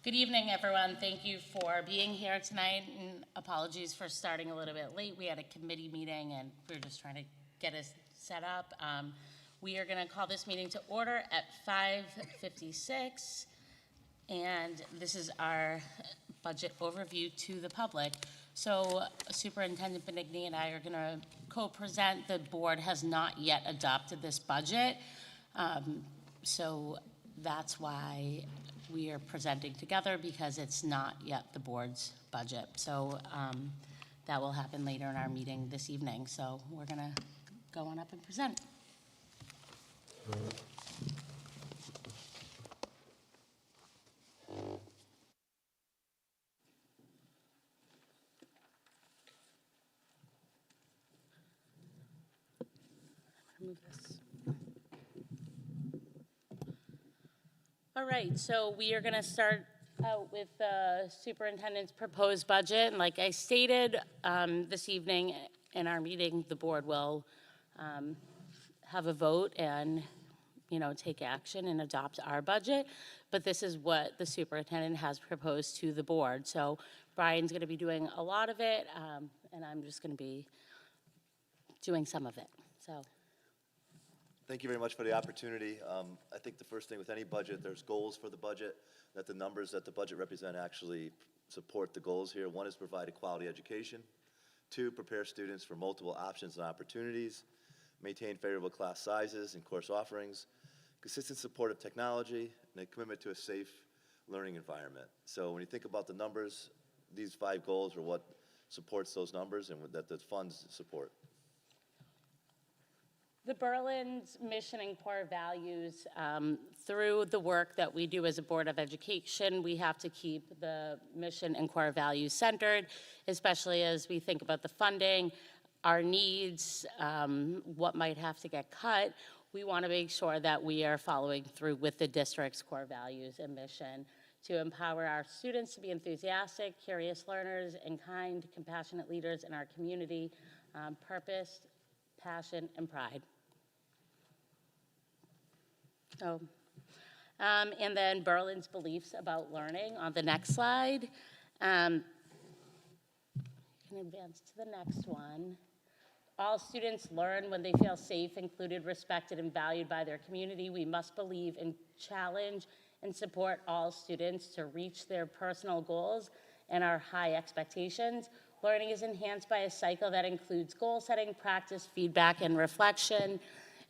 Good evening, everyone. Thank you for being here tonight, and apologies for starting a little bit late. We had a committee meeting, and we were just trying to get us set up. We are going to call this meeting to order at 5:56, and this is our budget overview to the public. So Superintendent Benigni and I are going to co-present. The board has not yet adopted this budget, so that's why we are presenting together, because it's not yet the board's budget. So that will happen later in our meeting this evening. So we're going to go on up and present. Move this. All right, so we are going to start out with the superintendent's proposed budget. And like I stated, this evening in our meeting, the board will have a vote and, take action and adopt our budget. But this is what the superintendent has proposed to the board. So Brian's going to be doing a lot of it, and I'm just going to be doing some of it. So. Thank you very much for the opportunity. I think the first thing with any budget, there's goals for the budget, that the numbers that the budget represent actually support the goals here. One is provide a quality education. Two, prepare students for multiple options and opportunities. Maintain favorable class sizes and course offerings. Consistent support of technology, and a commitment to a safe learning environment. So when you think about the numbers, these 5 goals are what supports those numbers and that the funds support. The Berlin's mission and core values, through the work that we do as a Board of Education, we have to keep the mission and core values centered, especially as we think about the funding, our needs, what might have to get cut. We want to make sure that we are following through with the district's core values and mission to empower our students to be enthusiastic, curious learners, and kind, compassionate leaders in our community, purpose, passion, and pride. So, and then Berlin's beliefs about learning on the next slide. You can advance to the next one. All students learn when they feel safe, included, respected, and valued by their community. We must believe and challenge and support all students to reach their personal goals and our high expectations. Learning is enhanced by a cycle that includes goal setting, practice, feedback, and reflection.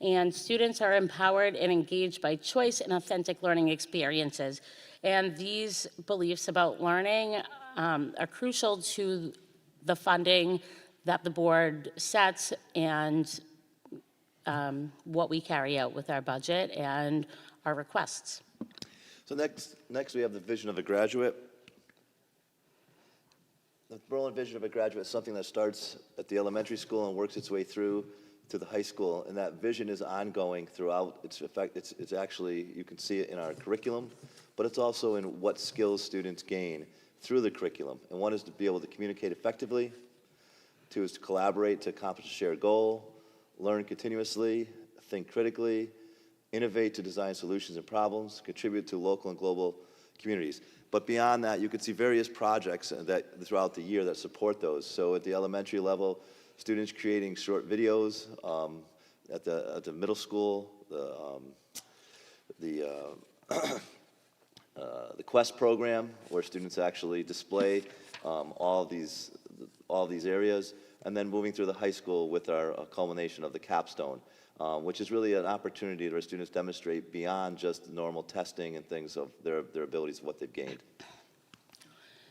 And students are empowered and engaged by choice and authentic learning experiences. And these beliefs about learning are crucial to the funding that the board sets and what we carry out with our budget and our requests. So next we have the vision of a graduate. The Berlin vision of a graduate is something that starts at the elementary school and works its way through to the high school, and that vision is ongoing throughout its effect. It's actually, you can see it in our curriculum, but it's also in what skills students gain through the curriculum. And one is to be able to communicate effectively. 2 is to collaborate to accomplish a shared goal, learn continuously, think critically, innovate to design solutions and problems, contribute to local and global communities. But beyond that, you can see various projects that throughout the year that support those. So at the elementary level, students creating short videos. At the middle school, the Quest program, where students actually display all these areas, and then moving through the high school with our culmination of the capstone, which is really an opportunity where students demonstrate beyond just normal testing and things of their abilities, what they've gained.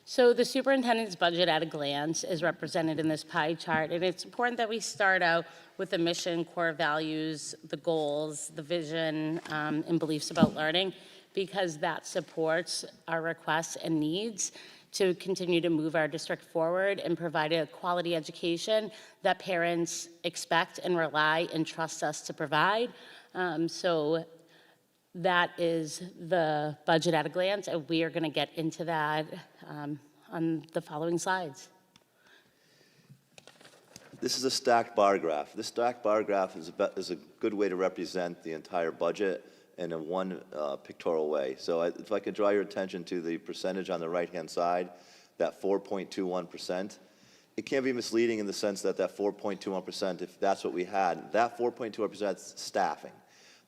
So the superintendent's budget at a glance is represented in this pie chart, and it's important that we start out with the mission, core values, the goals, the vision, and beliefs about learning, because that supports our requests and needs to continue to move our district forward and provide a quality education that parents expect and rely and trust us to provide. So that is the budget at a glance, and we are going to get into that on the following slides. This is a stacked bar graph. This stacked bar graph is a good way to represent the entire budget in a one pictorial way. So if I could draw your attention to the percentage on the right-hand side, that 4.21%, it can be misleading in the sense that that 4.21%, if that's what we had, that 4.21% is staffing.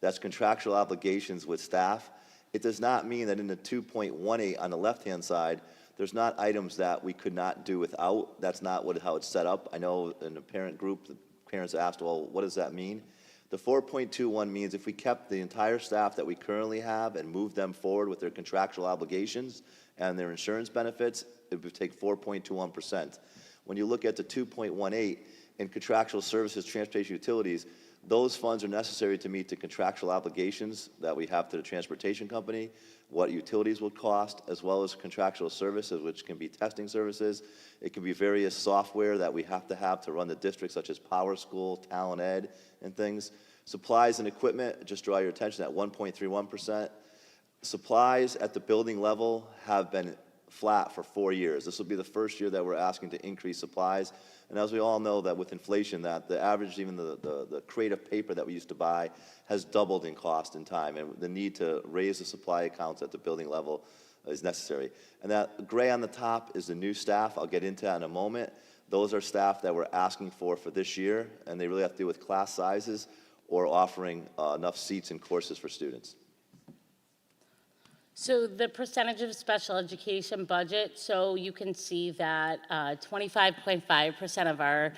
That's contractual obligations with staff. It does not mean that in the 2.18 on the left-hand side, there's not items that we could not do without. That's not how it's set up. I know in the parent group, the parents asked, well, what does that mean? The 4.21 means if we kept the entire staff that we currently have and moved them forward with their contractual obligations and their insurance benefits, it would take 4.21%. When you look at the 2.18 in contractual services, transportation, utilities, those funds are necessary to meet the contractual obligations that we have to the transportation company, what utilities will cost, as well as contractual services, which can be testing services. It can be various software that we have to run the district, such as Power School, Talent Ed, and things. Supplies and equipment, just draw your attention at 1.31%. Supplies at the building level have been flat for 4 years. This will be the first year that we're asking to increase supplies. And as we all know that with inflation, that the average, even the crate of paper that we used to buy has doubled in cost and time, and the need to raise the supply accounts at the building level is necessary. And that gray on the top is the new staff. I'll get into that in a moment. Those are staff that we're asking for this year, and they really have to do with class sizes or offering enough seats and courses for students. So the percentage of special education budget, so you can see that 25.5% of our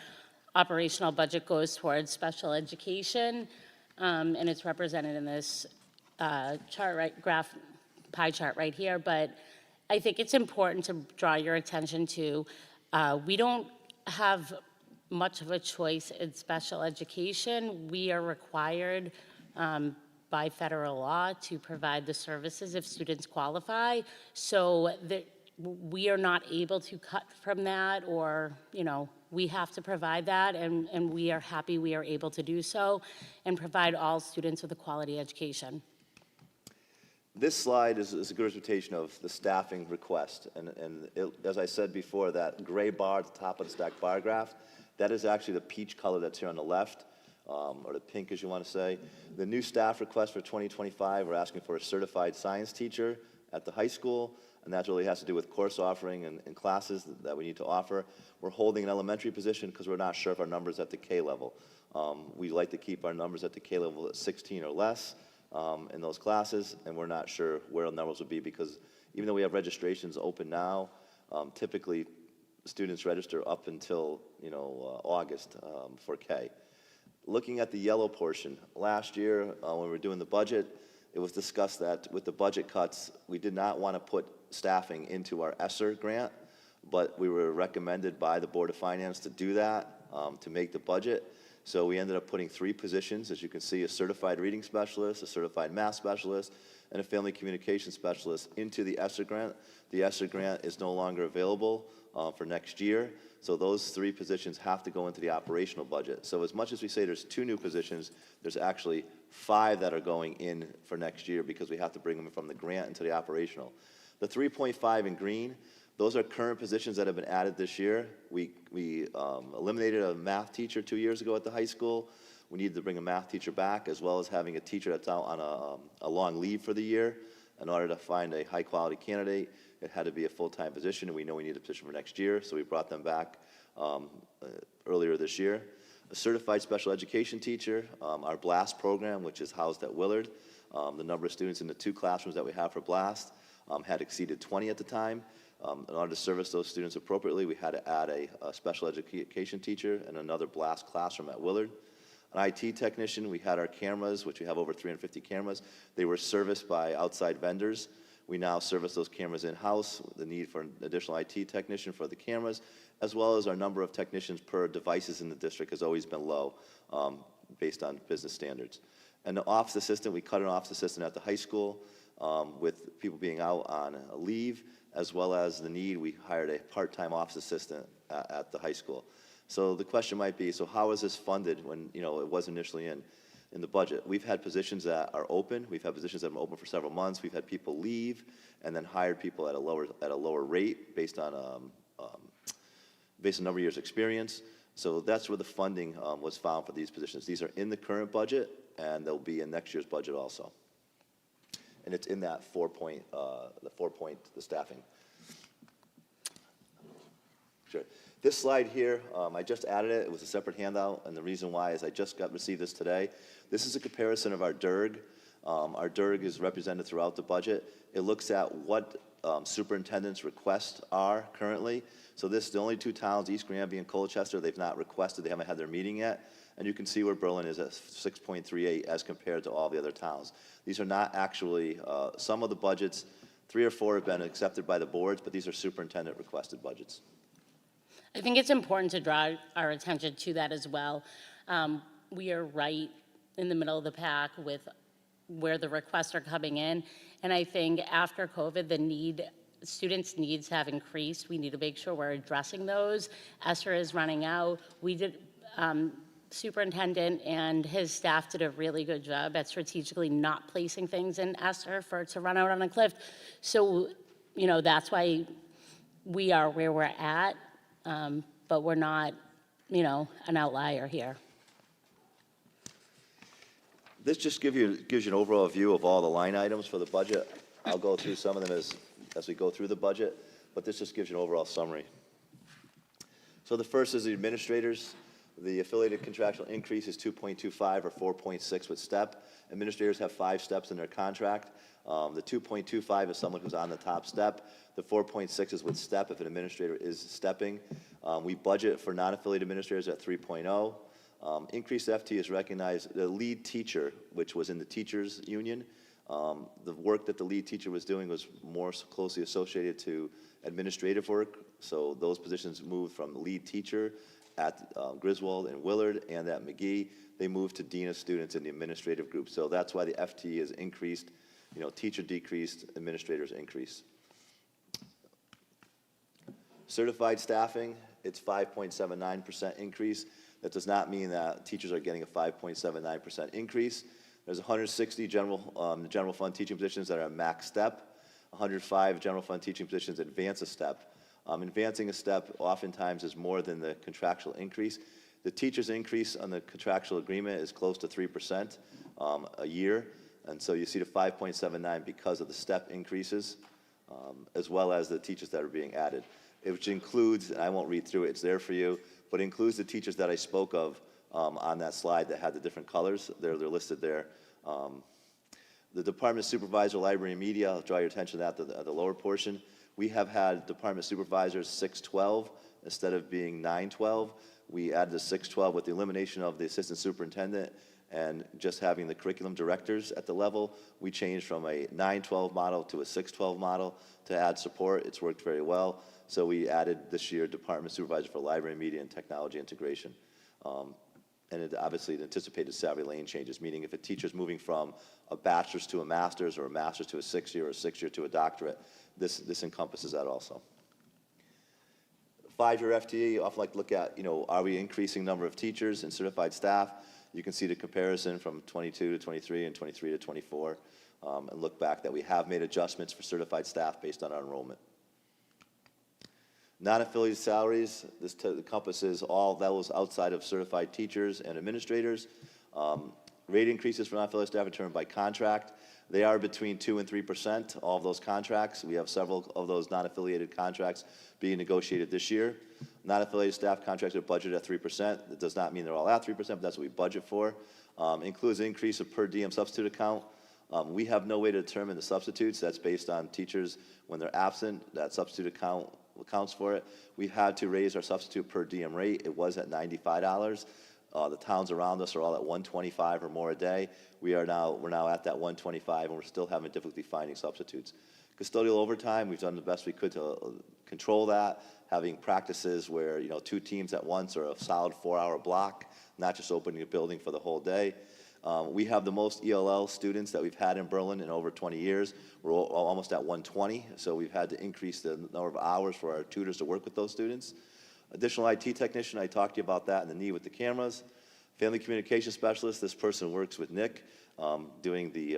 operational budget goes towards special education, and it's represented in this chart, pie chart right here. But I think it's important to draw your attention to, we don't have much of a choice in special education. We are required by federal law to provide the services if students qualify. So we are not able to cut from that, or, we have to provide that, and we are happy we are able to do so and provide all students with a quality education. This slide is a good representation of the staffing request. And as I said before, that gray bar at the top of the stacked bar graph, that is actually the peach color that's here on the left. Or the pink, as you want to say. The new staff request for 2025, we're asking for a certified science teacher at the high school, and that really has to do with course offering and classes that we need to offer. We're holding an elementary position because we're not sure if our numbers at the K level. We like to keep our numbers at the K level at 16 or less in those classes, and we're not sure where the numbers will be because even though we have registrations open now, typically students register up until August for K. Looking at the yellow portion, last year when we were doing the budget, it was discussed that with the budget cuts, we did not want to put staffing into our ESSER grant, but we were recommended by the Board of Finance to do that, to make the budget. So we ended up putting 3 positions, as you can see, a certified reading specialist, a certified math specialist, and a family communication specialist into the ESSER grant. The ESSER grant is no longer available for next year. So those 3 positions have to go into the operational budget. So as much as we say there's 2 new positions, there's actually 5 that are going in for next year because we have to bring them from the grant into the operational. The 3.5 in green, those are current positions that have been added this year. We eliminated a math teacher 2 years ago at the high school. We needed to bring a math teacher back, as well as having a teacher that's out on a long leave for the year. In order to find a high-quality candidate, it had to be a full-time position, and we know we need a position for next year, so we brought them back earlier this year. A certified special education teacher, our BLAST program, which is housed at Willard. The number of students in the 2 classrooms that we have for BLAST had exceeded 20 at the time. In order to service those students appropriately, we had to add a special education teacher and another BLAST classroom at Willard. An IT technician, we had our cameras, which we have over 350 cameras. They were serviced by outside vendors. We now service those cameras in-house. The need for an additional IT technician for the cameras, as well as our number of technicians per devices in the district has always been low based on business standards. And the office assistant, we cut an office assistant at the high school with people being out on leave, as well as the need, we hired a part-time office assistant at the high school. So the question might be, so how is this funded when it was initially in the budget? We've had positions that are open. We've had positions that have been open for several months. We've had people leave and then hired people at a lower rate based on number of years experience. So that's where the funding was found for these positions. These are in the current budget, and they'll be in next year's budget also. and it's in that the staffing. Sure. This slide here, I just added it. It was a separate handout, and the reason why is I just received this today. This is a comparison of our DIRG. Our DIRG is represented throughout the budget. It looks at what superintendent's requests are currently. So this, the only two towns, East Granby and Colchester, they've not requested, they haven't had their meeting yet. And you can see where Berlin is at 6.38 as compared to all the other towns. These are not actually, some of the budgets, 3 or 4 have been accepted by the boards, but these are superintendent requested budgets. I think it's important to draw our attention to that as well. We are right in the middle of the pack with where the requests are coming in. And I think after COVID, students' needs have increased. We need to make sure we're addressing those. ESSER is running out. Superintendent and his staff did a really good job at strategically not placing things in ESSER for it to run out on a cliff. So, that's why we are where we're at. But we're not, an outlier here. This just gives you an overall view of all the line items for the budget. I'll go through some of them as we go through the budget, but this just gives you an overall summary. So the first is the administrators. The affiliated contractual increase is 2.25 or 4.6 with step. Administrators have 5 steps in their contract. The 2.25 is someone who's on the top step. The 4.6 is with step if an administrator is stepping. We budget for non-affiliated administrators at 3.0. Increased FT is recognized. The lead teacher, which was in the teachers union, the work that the lead teacher was doing was more closely associated to administrative work. So those positions moved from lead teacher at Griswold and Willard and at McGee. They moved to dean of students in the administrative group. So that's why the FT is increased. Teacher decreased, administrators increased. Certified staffing, it's 5.79% increase. That does not mean that teachers are getting a 5.79% increase. There's 160 general fund teaching positions that are at max step, 105 general fund teaching positions advance a step. Advancing a step oftentimes is more than the contractual increase. The teacher's increase on the contractual agreement is close to 3% a year. And so you see the 5.79 because of the step increases, as well as the teachers that are being added, which includes, and I won't read through it, it's there for you, but includes the teachers that I spoke of on that slide that had the different colors. They're listed there. The department supervisor, library and media, I'll draw your attention to that at the lower portion. We have had department supervisors 612 instead of being 912. We added the 612 with the elimination of the assistant superintendent and just having the curriculum directors at the level. We changed from a 912 model to a 612 model to add support. It's worked very well. So we added this year department supervisor for library, media, and technology integration. And it obviously the anticipated salary lane changes, meaning if a teacher's moving from a bachelor's to a master's or a master's to a 6-year or a 6-year to a doctorate, this encompasses that also. 5-year FTE, you often like to look at, are we increasing number of teachers and certified staff? You can see the comparison from 22 to 23 and 23 to 24, and look back that we have made adjustments for certified staff based on our enrollment. Non-affiliated salaries, this encompasses all those outside of certified teachers and administrators. Rate increases for non-affiliated staff are determined by contract. They are between 2% and 3%, all of those contracts. We have several of those non-affiliated contracts being negotiated this year. Non-affiliated staff contracts are budgeted at 3%. That does not mean they're all at 3%, but that's what we budget for. Includes an increase of per diem substitute account. We have no way to determine the substitutes. That's based on teachers when they're absent. That substitute account accounts for it. We've had to raise our substitute per diem rate. It was at $95. The towns around us are all at $125 or more a day. We're now at that $125, and we're still having difficulty finding substitutes. Custodial overtime, we've done the best we could to control that, having practices where 2 teams at once are a solid 4-hour block, not just opening a building for the whole day. We have the most ELL students that we've had in Berlin in over 20 years. We're almost at 120, so we've had to increase the number of hours for our tutors to work with those students. Additional IT technician, I talked to you about that and the need with the cameras. Family communication specialist, this person works with Nick, doing the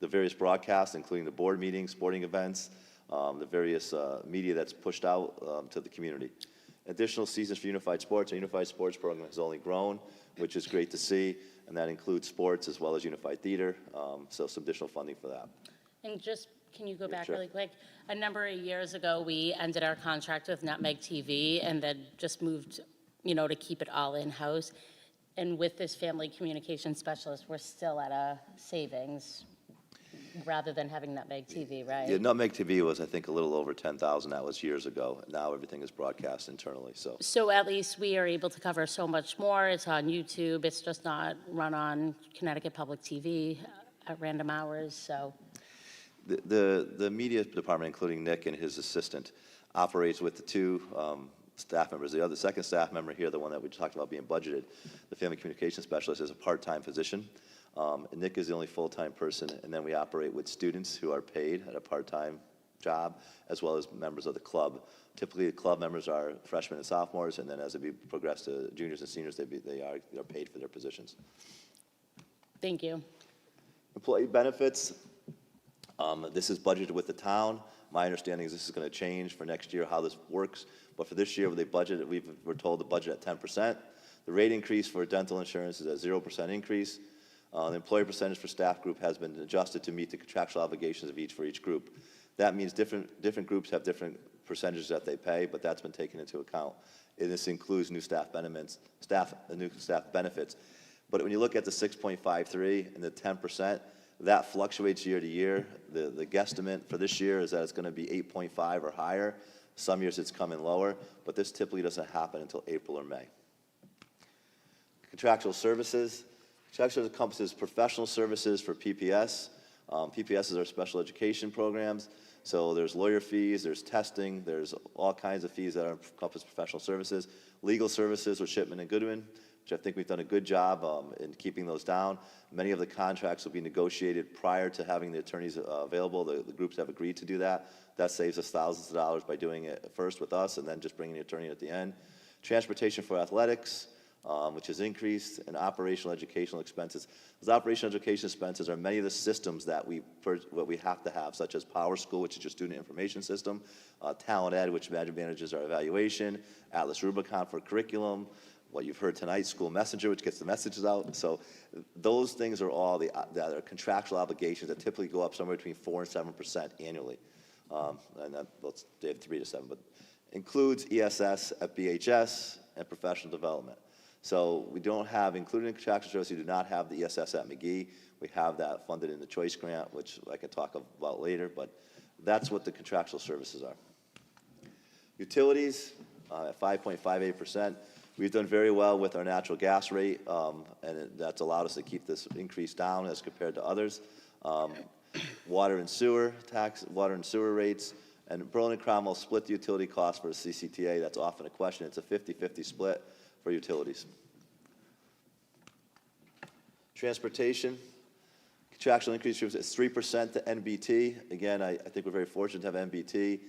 various broadcasts, including the board meetings, sporting events, the various media that's pushed out to the community. Additional seasons for Unified Sports. Our Unified Sports program has only grown, which is great to see. and that includes sports as well as unified theater, so some additional funding for that. And just, can you go back sure. really quick? A number of years ago, we ended our contract with Nutmeg TV and then just moved, to keep it all in-house. And with this family communication specialist, we're still at a savings rather than having Nutmeg TV, right? Yeah, Nutmeg TV was, I think, a little over 10,000. That was years ago. Now everything is broadcast internally, so. So at least we are able to cover so much more. It's on YouTube. It's just not run on Connecticut Public TV at random hours, so. The media department, including Nick and his assistant, operates with the two staff members. The second staff member here, the one that we talked about being budgeted, the family communication specialist, is a part-time position. And Nick is the only full-time person, and then we operate with students who are paid at a part-time job, as well as members of the club. Typically, the club members are freshmen and sophomores, and then as they progress to juniors and seniors, they are paid for their positions. Thank you. Employee benefits, this is budgeted with the town. My understanding is this is going to change for next year how this works, but for this year, they budgeted, we're told to budget at 10%. The rate increase for dental insurance is a 0% increase. The employee percentage for staff group has been adjusted to meet the contractual obligations of each group. That means different groups have different percentages that they pay, but that's been taken into account. And this includes new staff benefits, But when you look at the 6.53 and the 10%, that fluctuates year to year. The guesstimate for this year is that it's going to be 8.5 or higher. Some years it's coming lower, but this typically doesn't happen until April or May. Contractual services. Contractual encompasses professional services for PPS. PPS is our special education programs. So there's lawyer fees, there's testing, there's all kinds of fees that encompass professional services. Legal services with Shipman and Goodwin, which I think we've done a good job in keeping those down. Many of the contracts will be negotiated prior to having the attorneys available. The groups have agreed to do that. That saves us thousands of dollars by doing it first with us and then just bringing the attorney at the end. Transportation for athletics, which has increased, and operational educational expenses. Those operational education expenses are many of the systems that we have to have, such as Power School, which is your student information system, Talent Ed, which manages our evaluation, Atlas Rubicon for curriculum, what you've heard tonight, School Messenger, which gets the messages out. So those things are all that are contractual obligations that typically go up somewhere between 4 and 7% annually. And they have 3 to 7, but includes ESS at BHS and professional development. So we don't have, including in contractual services, we do not have the ESS at McGee. We have that funded in the Choice Grant, which I can talk about later, but that's what the contractual services are. Utilities at 5.58%. We've done very well with our natural gas rate, and that's allowed us to keep this increase down as compared to others. Water and sewer rates, and Berlin and Cromwell split the utility costs for the CCTA. That's often a question. It's a 50-50 split for utilities. Transportation, contractual increase is 3% to NBT. Again, I think we're very fortunate to have NBT.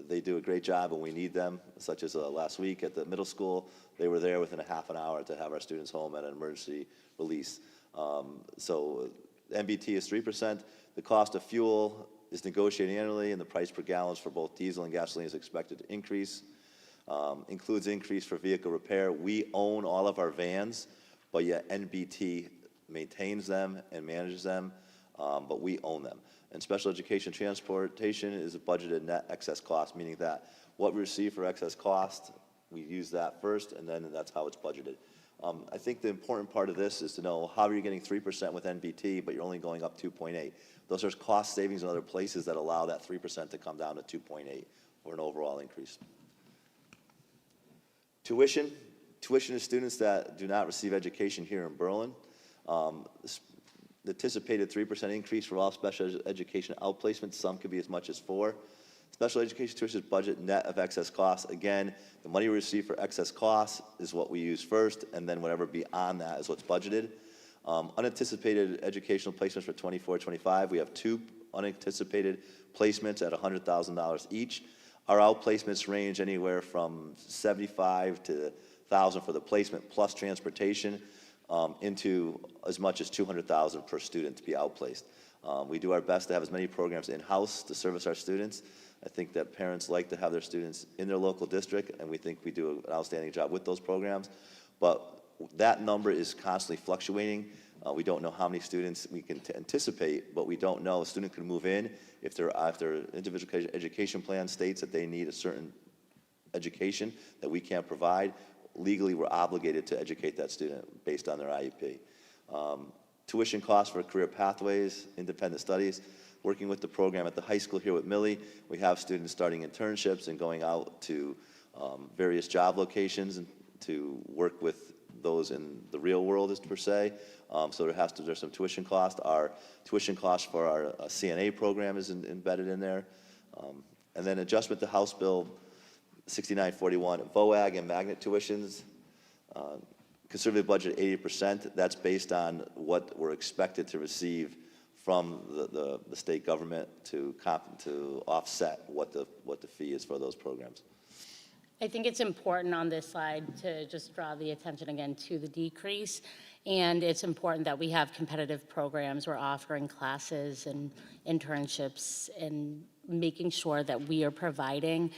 They do a great job when we need them, such as last week at the middle school. They were there within a half an hour to have our students home at an emergency release. So NBT is 3%. The cost of fuel is negotiated annually, and the price per gallon for both diesel and gasoline is expected to increase. Includes increase for vehicle repair. We own all of our vans, but yet NBT maintains them and manages them, but we own them. And special education transportation is a budgeted net excess cost, meaning that what we receive for excess cost, we use that first, and then that's how it's budgeted. I think the important part of this is to know how are you getting 3% with NBT, but you're only going up 2.8. Those are cost savings in other places that allow that 3% to come down to 2.8 for an overall increase. Tuition to students that do not receive education here in Berlin. The anticipated 3% increase for all special education outplacements, some could be as much as 4%. Special education tuition is budget net of excess costs. Again, the money we receive for excess costs is what we use first, and then whatever beyond that is what's budgeted. Unanticipated educational placements for 24-25. We have 2 unanticipated placements at $100,000 each. Our outplacements range anywhere from $75,000 to $1,000 for the placement plus transportation, into as much as $200,000 per student to be outplaced. We do our best to have as many programs in-house to service our students. I think that parents like to have their students in their local district, and we think we do an outstanding job with those programs. But That number is constantly fluctuating. We don't know how many students we can anticipate, but we don't know. A student could move in if their individual education plan states that they need a certain education that we can't provide. Legally, we're obligated to educate that student based on their IEP. Tuition costs for career pathways, independent studies. Working with the program at the high school here with Millie, we have students starting internships and going out to various job locations and to work with those in the real world, as per se. So there's some tuition cost. Our tuition cost for our CNA program is embedded in there. And then adjustment to House Bill 6941, VOAG and magnet tuitions. Conservative budget 80%. That's based on what we're expected to receive from the state government to offset what the fee is for those programs. I think it's important on this slide to just draw the attention again to the decrease. And it's important that we have competitive programs. We're offering classes and internships and making sure that we are providing,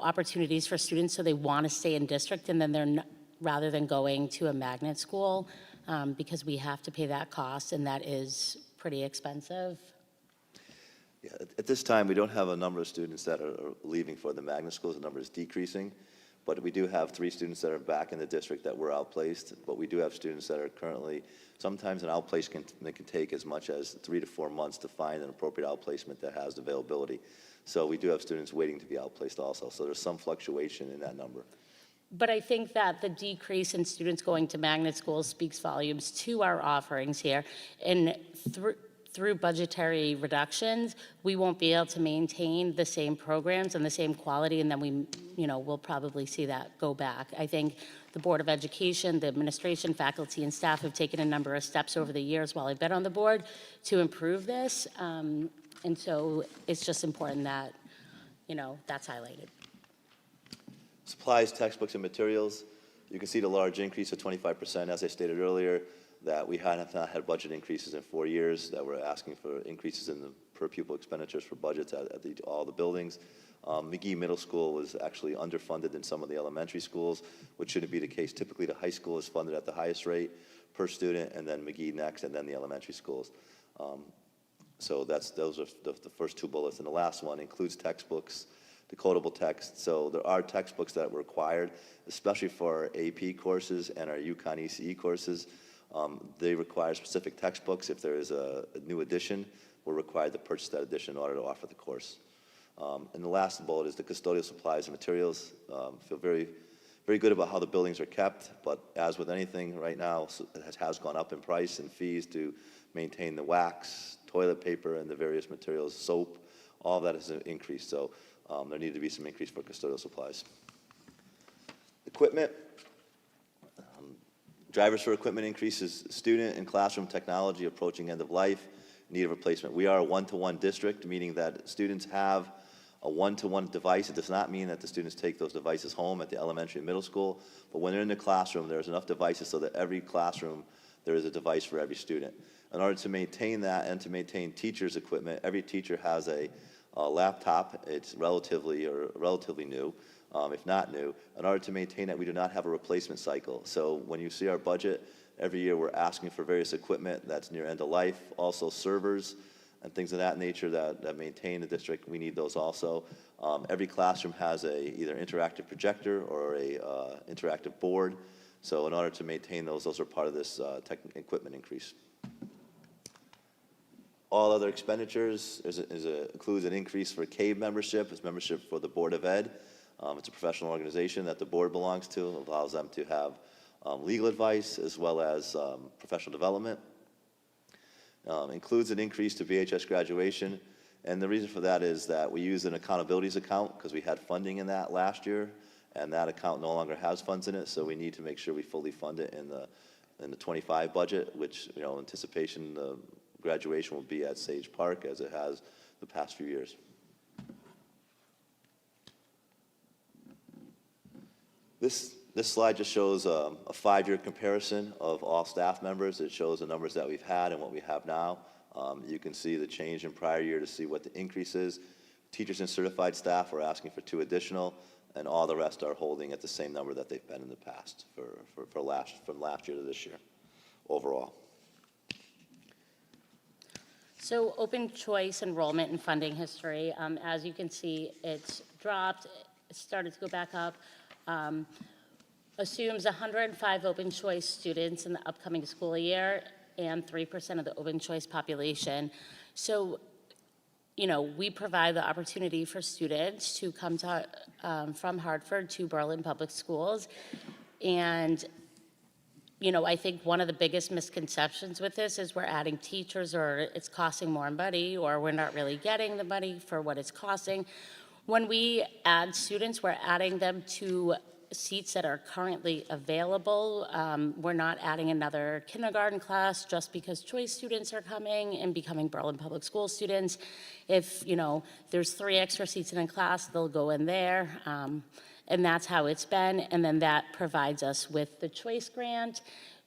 opportunities for students so they want to stay in district, and then they're not, rather than going to a magnet school, because we have to pay that cost, and that is pretty expensive. Yeah, at this time, we don't have a number of students that are leaving for the magnet schools. The number is decreasing, but we do have 3 students that are back in the district that were outplaced, but we do have students that are currently, sometimes an outplacement can take as much as 3 to 4 months to find an appropriate outplacement that has availability. So we do have students waiting to be outplaced also, so there's some fluctuation in that number. But I think that the decrease in students going to magnet schools speaks volumes to our offerings here. And through budgetary reductions, we won't be able to maintain the same programs and the same quality, and then we'll probably see that go back. I think the Board of Education, the administration, faculty, and staff have taken a number of steps over the years while I've been on the board to improve this. And so it's just important that, that's highlighted. Supplies, textbooks, and materials. You can see the large increase of 25%, as I stated earlier, that we have not had budget increases in 4 years, that we're asking for increases in the per pupil expenditures for budgets at all the buildings. McGee Middle School was actually underfunded in some of the elementary schools, which shouldn't be the case. Typically, the high school is funded at the highest rate per student, and then McGee next, and then the elementary schools. So those are the first 2 bullets. And the last one includes textbooks, decodable text. So there are textbooks that were required, especially for our AP courses and our UConn ECE courses. They require specific textbooks. If there is a new edition, we're required to purchase that edition in order to offer the course. And the last bullet is the custodial supplies and materials. Feel very, very good about how the buildings are kept, but as with anything right now, it has gone up in price and fees to maintain the wax, toilet paper, and the various materials, soap. All of that has increased, so there needed to be some increase for custodial supplies. Equipment. Drivers for equipment increases. Student and classroom technology approaching end of life, need of replacement. We are a one-to-one district, meaning that students have a one-to-one device. It does not mean that the students take those devices home at the elementary and middle school, but when they're in the classroom, there's enough devices so that every classroom, there is a device for every student. In order to maintain that and to maintain teachers' equipment, every teacher has a laptop. It's relatively new. If not new. In order to maintain that, we do not have a replacement cycle. So when you see our budget, every year we're asking for various equipment that's near end of life, also servers and things of that nature that maintain the district. We need those also. Every classroom has either interactive projector or a interactive board. So in order to maintain those are part of this equipment increase. All other expenditures includes an increase for CAVE membership. It's membership for the Board of Ed. It's a professional organization that the board belongs to. It allows them to have legal advice as well as professional development. Includes an increase to VHS graduation. And the reason for that is that we use an accountabilities account because we had funding in that last year, and that account no longer has funds in it, so we need to make sure we fully fund it in the 25 budget, which, anticipation the graduation will be at Sage Park as it has the past few years. This slide just shows a 5-year comparison of all staff members. It shows the numbers that we've had and what we have now. You can see the change in prior year to see what the increase is. Teachers and certified staff, we're asking for 2 additional. and all the rest are holding at the same number that they've been in the past from last year to this year overall. So open choice enrollment and funding history, as you can see, it's dropped, it started to go back up. Assumes 105 open choice students in the upcoming school year and 3% of the open choice population. So, you know, we provide the opportunity for students to come to, from Hartford to Berlin Public Schools. And, you know, I think one of the biggest misconceptions with this is we're adding teachers, or it's costing more money, or we're not really getting the money for what it's costing. When we add students, we're adding them to seats that are currently available. We're not adding another kindergarten class just because choice students are coming and becoming Berlin Public School students. If, you know, there's 3 extra seats in a class, they'll go in there. And that's how it's been. And then that provides us with the choice grant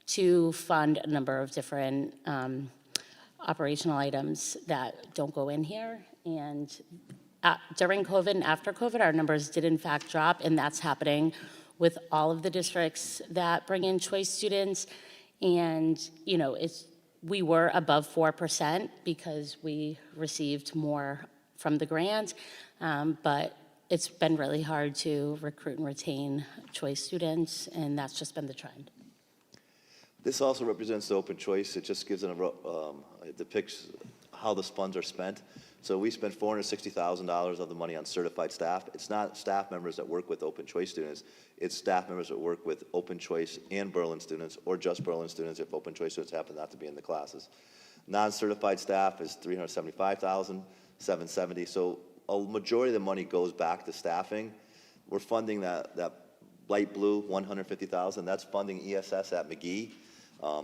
to fund a number of different operational items that don't go in here. And during COVID and after COVID, our numbers did in fact drop, and that's happening with all of the districts that bring in choice students. And, you know, we were above 4% because we received more from the grant, but it's been really hard to recruit and retain choice students, and that's just been the trend. This also represents the open choice. It just gives it it depicts how the funds are spent. So we spent $460,000 of the money on certified staff. It's not staff members that work with open choice students. It's staff members that work with open choice and Berlin students, or just Berlin students if open choice students happen not to be in the classes. Non-certified staff is $375,770. So a majority of the money goes back to staffing. We're funding that light blue, $150,000. That's funding ESS at McGee.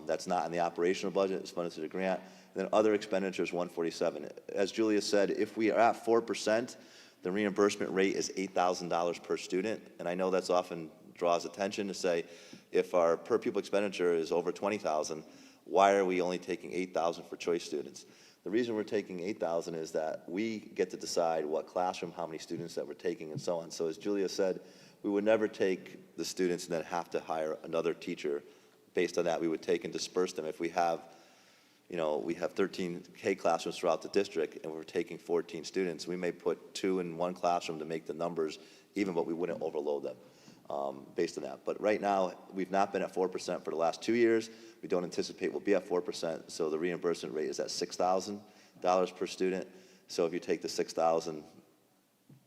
That's not in the operational budget. It's funded through the grant. And then other expenditures, $147. As Julia said, if we are at 4%, the reimbursement rate is $8,000 per student. And I know that's often draws attention to say, if our per pupil expenditure is over $20,000, why are we only taking $8,000 for choice students? The reason we're taking $8,000 is that we get to decide what classroom, how many students that we're taking, and so on. So as Julia said, we would never take the students and then have to hire another teacher. Based on that, we would take and disperse them. If we have, you know, we have 13 K classrooms throughout the district and we're taking 14 students, we may put 2 in one classroom to make the numbers even, but we wouldn't overload them based on that. But right now, we've not been at 4% for the last 2 years. We don't anticipate we'll be at 4%, so the reimbursement rate is at $6,000 per student. So if you take the 6,000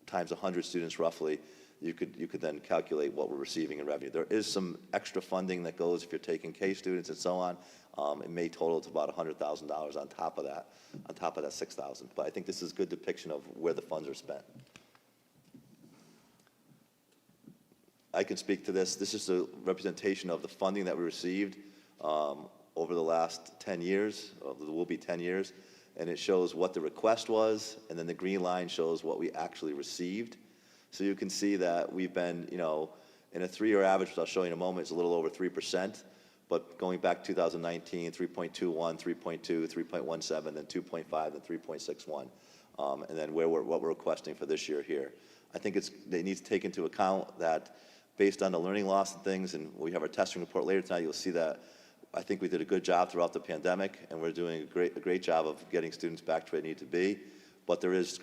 times 100 students roughly, you could then calculate what we're receiving in revenue. There is some extra funding that goes if you're taking K students and so on. It may total to about $100,000 on top of that 6,000. But I think this is a good depiction of where the funds are spent. I can speak to this. This is a representation of the funding that we received over the last 10 years, it will be 10 years, and it shows what the request was, and then the green line shows what we actually received. So you can see that we've been, you know, in a 3-year average, which I'll show you in a moment, it's a little over 3%, but going back 2019, 3.21, 3.2, 3.17, then 2.5, then 3.61, and then what we're requesting for this year here. I think they need to take into account that based on the learning loss and things, and we have our testing report later tonight, you'll see that I think we did a good job throughout the pandemic, and we're doing a great job of getting students back to where they need to be. But there is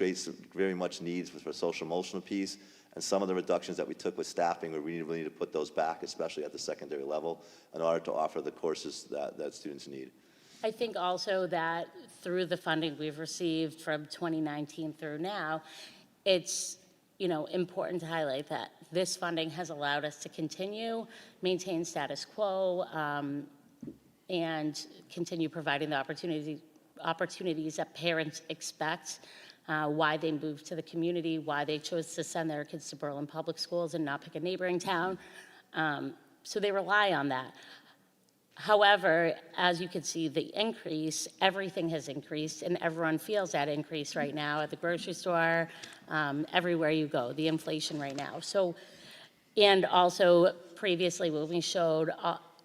very much needs for social emotional piece, and some of the reductions that we took with staffing, we really need to put those back, especially at the secondary level, in order to offer the courses that students need. I think also that through the funding we've received from 2019 through now, it's, you know, important to highlight that this funding has allowed us to continue, maintain status quo, and continue providing the opportunities that parents expect, why they moved to the community, why they chose to send their kids to Berlin Public Schools and not pick a neighboring town. So they rely on that. However, as you can see, the increase, everything has increased, and everyone feels that increase right now at the grocery store, everywhere you go, the inflation right now. So, and also previously when we showed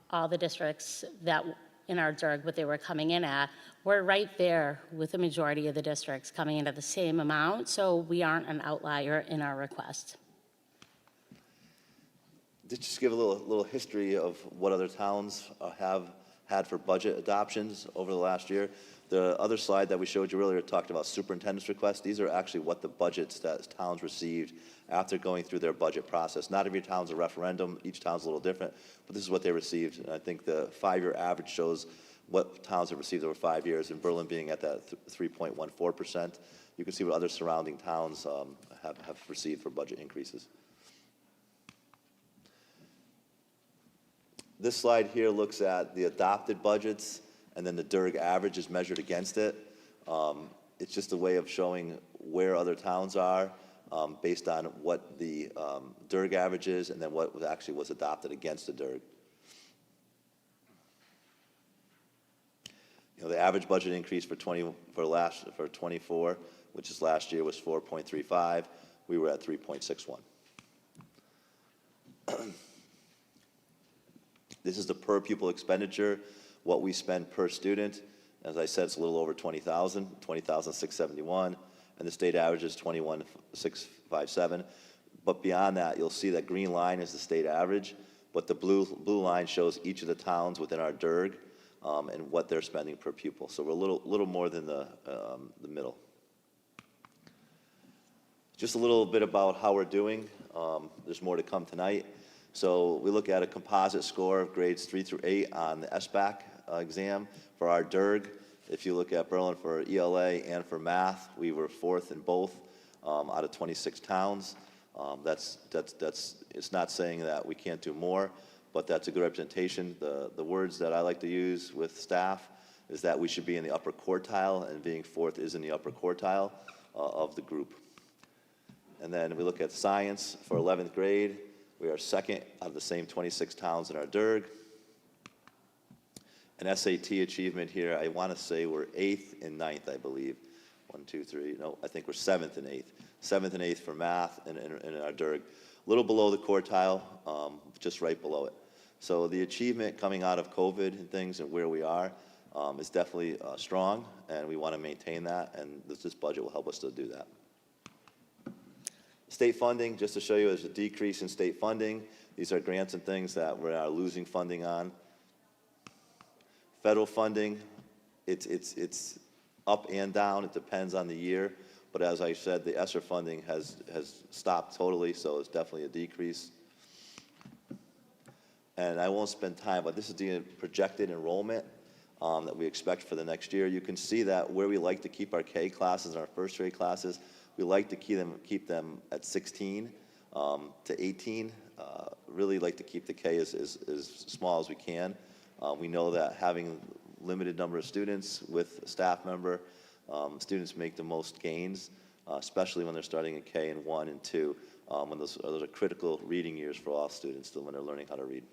all the districts that in our DIRG, what they were coming in at, we're right there with the majority of the districts coming in at the same amount, so we aren't an outlier in our request. Just give a little history of what other towns have had for budget adoptions over the last year. The other slide that we showed you earlier talked about superintendent's requests. These are actually what the budgets that towns received after going through their budget process. Not every town's a referendum. Each town's a little different, but this is what they received. And I think the 5-year average shows what towns have received over 5 years, and Berlin being at that 3.14%. You can see what other surrounding towns have received for budget increases. This slide here looks at the adopted budgets, and then the DIRG average is measured against it. It's just a way of showing where other towns are based on what the DIRG average is, and then what actually was adopted against the DIRG. You know, the average budget increase for 24, which is last year, was 4.35. We were at 3.61. This is the per pupil expenditure, what we spend per student. As I said, it's a little over 20,000, 20,671, and the state average is 21,657. But beyond that, you'll see that green line is the state average, but the blue line shows each of the towns within our DIRG and what they're spending per pupil. So we're a little more than the middle. Just a little bit about how we're doing. There's more to come tonight. So we look at a composite score of grades 3 through 8 on the SBAC exam for our DIRG. If you look at Berlin for ELA and for math, we were 4th in both out of 26 towns. It's not saying that we can't do more, but that's a good representation. The words that I like to use with staff is that we should be in the upper quartile, and being 4th is in the upper quartile of the group. And then we look at science for 11th grade. We are 2nd out of the same 26 towns in our DIRG. And SAT achievement here, I want to say we're 8th and 9th, I believe. 1, 2, 3, no, I think we're 7th and 8th. 7th and 8th for math in our DIRG. A little below the quartile, just right below it. So the achievement coming out of COVID and things and where we are is definitely strong, and we want to maintain that, and this budget will help us to do that. State funding, just to show you, there's a decrease in state funding. These are grants and things that we are losing funding on. Federal funding, it's up and down. It depends on the year. But as I said, the ESSER funding has stopped totally, so it's definitely a decrease. And I won't spend time, but this is the projected enrollment that we expect for the next year. You can see that where we like to keep our K classes and our first grade classes, we like to keep them at 16 to 18. Really like to keep the K as small as we can. We know that having limited number of students with a staff member, students make the most gains, especially when they're starting in K and 1 and 2, when those are critical reading years for all students when they're learning how to read.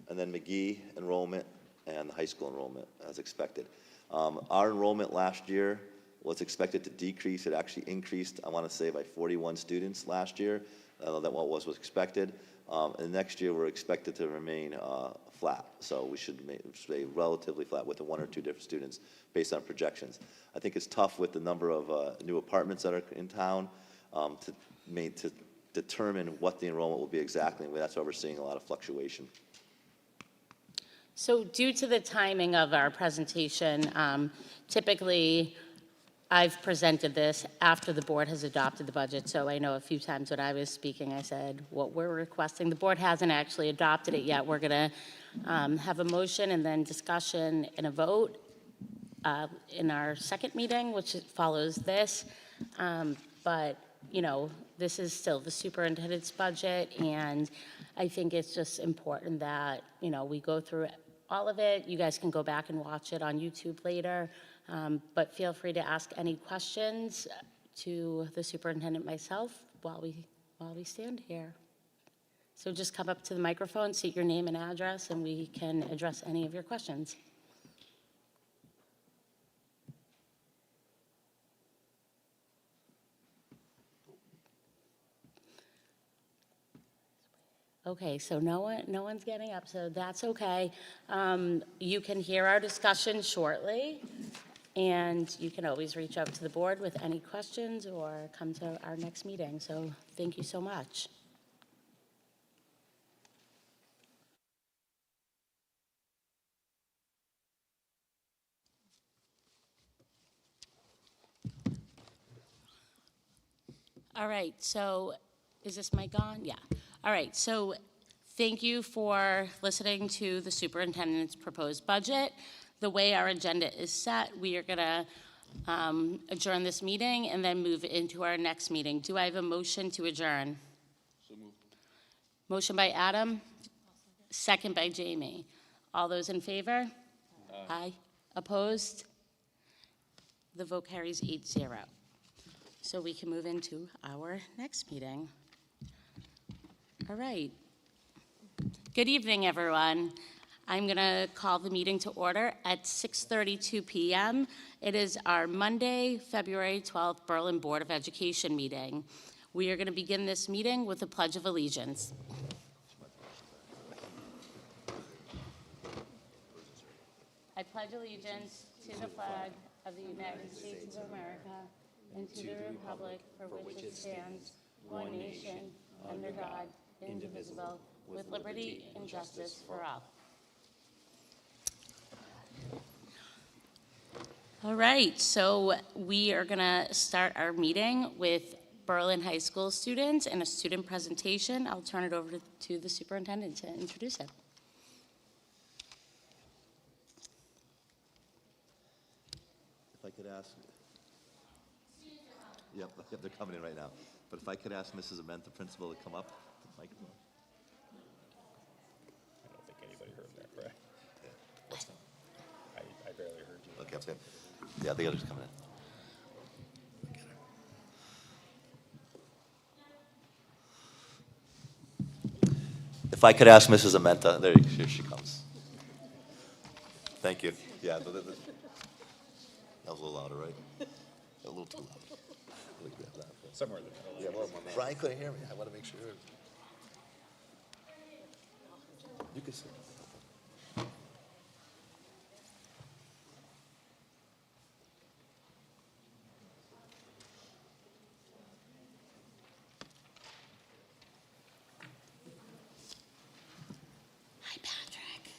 And then McGee enrollment and the high school enrollment as expected. Our enrollment last year was expected to decrease. It actually increased, I want to say, by 41 students last year. That was expected. And next year, we're expected to remain flat. So we should stay relatively flat with the 1 or 2 different students based on projections. I think it's tough with the number of new apartments that are in town to determine what the enrollment will be exactly. And that's why we're seeing a lot of fluctuation. So due to the timing of our presentation, typically I've presented this after the board has adopted the budget. So I know a few times when I was speaking, I said what we're requesting. The board hasn't actually adopted it yet. We're going to have a motion and then discussion and a vote in our second meeting, which follows this. But, you know, this is still the superintendent's budget, and I think it's just important that, you know, we go through all of it. You guys can go back and watch it on YouTube later, but feel free to ask any questions to the superintendent myself while we stand here. So just come up to the microphone, state your name and address, and we can address any of your questions. Okay, so no one's getting up, so that's okay. You can hear our discussion shortly, and you can always reach out to the board with any questions or come to our next meeting. So thank you so much. All right, so is this mic on? Yeah. All right, so thank you for listening to the superintendent's proposed budget. The way our agenda is set, we are going to adjourn this meeting and then move into our next meeting. Do I have a motion to adjourn? So moved. Motion by Adam, second by Jamie. All those in favor? Aye. Opposed? The vote carries 8-0. So we can move into our next meeting. All right. Good evening, everyone. I'm going to call the meeting to order at 6:32 p.m. It is our Monday, February 12th Berlin Board of Education meeting. We are going to begin this meeting with the Pledge of Allegiance. I pledge allegiance to the flag of the United States of America and to the republic for which it stands, one nation, under God, indivisible, with liberty and justice for all. All right, so we are going to start our meeting with Berlin High School students and a student presentation. I'll turn it over to the superintendent to introduce it. If I could ask, yep, they're coming in right now. But if I could ask Mrs. Ament, the principal, to come up to the microphone. I don't think anybody heard that, correct? Yeah. I barely heard you. Okay, okay. Yeah, the others coming in. If I could ask Mrs. Amenta, here she comes. Thank you. Yeah, that was a little louder, right? A little too loud. Really grab that. Somewhere in the middle. Yeah, well, Brian couldn't hear me. I want to make sure. You can see. Hi, Patrick.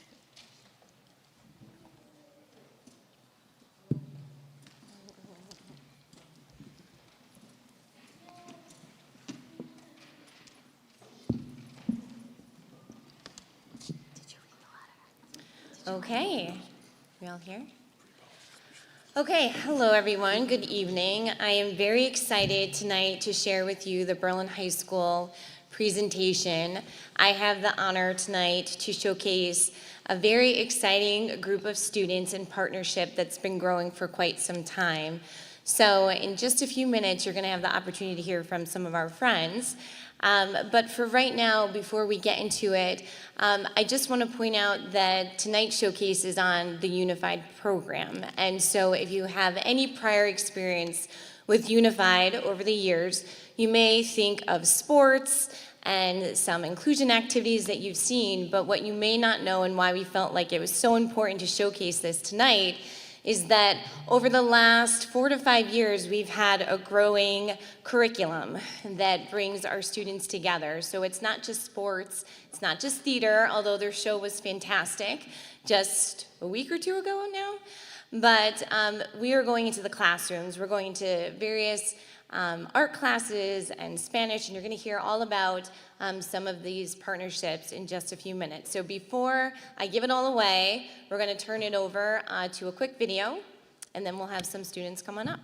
Okay, we all here? Okay, hello everyone, good evening. I am very excited tonight to share with you the Berlin High School presentation. I have the honor tonight to showcase a very exciting group of students in partnership that's been growing for quite some time. So in just a few minutes, you're going to have the opportunity to hear from some of our friends. But for right now, before we get into it, I just want to point out that tonight's showcase is on the Unified program. And so if you have any prior experience with Unified over the years, you may think of sports and some inclusion activities that you've seen, but what you may not know and why we felt like it was so important to showcase this tonight is that over the last 4 to 5 years, we've had a growing curriculum that brings our students together. So it's not just sports, it's not just theater, although their show was fantastic just a week or two ago now. But we are going into the classrooms. We're going to various art classes and Spanish, and you're going to hear all about some of these partnerships in just a few minutes. So before I give it all away, we're going to turn it over to a quick video, and then we'll have some students come on up.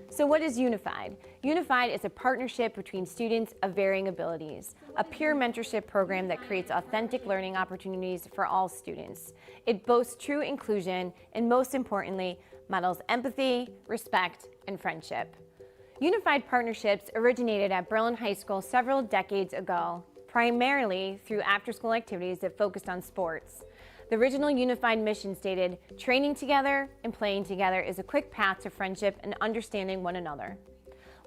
So what is Unified? Unified is a partnership between students of varying abilities, a peer mentorship program that creates authentic learning opportunities for all students. It boasts true inclusion and, most importantly, models empathy, respect, and friendship. Unified partnerships originated at Berlin High School several decades ago, primarily through after-school activities that focused on sports. The original Unified mission stated, "Training together and playing together is a quick path to friendship and understanding one another."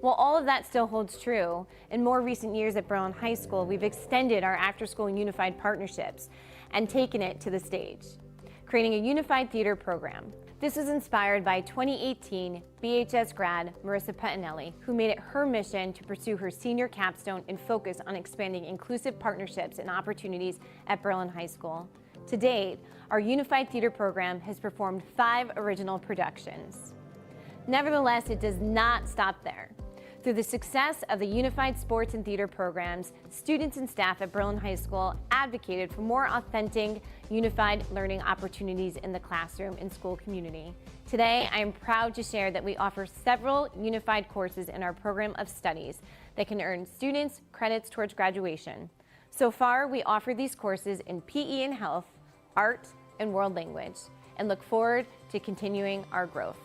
While all of that still holds true, in more recent years at Berlin High School, we've extended our after-school Unified partnerships and taken it to the stage, creating a Unified theater program. This was inspired by 2018 BHS grad Marissa Pettinelli, who made it her mission to pursue her senior capstone and focus on expanding inclusive partnerships and opportunities at Berlin High School. To date, our Unified Theater program has performed 5 original productions. Nevertheless, it does not stop there. Through the success of the Unified Sports and Theater programs, students and staff at Berlin High School advocated for more authentic, unified learning opportunities in the classroom and school community. Today, I am proud to share that we offer several unified courses in our program of studies that can earn students credits towards graduation. So far, we offer these courses in PE and health, art, and world language, and look forward to continuing our growth.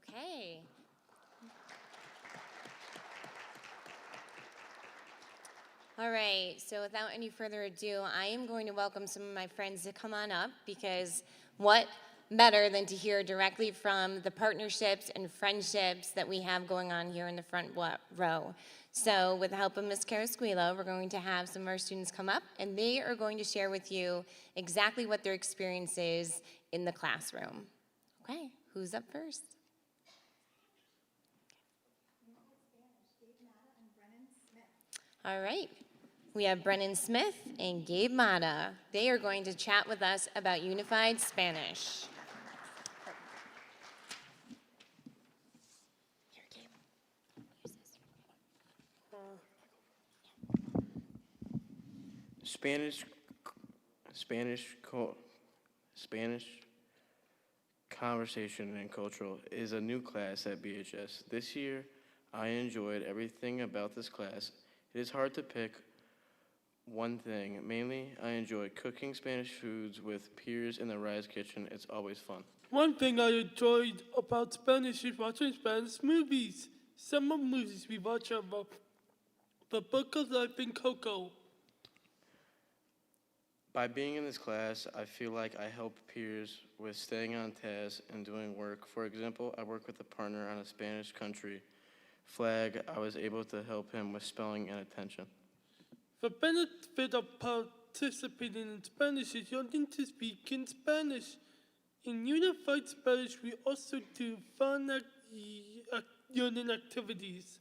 Okay. All right, so without any further ado, I am going to welcome some of my friends to come on up, because what better than to hear directly from the partnerships and friendships that we have going on here in the front row. So with the help of Ms. Carasquillo, we're going to have some of our students come up, and they are going to share with you exactly what their experience is in the classroom. Okay, who's up first? All right, we have Brennan Smith and Gabe Mata. They are going to chat with us about Unified Spanish. Here, Gabe. Use this. Spanish Conversation and Cultural is a new class at BHS. This year, I enjoyed everything about this class. It is hard to pick one thing. Mainly, I enjoy cooking Spanish foods with peers in the Rise Kitchen. It's always fun. One thing I enjoyed about Spanish is watching Spanish movies. Some of the movies we watch are about The Book of Life and Coco. By being in this class, I feel like I help peers with staying on task and doing work. For example, I work with a partner on a Spanish country flag. I was able to help him with spelling and attention. The benefit of participating in Spanish is learning to speak in Spanish. In Unified Spanish, we also do fun learning activities.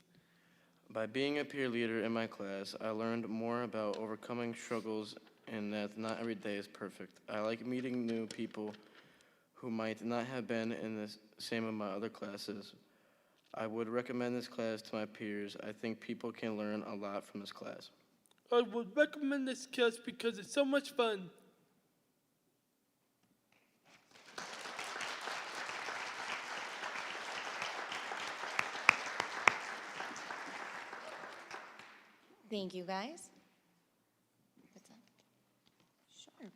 By being a peer leader in my class, I learned more about overcoming struggles and that not every day is perfect. I like meeting new people who might not have been in the same of my other classes. I would recommend this class to my peers. I think people can learn a lot from this class. I would recommend this class because it's so much fun. Thank you, guys. What's up? Sure.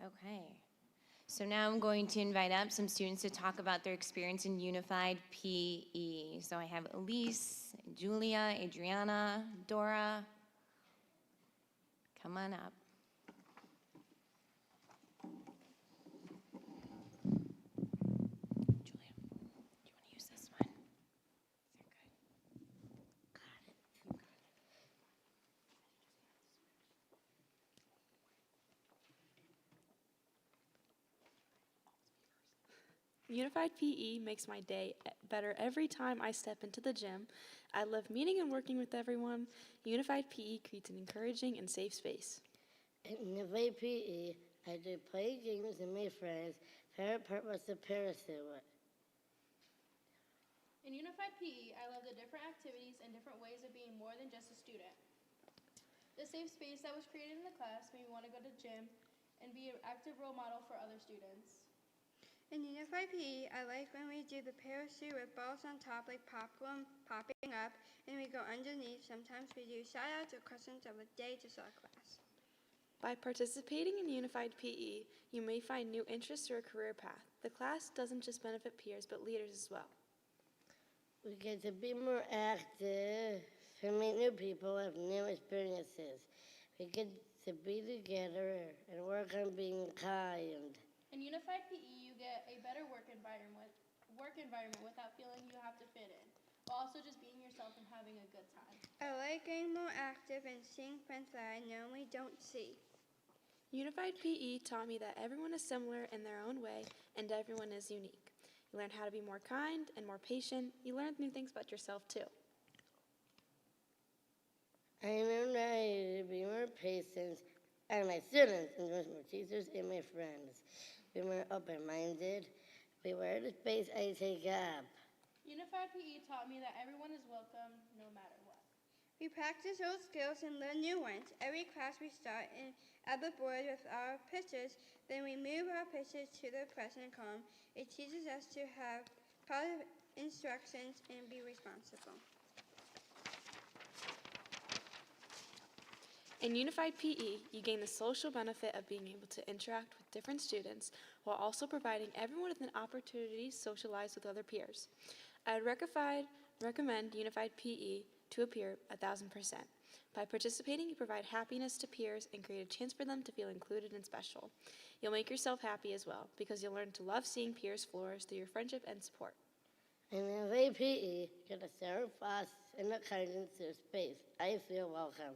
Okay. So now I'm going to invite up some students to talk about their experience in Unified PE. So I have Elise, Julia, Adriana, Dora. Come on up. Julia, do you want to use this one? Is that good? Got it. Unified PE makes my day better every time I step into the gym. I love meeting and working with everyone. Unified PE creates an encouraging and safe space. In Unified PE, I do play games and make friends. Favorite part was the parachute. In Unified PE, I love the different activities and different ways of being more than just a student. The safe space that was created in the class made me want to go to the gym and be an active role model for other students. In Unified PE, I like when we do the parachute with balls on top like popcorn popping up and we go underneath. Sometimes we do shout-outs or questions of the day to start class. By participating in Unified PE, you may find new interests or a career path. The class doesn't just benefit peers, but leaders as well. We get to be more active, to meet new people, have new experiences. We get to be together and work on being kind. In Unified PE, you get a better work environment without feeling you have to fit in, while also just being yourself and having a good time. I like getting more active and seeing friends that I normally don't see. Unified PE taught me that everyone is similar in their own way and everyone is unique. You learn how to be more kind and more patient. You learn new things about yourself too. I learned how to be more patient and my students and with my teachers and my friends. Be more open-minded. Beware the space I take up. Unified PE taught me that everyone is welcome no matter what. We practice old skills and learn new ones. Every class we start at the board with our pitches, then we move our pitches to the present column. It teaches us to have positive instructions and be responsible. In Unified PE, you gain the social benefit of being able to interact with different students while also providing everyone with an opportunity to socialize with other peers. I would recommend Unified PE to a peer 1,000%. By participating, you provide happiness to peers and create a chance for them to feel included and special. You'll make yourself happy as well because you'll learn to love seeing peers flourish through your friendship and support. In PE, get a Sarah Foss and a kindness to space. I feel welcome.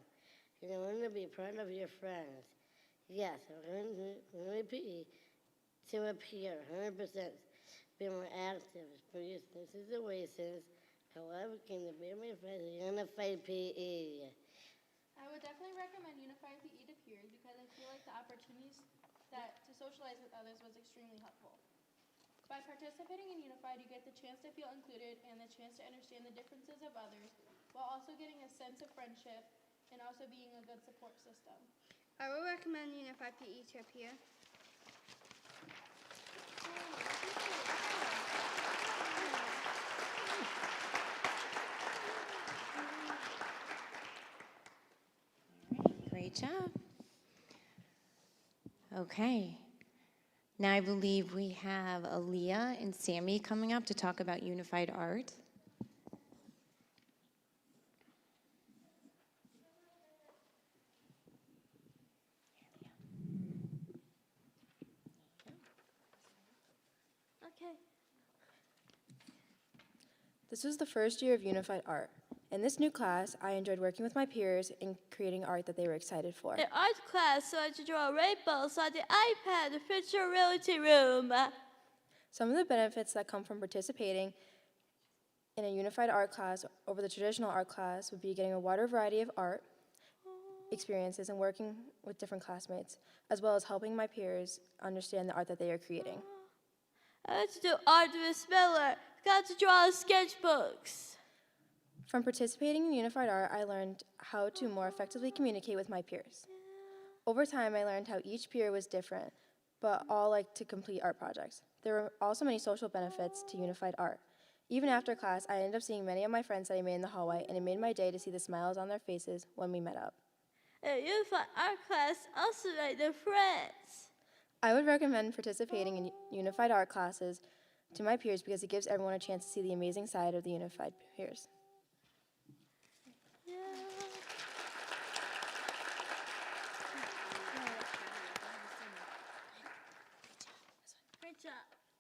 You learn to be proud of your friends. Yes, I'm going to PE to a peer, 100%. Be more active, experience new situations. However, can the be my friends Unified PE? I would definitely recommend Unified PE to peers because I feel like the opportunities to socialize with others was extremely helpful. By participating in Unified, you get the chance to feel included and the chance to understand the differences of others while also getting a sense of friendship and also being a good support system. I will recommend Unified PE to a peer. Great job. Okay. Now I believe we have Aaliyah and Sammy coming up to talk about Unified Art. Okay. This was the first year of Unified Art. In this new class, I enjoyed working with my peers and creating art that they were excited for. In art class, I had to draw rainbows on the iPad in virtual reality room. Some of the benefits that come from participating in a Unified Art class over the traditional art class would be getting a wider variety of art experiences and working with different classmates, as well as helping my peers understand the art that they are creating. I had to do art with Miller. Got to draw sketchbooks. From participating in Unified Art, I learned how to more effectively communicate with my peers. Over time, I learned how each peer was different, but all liked to complete art projects. There were also many social benefits to Unified Art. Even after class, I ended up seeing many of my friends that I made in the hallway, and it made my day to see the smiles on their faces when we met up. In Unified Art class, also made new friends. I would recommend participating in Unified Art classes to my peers because it gives everyone a chance to see the amazing side of the Unified peers. Great job.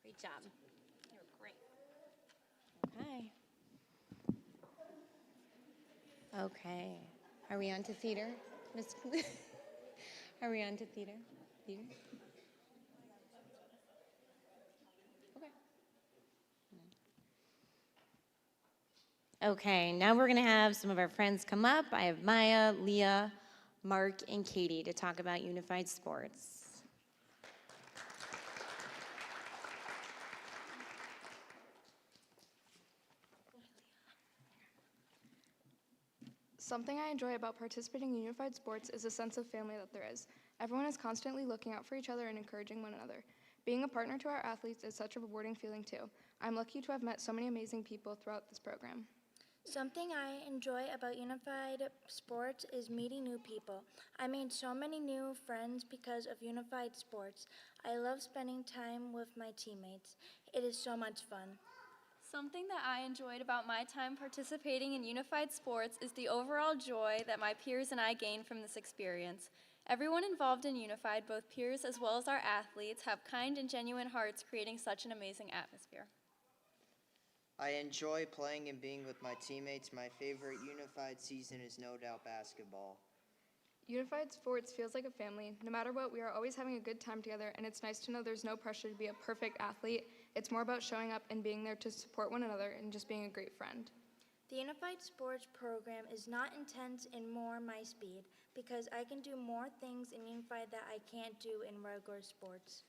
Great job. You're great. Okay. Okay. Are we on to theater, Miss? Are we on to theater? Theater? Okay, now we're going to have some of our friends come up. I have Maya, Leah, Mark, and Katie to talk about Unified Sports. Something I enjoy about participating in unified sports is the sense of family that there is. Everyone is constantly looking out for each other and encouraging one another. Being a partner to our athletes is such a rewarding feeling too. I'm lucky to have met so many amazing people throughout this program. Something I enjoy about unified sports is meeting new people. I made so many new friends because of unified sports. I love spending time with my teammates. It is so much fun. Something that I enjoyed about my time participating in unified sports is the overall joy that my peers and I gained from this experience. Everyone involved in unified, both peers as well as our athletes, have kind and genuine hearts, creating such an amazing atmosphere. I enjoy playing and being with my teammates. My favorite unified season is no doubt basketball. Unified sports feels like a family. No matter what, we are always having a good time together, and it's nice to know there's no pressure to be a perfect athlete. It's more about showing up and being there to support one another and just being a great friend. The unified sports program is not intense and more my speed because I can do more things in unified that I can't do in regular sports.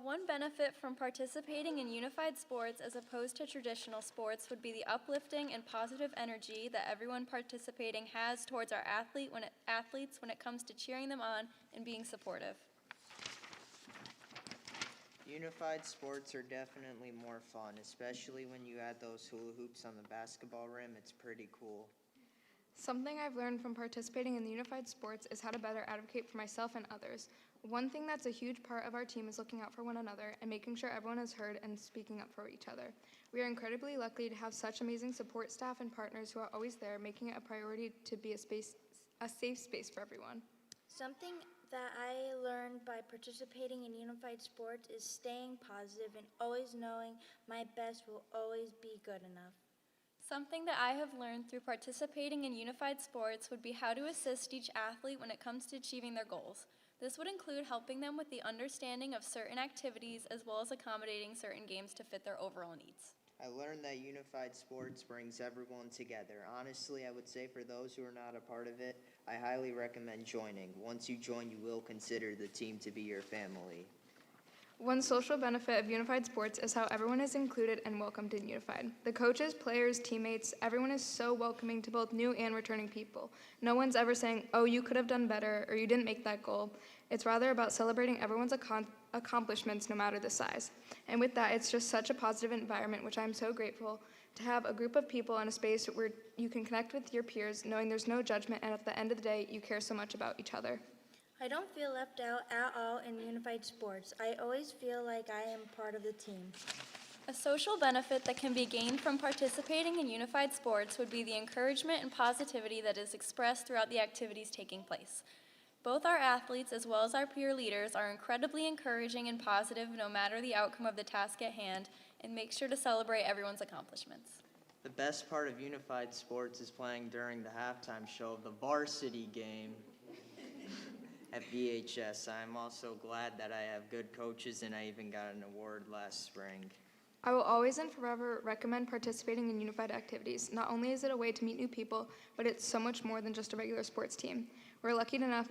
One benefit from participating in unified sports as opposed to traditional sports would be the uplifting and positive energy that everyone participating has towards our athletes when it comes to cheering them on and being supportive. Unified sports are definitely more fun, especially when you add those hula hoops on the basketball rim. It's pretty cool. Something I've learned from participating in the unified sports is how to better advocate for myself and others. One thing that's a huge part of our team is looking out for one another and making sure everyone is heard and speaking up for each other. We are incredibly lucky to have such amazing support staff and partners who are always there, making it a priority to be a safe space for everyone. Something that I learned by participating in unified sports is staying positive and always knowing my best will always be good enough. Something that I have learned through participating in unified sports would be how to assist each athlete when it comes to achieving their goals. This would include helping them with the understanding of certain activities as well as accommodating certain games to fit their overall needs. I learned that unified sports brings everyone together. Honestly, I would say for those who are not a part of it, I highly recommend joining. Once you join, you will consider the team to be your family. One social benefit of unified sports is how everyone is included and welcomed in unified. The coaches, players, teammates, everyone is so welcoming to both new and returning people. No one's ever saying, oh, you could have done better, or you didn't make that goal. It's rather about celebrating everyone's accomplishments no matter the size. And with that, it's just such a positive environment, which I'm so grateful to have a group of people in a space where you can connect with your peers, knowing there's no judgment, and at the end of the day, you care so much about each other. I don't feel left out at all in unified sports. I always feel like I am part of the team. A social benefit that can be gained from participating in unified sports would be the encouragement and positivity that is expressed throughout the activities taking place. Both our athletes as well as our peer leaders are incredibly encouraging and positive no matter the outcome of the task at hand, and make sure to celebrate everyone's accomplishments. The best part of unified sports is playing during the halftime show of the varsity game at VHS. I'm also glad that I have good coaches and I even got an award last spring. I will always and forever recommend participating in unified activities. Not only is it a way to meet new people, but it's so much more than just a regular sports team. We're lucky enough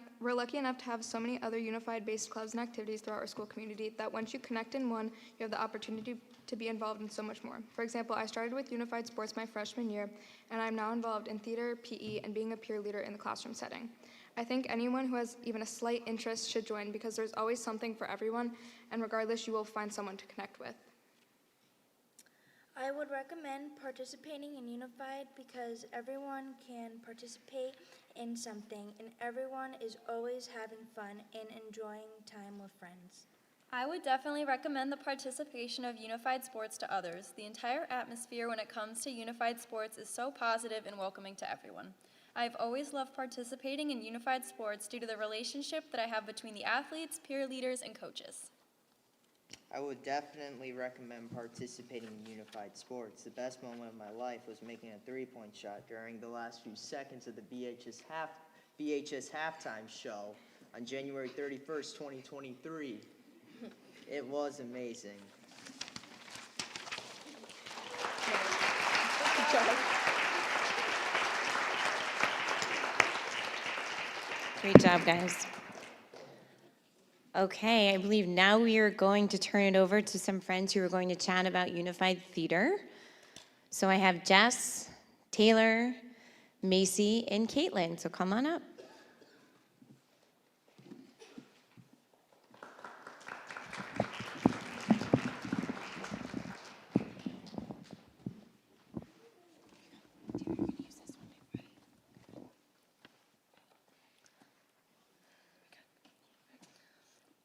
to have so many other unified-based clubs and activities throughout our school community that once you connect in one, you have the opportunity to be involved in so much more. For example, I started with unified sports my freshman year, and I'm now involved in theater, PE, and being a peer leader in the classroom setting. I think anyone who has even a slight interest should join because there's always something for everyone, and regardless, you will find someone to connect with. I would recommend participating in unified because everyone can participate in something and everyone is always having fun and enjoying time with friends. I would definitely recommend the participation of unified sports to others. The entire atmosphere when it comes to unified sports is so positive and welcoming to everyone. I've always loved participating in unified sports due to the relationship that I have between the athletes, peer leaders, and coaches. I would definitely recommend participating in unified sports. The best moment of my life was making a three-point shot during the last few seconds of the VHS halftime show on January 31st, 2023. It was amazing. Great job, guys. Okay, I believe now we are going to turn it over to some friends who are going to chat about unified theater. So I have Jess, Taylor, Macy, and Caitlin. So come on up.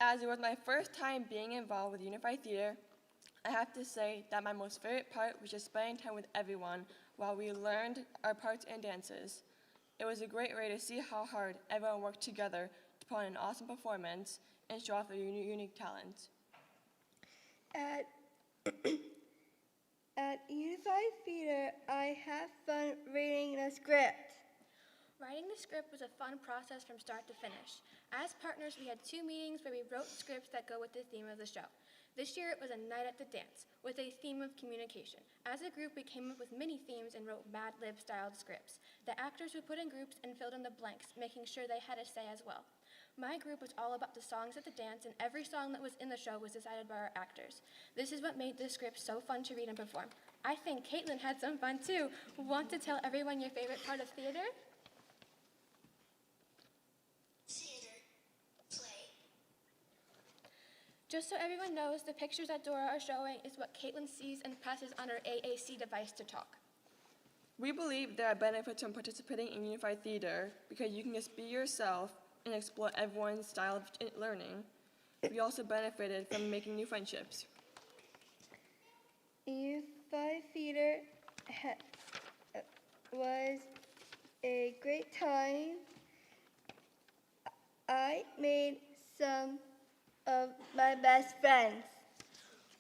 As it was my first time being involved with Unified Theater, I have to say that my most favorite part was just spending time with everyone while we learned our parts and dances. It was a great way to see how hard everyone worked together to put on an awesome performance and show off their unique talents. At Unified Theater, I had fun reading the script. Writing the script was a fun process from start to finish. As partners, we had 2 meetings where we wrote scripts that go with the theme of the show. This year, it was a night at the dance with a theme of communication. As a group, we came up with mini themes and wrote Mad Lib-styled scripts. The actors would put in groups and filled in the blanks, making sure they had a say as well. My group was all about the songs at the dance, and every song that was in the show was decided by our actors. This is what made the script so fun to read and perform. I think Caitlin had some fun too. Want to tell everyone your favorite part of theater? Just so everyone knows, the pictures that Dora are showing is what Caitlin sees and presses on her AAC device to talk. We believe there are benefits from participating in Unified Theater because you can just be yourself and explore everyone's style of learning. We also benefited from making new friendships. Unified Theater was a great time. I made some of my best friends.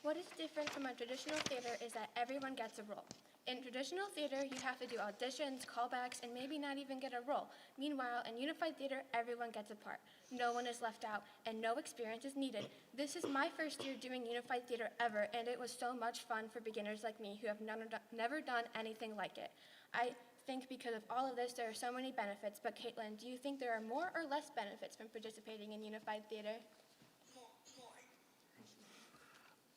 What is different from a traditional theater is that everyone gets a role. In traditional theater, you have to do auditions, callbacks, and maybe not even get a role. Meanwhile, in Unified Theater, everyone gets a part. No one is left out, and no experience is needed. This is my first year doing Unified Theater ever, and it was so much fun for beginners like me who have never done anything like it. I think because of all of this, there are so many benefits, but Caitlin, do you think there are more or less benefits from participating in Unified Theater?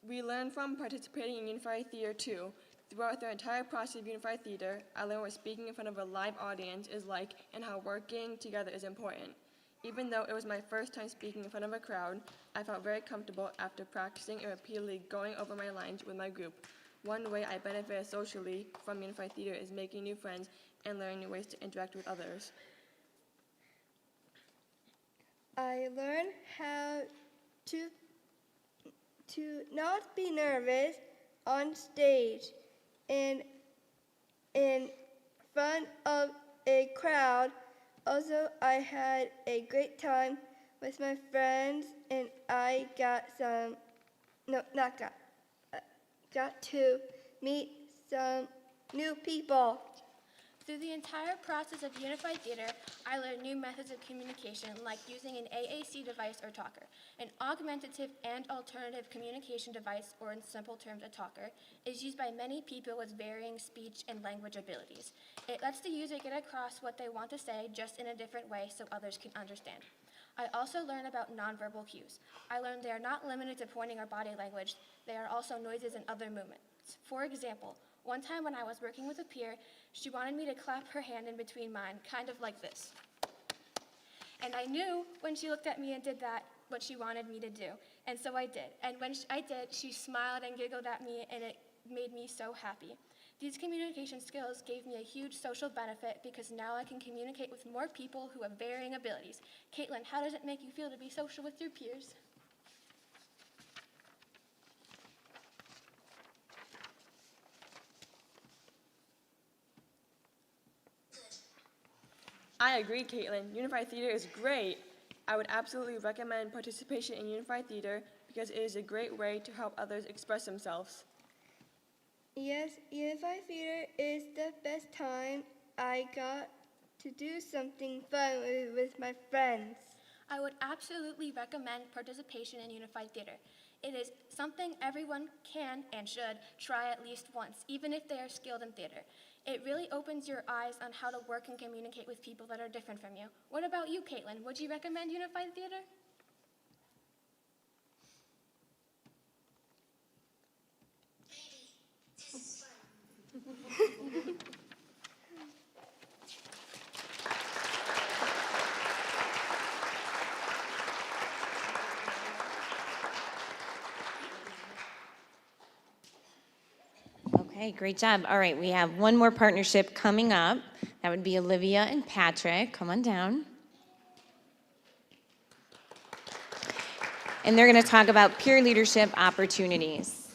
We learned from participating in Unified Theater too. Throughout the entire process of Unified Theater, I learned what speaking in front of a live audience is like and how working together is important. Even though it was my first time speaking in front of a crowd, I felt very comfortable after practicing and repeatedly going over my lines with my group. One way I benefited socially from Unified Theater is making new friends and learning new ways to interact with others. I learned how to not be nervous on stage and in front of a crowd. Also, I had a great time with my friends, and I got to meet some new people. Through the entire process of Unified Theater, I learned new methods of communication like using an AAC device or talker. An augmentative and alternative communication device, or in simple terms a talker, is used by many people with varying speech and language abilities. It lets the user get across what they want to say just in a different way so others can understand. I also learned about nonverbal cues. I learned they are not limited to pointing or body language, they are also noises and other movements. For example, one time when I was working with a peer, she wanted me to clap her hand in between mine, kind of like this. And I knew when she looked at me and did that, what she wanted me to do. And so I did. And when I did, she smiled and giggled at me, and it made me so happy. These communication skills gave me a huge social benefit because now I can communicate with more people who have varying abilities. Caitlin, how does it make you feel to be social with your peers? I agree, Caitlin. Unified Theater is great. I would absolutely recommend participation in Unified Theater because it is a great way to help others express themselves. Yes, Unified Theater is the best time. I got to do something fun with my friends. I would absolutely recommend participation in Unified Theater. It is something everyone can and should try at least once, even if they are skilled in theater. It really opens your eyes on how to work and communicate with people that are different from you. What about you, Caitlin? Would you recommend Unified Theater? Okay, great job. All right, we have one more partnership coming up. That would be Olivia and Patrick. Come on down. And they're going to talk about peer leadership opportunities.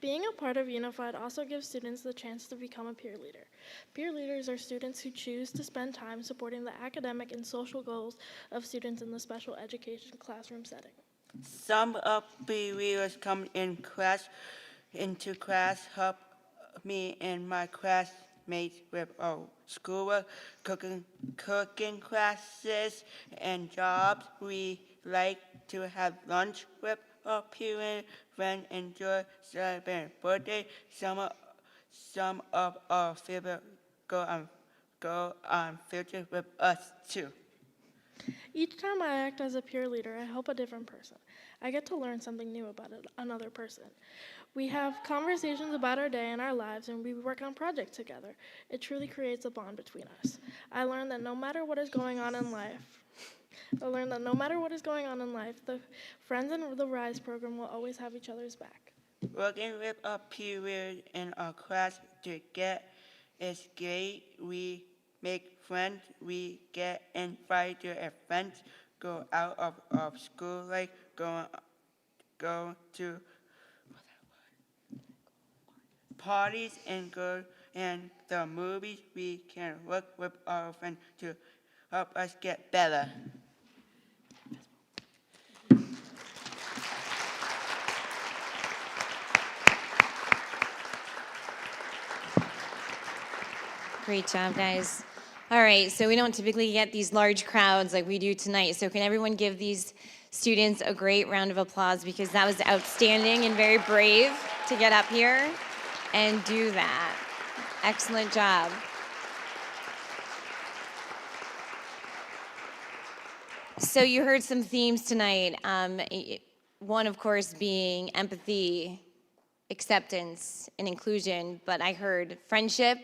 Being a part of Unified also gives students the chance to become a peer leader. Peer leaders are students who choose to spend time supporting the academic and social goals of students in the special education classroom setting. Some of the leaders come into class, help me and my classmates with our schoolwork, cooking classes, and jobs. We like to have lunch with our peer friends, enjoy celebrating birthday. Some of our favorite go on filter with us too. Each time I act as a peer leader, I help a different person. I get to learn something new about another person. We have conversations about our day and our lives, and we work on projects together. It truly creates a bond between us. I learned that no matter what is going on in life, the Friends in the Rise program will always have each other's back. Working with a peer leader in our class to get is great. We make friends, we get invited to events, go out of school, like go to parties and go and the movies. We can work with our friends to help us get better. Great job, guys. All right, so we don't typically get these large crowds like we do tonight. So can everyone give these students a great round of applause, because that was outstanding and very brave to get up here and do that. Excellent job. So you heard some themes tonight. One, of course, being empathy, acceptance, and inclusion, but I heard friendship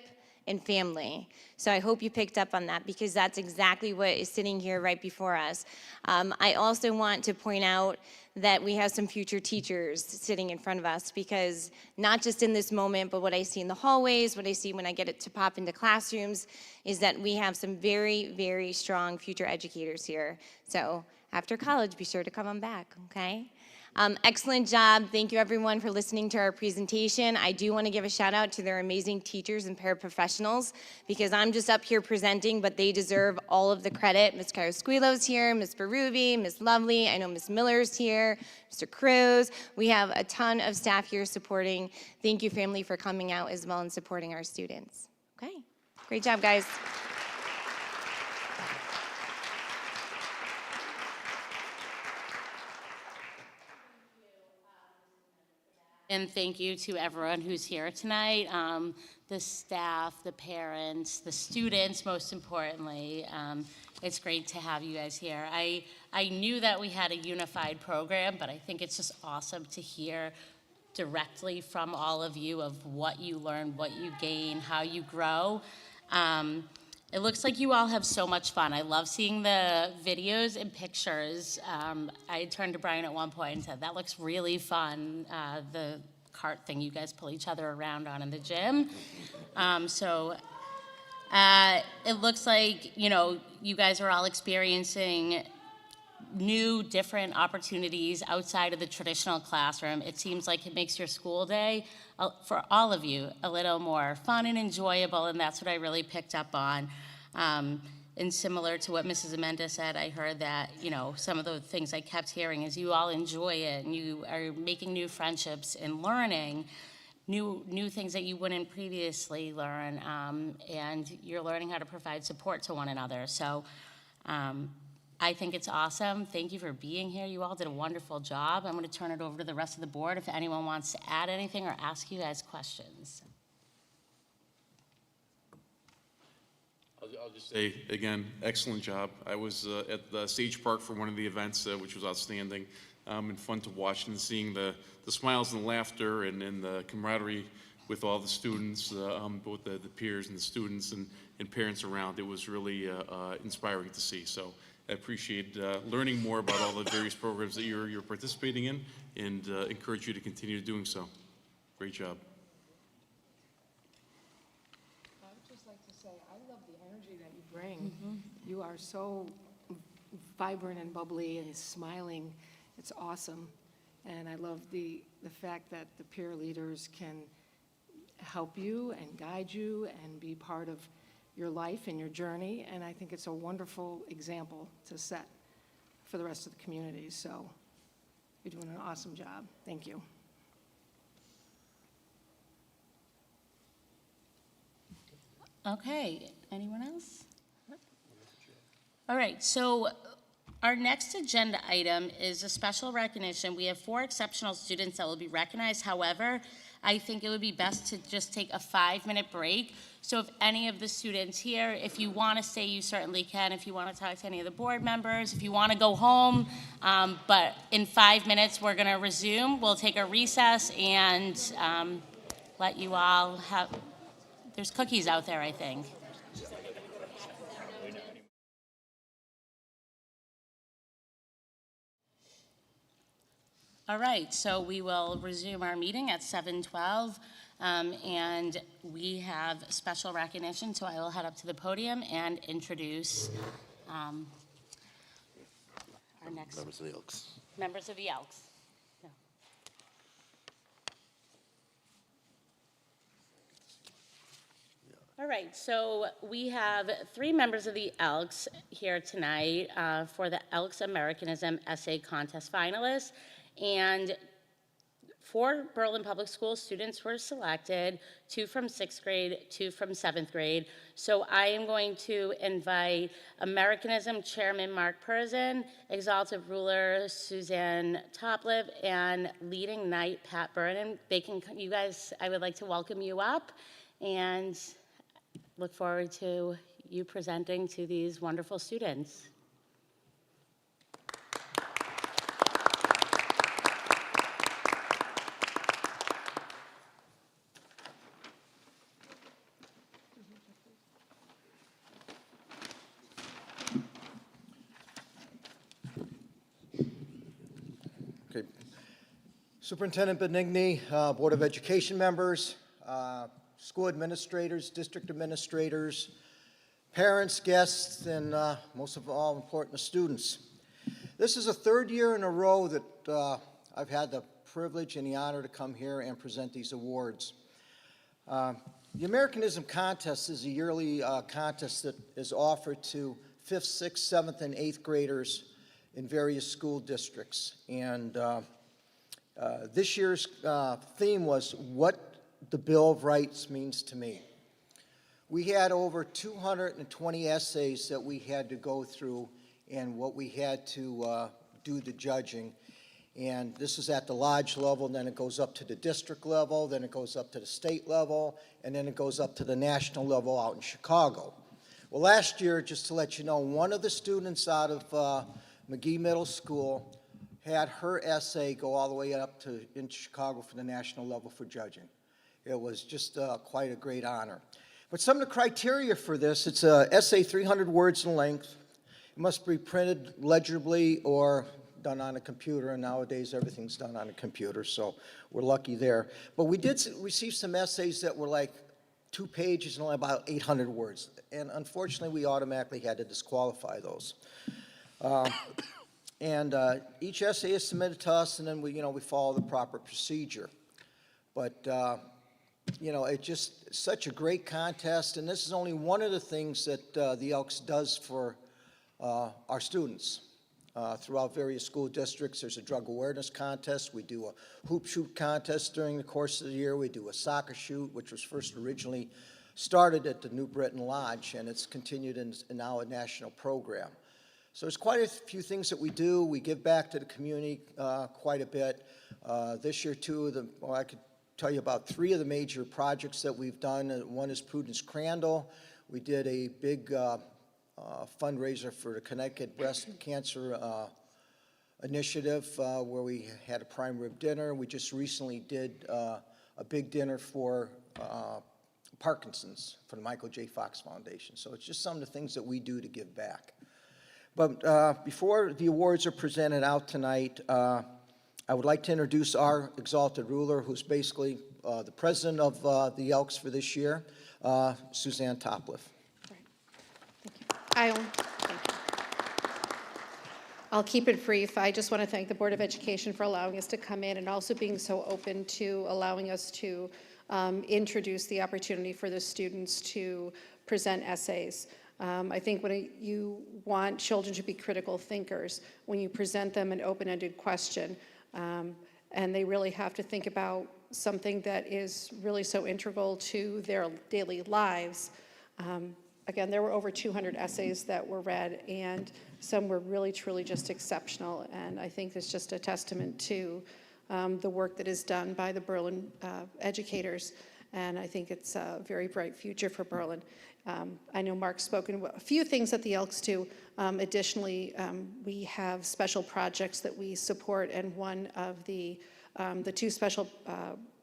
and family. So I hope you picked up on that, because that's exactly what is sitting here right before us. I also want to point out that we have some future teachers sitting in front of us, because not just in this moment, but what I see in the hallways, what I see when I get it to pop into classrooms, is that we have some very, very strong future educators here. So after college, be sure to come on back, okay? Excellent job. Thank you, everyone, for listening to our presentation. I do want to give a shout out to their amazing teachers and paraprofessionals, because I'm just up here presenting, but they deserve all of the credit. Ms. Carrasquillo's here, Ms. Berube, Ms. Lovely, I know Ms. Miller's here, Mr. Cruz. We have a ton of staff here supporting. Thank you, family, for coming out as well and supporting our students. Okay, great job, guys. And thank you to everyone who's here tonight, the staff, the parents, the students, most importantly. It's great to have you guys here. I knew that we had a unified program, but I think it's just awesome to hear directly from all of you of what you learn, what you gain, how you grow. It looks like you all have so much fun. I love seeing the videos and pictures. I turned to Brian at one point and said, that looks really fun, the cart thing you guys pull each other around on in the gym. It looks like, you guys are all experiencing new, different opportunities outside of the traditional classroom. It seems like it makes your school day, for all of you, a little more fun and enjoyable, and that's what I really picked up on. And similar to what Mrs. Amenda said, I heard that, some of the things I kept hearing is you all enjoy it, and you are making new friendships and learning new things that you wouldn't previously learn, and you're learning how to provide support to one another. So I think it's awesome. Thank you for being here. You all did a wonderful job. I'm going to turn it over to the rest of the board if anyone wants to add anything or ask you guys questions. I'll just say, again, excellent job. I was at the Sage Park for one of the events, which was outstanding, and fun to watch, and seeing the smiles and the laughter and the camaraderie with all the students, both the peers and the students and parents around. It was really inspiring to see. So I appreciate learning more about all the various programs that you're participating in, and encourage you to continue doing so. Great job. I would just like to say, I love the energy that you bring. You are so vibrant and bubbly and smiling. It's awesome. And I love the fact that the peer leaders can help you and guide you and be part of your life and your journey. And I think it's a wonderful example to set for the rest of the community. So you're doing an awesome job. Thank you. Okay, anyone else? All right, so our next agenda item is a special recognition. We have 4 exceptional students that will be recognized. However, I think it would be best to just take a 5-minute break. So if any of the students here, if you want to stay, you certainly can. If you want to talk to any of the board members, if you want to go home, but in 5 minutes, we're going to resume. We'll take a recess and let you all have, there's cookies out there, I think. All right, so we will resume our meeting at 7:12, and we have special recognition, so I will head up to the podium and introduce our next Members of the Elks. members of the Elks. Yeah. All right, so we have 3 members of the Elks here tonight for the Elks Americanism Essay Contest finalists. And 4 Berlin Public School students were selected, 2 from 6th grade, 2 from 7th grade. So I am going to invite Americanism Chairman Mark Perzin, Exalted Ruler Suzanne Topliv, and Leading Knight Pat Burnham. You guys, I would like to welcome you up and look forward to you presenting to these wonderful students. Okay. Superintendent Benigni, Board of Education members, school administrators, district administrators, parents, guests, and most of all, important, students. This is the 3rd year in a row that I've had the privilege and the honor to come here and present these awards. The Americanism Contest is a yearly contest that is offered to 5th, 6th, 7th, and 8th graders in various school districts. And this year's theme was What the Bill of Rights Means to Me. We had over 220 essays that we had to go through and what we had to do the judging. And this is at the lodge level, then it goes up to the district level, then it goes up to the state level, and then it goes up to the national level out in Chicago. Well, last year, just to let you know, one of the students out of McGee Middle School had her essay go all the way up to in Chicago for the national level for judging. It was just quite a great honor. But some of the criteria for this, it's an essay 300 words in length. It must be printed legibly or done on a computer, and nowadays everything's done on a computer, so we're lucky there. But we did receive some essays that were like 2 pages and only about 800 words, and unfortunately we automatically had to disqualify those. Each essay is submitted to us, and then we follow the proper procedure. But it's just such a great contest, and this is only one of the things that the Elks does for our students. Throughout various school districts, there's a drug awareness contest. We do a hoop shoot contest during the course of the year. We do a soccer shoot, which was first originally started at the New Britain Lodge, and it's continued in now a national program. So there's quite a few things that we do. We give back to the community quite a bit. This year, I could tell you about 3 of the major projects that we've done. One is Prudence Crandall. We did a big fundraiser for the Connecticut Breast Cancer Initiative where we had a prime rib dinner. We just recently did a big dinner for Parkinson's for the Michael J. Fox Foundation. So it's just some of the things that we do to give back. But before the awards are presented out tonight, I would like to introduce our exalted ruler, who's basically the president of the Elks for this year, Suzanne Topliff. Thank you. I'll keep it brief. I just want to thank the Board of Education for allowing us to come in and also being so open to allowing us to introduce the opportunity for the students to present essays. I think when you want children to be critical thinkers, when you present them an open-ended question, and they really have to think about something that is really so integral to their daily lives. Again, there were over 200 essays that were read, and some were really, truly just exceptional. And I think it's just a testament to the work that is done by the Berlin educators. And I think it's a very bright future for Berlin. I know Mark's spoken about a few things that the Elks do. Additionally, we have special projects that we support, and one of the two special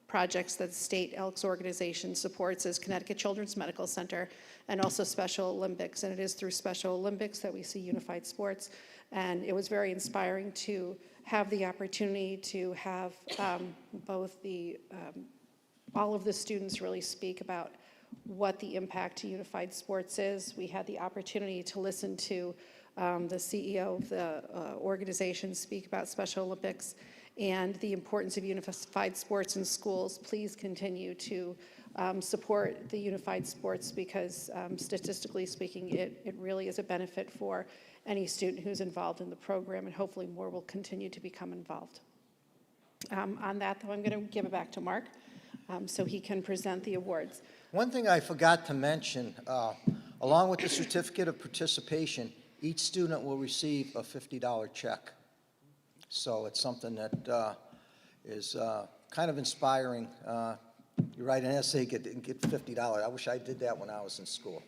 projects that the state Elks organization supports is Connecticut Children's Medical Center and also Special Olympics. And it is through Special Olympics that we see unified sports. And it was very inspiring to have the opportunity to have both all of the students really speak about what the impact to unified sports is. We had the opportunity to listen to the CEO of the organization speak about Special Olympics and the importance of unified sports in schools. Please continue to support the unified sports because statistically speaking, it really is a benefit for any student who's involved in the program, and hopefully more will continue to become involved. On that, though, I'm going to give it back to Mark so he can present the awards. One thing I forgot to mention, along with the certificate of participation, each student will receive a $50 check. So it's something that is kind of inspiring. You write an essay, get $50. I wish I did that when I was in school.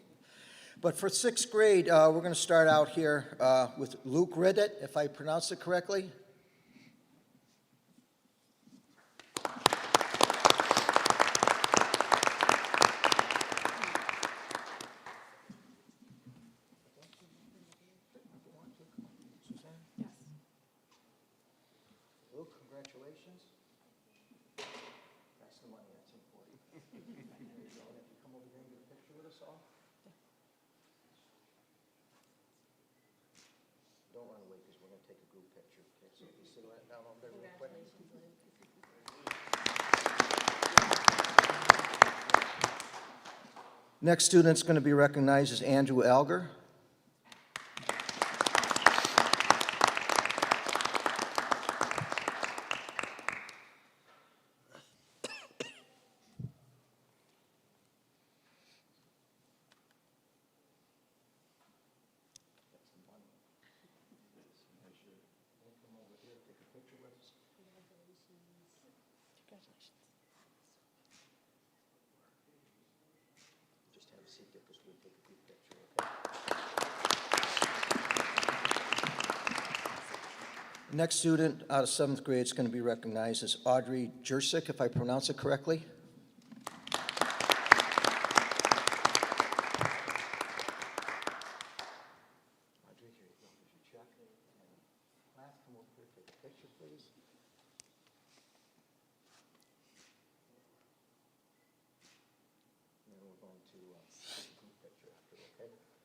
But for 6th grade, we're going to start out here with Luke Riddett, if I pronounced it correctly. Luke, congratulations. That's the money, that's important. There you go. If you come over here and get a picture with us all. Don't run away because we're going to take a group picture. Okay, so if you sit right down over there real quick. Next student's going to be recognized as Andrew Alger. Just have a seat there because we'll take a group picture, okay? Next student out of 7th grade is going to be recognized as Audrey Jersick, if I pronounce it correctly. Audrey, here you go. Here's your check. Class, come over here, take a picture, please. And then we're going to take a group picture after, okay?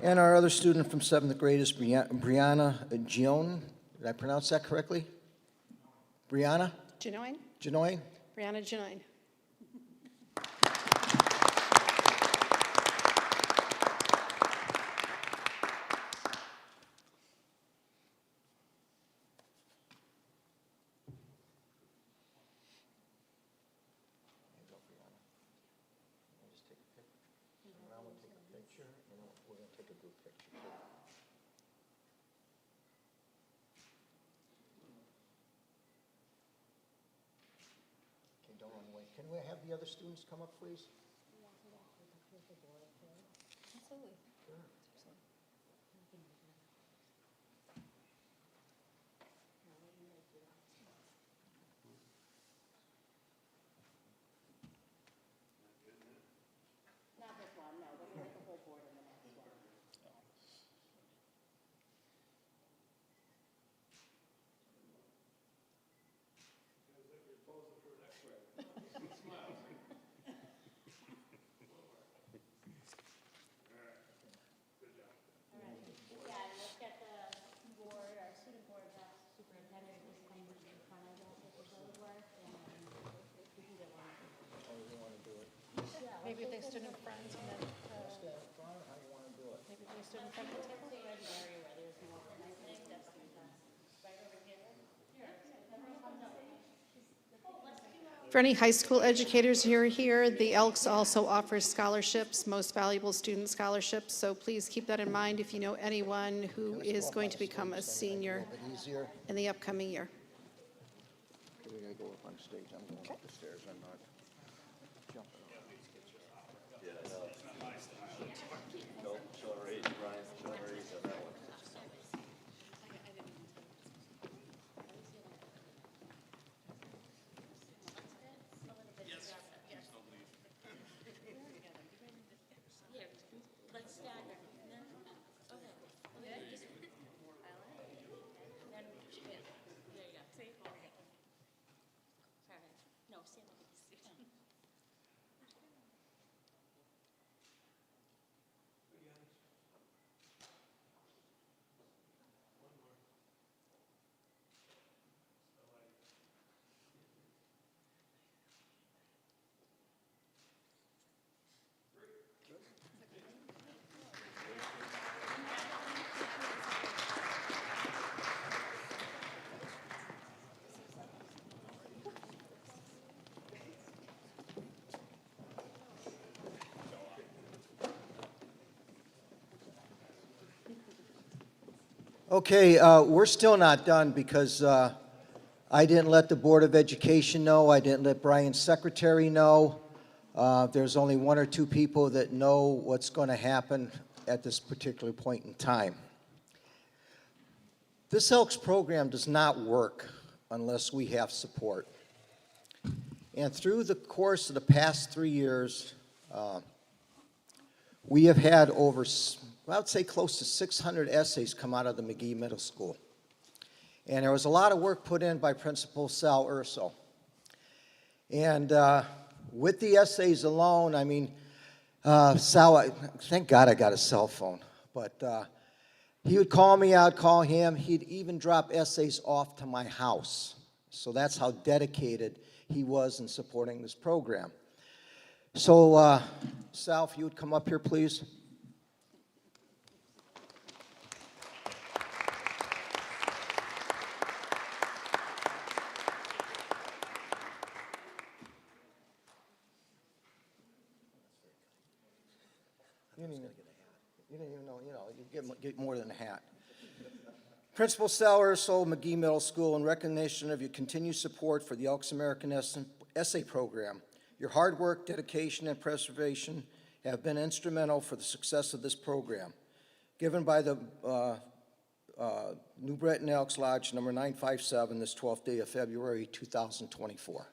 And our other student from 7th grade is Brianna Gion. Did I pronounce that correctly? Brianna? Genoyne? Genoyne? Brianna Genoyne. There you go, Brianna. We'll just take a picture. Turn around, we'll take a picture, and then we're going to take a group picture too. Okay, don't run away. Can we have the other students come up, please? Absolutely. Sure. maybe they stood in front and then, maybe they stood in front of the table. For any high school educators who are here, the Elks also offers scholarships, most valuable student scholarships, so please keep that in mind if you know anyone who is going to become a senior in the upcoming year. We gotta go up on stage. I'm going up the stairs. I'm not jumping. Show our age, Brian. Show our age on that one. Let's stagger. There you go. See? Perfect. No, stand up. Okay, we're still not done because I didn't let the Board of Education know. I didn't let Brian's secretary know. There's only one or two people that know what's going to happen at this particular point in time. This Elks program does not work unless we have support. And through the course of the past 3 years, we have had over, I would say, close to 600 essays come out of the McGee Middle School. And there was a lot of work put in by Principal Sal Urso. And with the essays alone, I mean, Sal, thank God I got a cell phone, but he would call me out, call him. He'd even drop essays off to my house. So that's how dedicated he was in supporting this program. So, Sal, if you would come up here, please. You didn't even know, you get more than a hat. Principal Sal Urso, McGee Middle School, in recognition of your continued support for the Elks American Essay Program, your hard work, dedication, and preservation have been instrumental for the success of this program. Given by the New Breton Elks Lodge number 957 this 12th day of February 2024.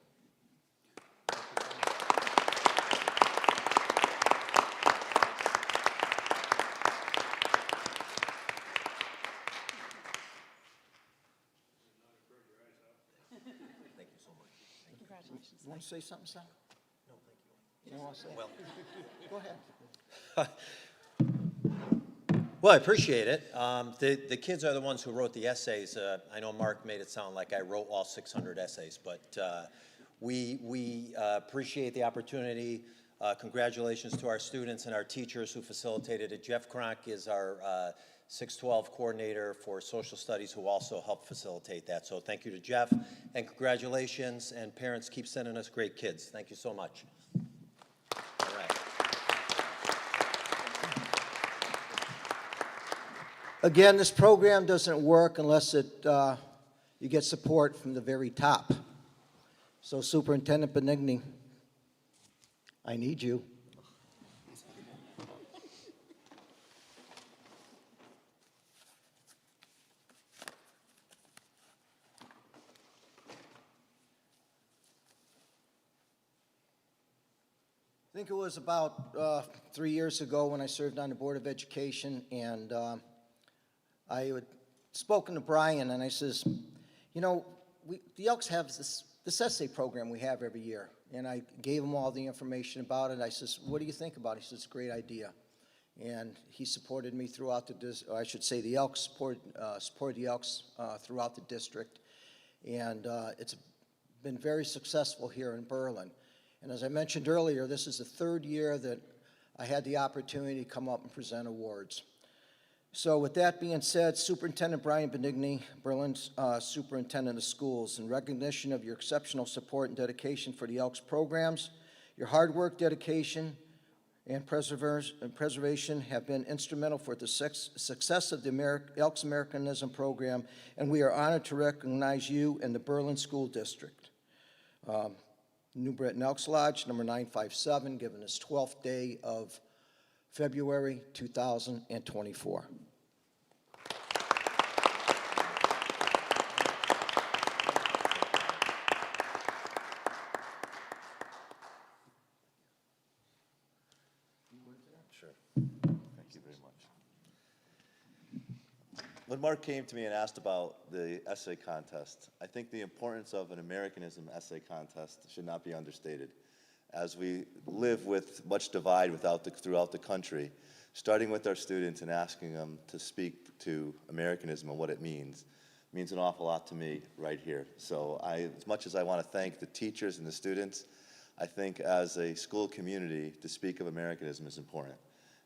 You want to say something, Sal? No, thank you. You don't want to say? Well, go ahead. Well, I appreciate it. The kids are the ones who wrote the essays. I know Mark made it sound like I wrote all 600 essays, but we appreciate the opportunity. Congratulations to our students and our teachers who facilitated it. Jeff Kronk is our 612 coordinator for social studies who also helped facilitate that. So thank you to Jeff, and congratulations, and parents, keep sending us great kids. Thank you so much. All right. Again, this program doesn't work unless you get support from the very top. So Superintendent Benigni, I need you. I think it was about 3 years ago when I served on the Board of Education, and I had spoken to Brian, and I says, you know, the Elks have this essay program we have every year, and I gave him all the information about it. I says, what do you think about it? He says, it's a great idea, and he supported me throughout I should say the Elks supported the Elks throughout the district, and it's been very successful here in Berlin. And as I mentioned earlier, this is the third year that I had the opportunity to come up and present awards. So with that being said, Superintendent Brian Benigni, Berlin's Superintendent of Schools, in recognition of your exceptional support and dedication for the Elks programs, your hard work, dedication, and preservation have been instrumental for the success of the Elks Americanism program, and we are honored to recognize you and the Berlin School District. New Britain Elks Lodge, number 957, given its 12th day of February 2024. Sure. Thank you very much. When Mark came to me and asked about the essay contest, I think the importance of an Americanism essay contest should not be understated. As we live with much divide throughout the country, starting with our students and asking them to speak to Americanism and what it means an awful lot to me right here. So as much as I want to thank the teachers and the students, I think as a school community, to speak of Americanism is important.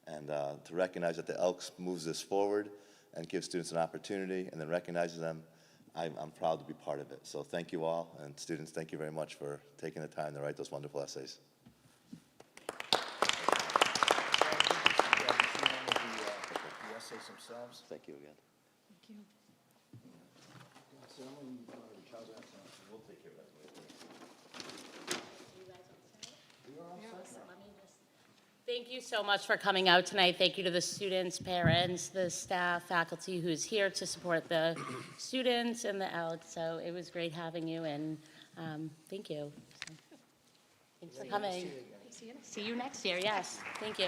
And to recognize that the Elks moves this forward and gives students an opportunity and then recognizes them, I'm proud to be part of it. So thank you all, and students, thank you very much for taking the time to write those wonderful essays. The essays themselves. Thank you again. Thank you. We'll take care of that. Thank you so much for coming out tonight. Thank you to the students, parents, the staff, faculty who's here to support the students and the Elks. So it was great having you, and thank you. So, thanks for coming. See you next year, yes. Thank you.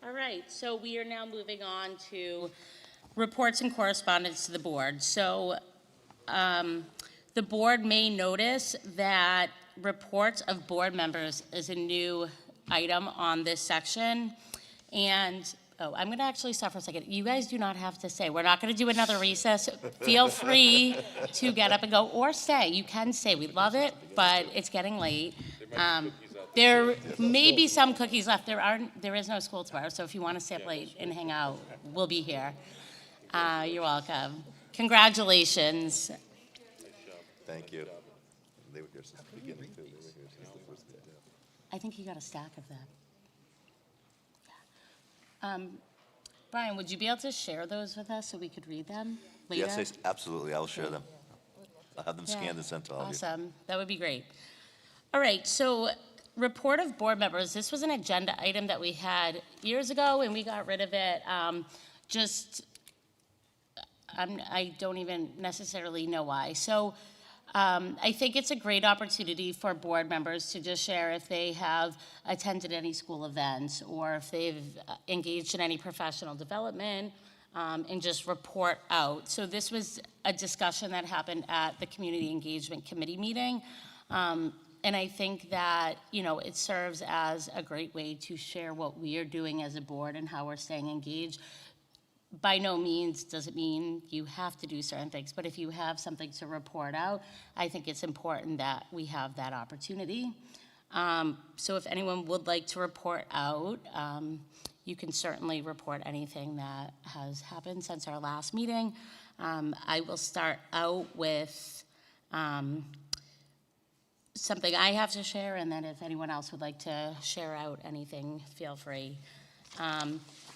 All right, so we are now moving on to reports and correspondence to the board. So the board may notice that reports of board members is a new item on this section. And, I'm gonna actually stop for a second. You guys do not have to stay. We're not gonna do another recess. Feel free to get up and go, or stay. You can stay. We love it, but it's getting late. There may be some cookies left. There is no school tomorrow, so if you want to stay up late and hang out, we'll be here. You're welcome. Congratulations. Thank you. They were here since the beginning, too. They were here since the first day. I think you got a stack of them. Yeah. Brian, would you be able to share those with us so we could read them later? Yes, absolutely. I'll share them. I'll have them scanned and sent to all of you. Awesome. That would be great. All right, so report of board members. This was an agenda item that we had years ago, and we got rid of it. I don't even necessarily know why. So I think it's a great opportunity for board members to just share if they have attended any school events or if they've engaged in any professional development, and just report out. So this was a discussion that happened at the Community Engagement Committee meeting. And I think that, it serves as a great way to share what we are doing as a board and how we're staying engaged. By no means does it mean you have to do certain things, but if you have something to report out, I think it's important that we have that opportunity. So if anyone would like to report out, you can certainly report anything that has happened since our last meeting. I will start out with something I have to share, and then if anyone else would like to share out anything, feel free.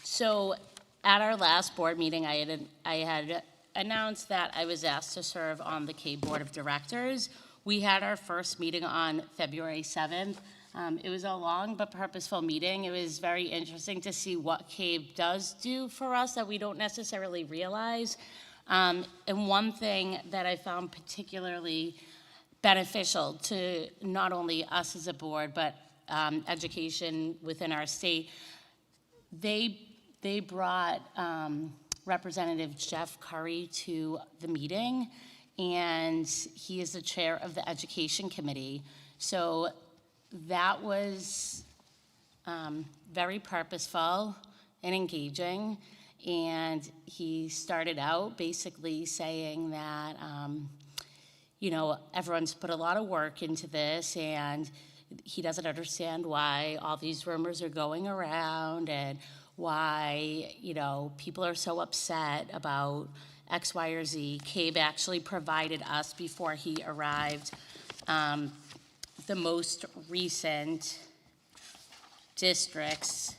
So at our last board meeting, I had announced that I was asked to serve on the CABE Board of Directors. We had our first meeting on February 7th. It was a long but purposeful meeting. It was very interesting to see what CABE does do for us that we don't necessarily realize. And one thing that I found particularly beneficial to not only us as a board, but education within our state, they brought Representative Jeff Curry to the meeting, and he is the chair of the Education Committee. So that was very purposeful, and engaging. And he started out basically saying that, you know, everyone's put a lot of work into this, and he doesn't understand why all these rumors are going around and why, you know, people are so upset about X, Y, or Z. Cabe actually provided us, before he arrived, the most recent districts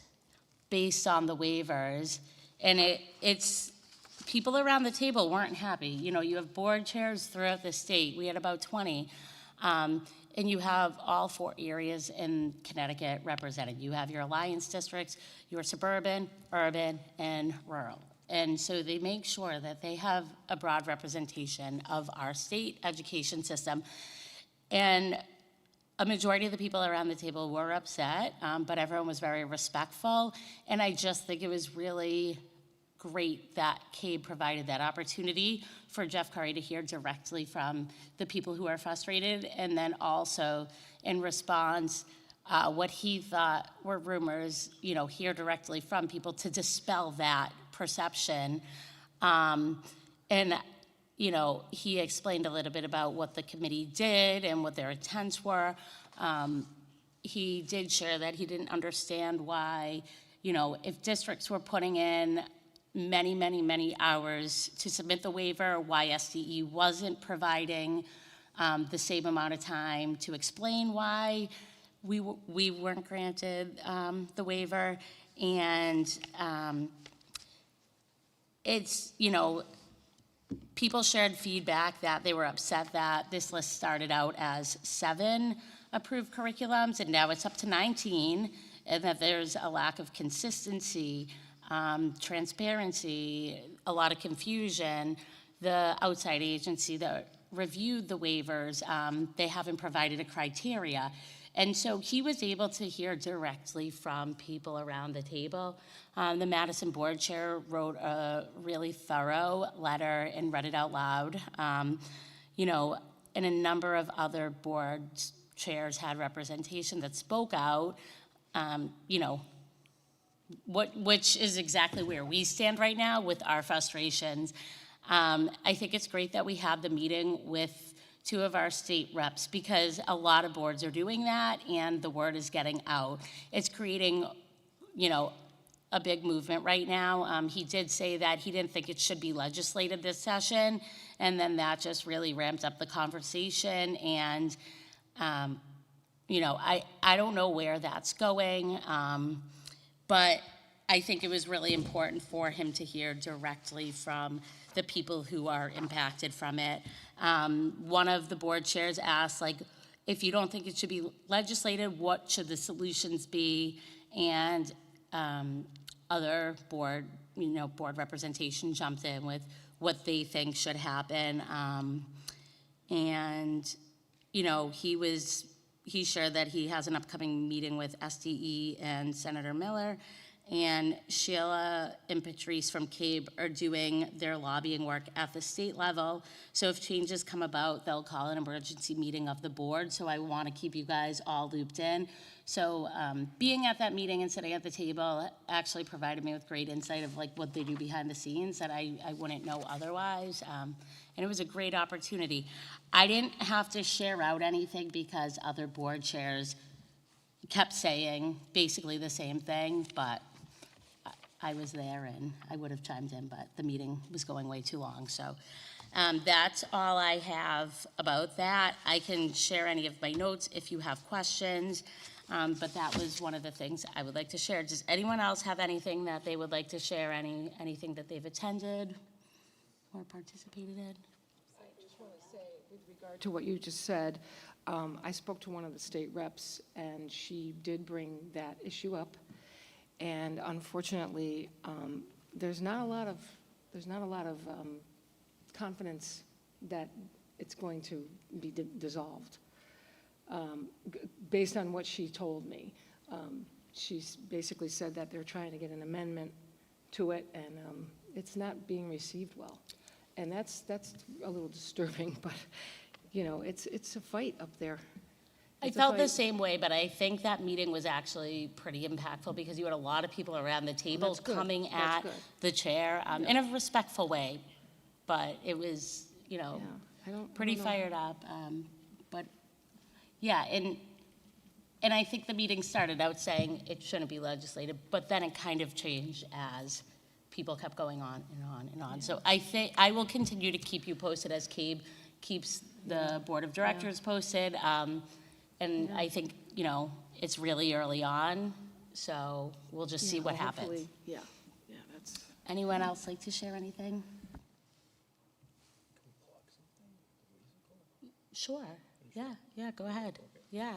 based on the waivers. And it's people around the table weren't happy. You know, you have board chairs throughout the state. We had about 20. And you have all 4 areas in Connecticut represented. You have your alliance districts, your suburban, urban, and rural. And so they make sure that they have a broad representation of our state education system. And a majority of the people around the table were upset, but everyone was very respectful. And I just think it was really great that Cabe provided that opportunity for Jeff Curry to hear directly from the people who are frustrated, and then also in response, what he thought were rumors, you know, hear directly from people to dispel that perception. And you know, he explained a little bit about what the committee did and what their intents were. He did share that he didn't understand why, you know, if districts were putting in many hours to submit the waiver, why SDE wasn't providing the same amount of time to explain why we weren't granted the waiver. And it's, you know, people shared feedback that they were upset that this list started out as 7 approved curriculums and now it's up to 19, and that there's a lack of consistency, transparency, a lot of confusion. The outside agency that reviewed the waivers, they haven't provided a criteria. And so he was able to hear directly from people around the table. The Madison board chair wrote a really thorough letter and read it out loud. You know, and a number of other board chairs had representation that spoke out, you know, which is exactly where we stand right now with our frustrations. I think it's great that we had the meeting with 2 of our state reps, because a lot of boards are doing that and the word is getting out. It's creating, you know, a big movement right now. He did say that he didn't think it should be legislated this session, and then that just really ramped up the conversation. And, you know, I don't know where that's going, but I think it was really important for him to hear directly from the people who are impacted from it. One of the board chairs asked, like, if you don't think it should be legislated, what should the solutions be? And other board, you know, board representation jumped in with what they think should happen. And, you know, he shared that he has an upcoming meeting with SDE and Senator Miller, and Sheila and Patrice from Cabe are doing their lobbying work at the state level. So if changes come about, they'll call an emergency meeting of the board. So I want to keep you guys all looped in. So being at that meeting and sitting at the table actually provided me with great insight of like what they do behind the scenes that I wouldn't know otherwise. And it was a great opportunity. I didn't have to share out anything because other board chairs kept saying basically the same thing, but I was there and I would have chimed in, but the meeting was going way too long. So that's all I have about that. I can share any of my notes if you have questions, but that was one of the things I would like to share. Does anyone else have anything that they would like to share, anything that they've attended or participated in? I just want to say, with regard to what you just said, I spoke to one of the state reps, and she did bring that issue up. And unfortunately, there's not a lot of confidence that it's going to be dissolved. Based on what she told me, she's basically said that they're trying to get an amendment to it, and it's not being received well. And that's a little disturbing, but you know, it's a fight up there, I felt the same way, but I think that meeting was actually pretty impactful because you had a lot of people around the table That's good. coming That's at good. the chair in a respectful way. But it was, pretty fired up. But yeah, and I think the meeting started out saying it shouldn't be legislated, but then it kind of changed as people kept going on and on and on. So I think I will continue to keep you posted as Cabe keeps the board of directors posted. And I think, it's really early on, so we'll just see what happens. Hopefully, yeah, that's. Anyone else like to share anything? Sure, yeah, go ahead, yeah.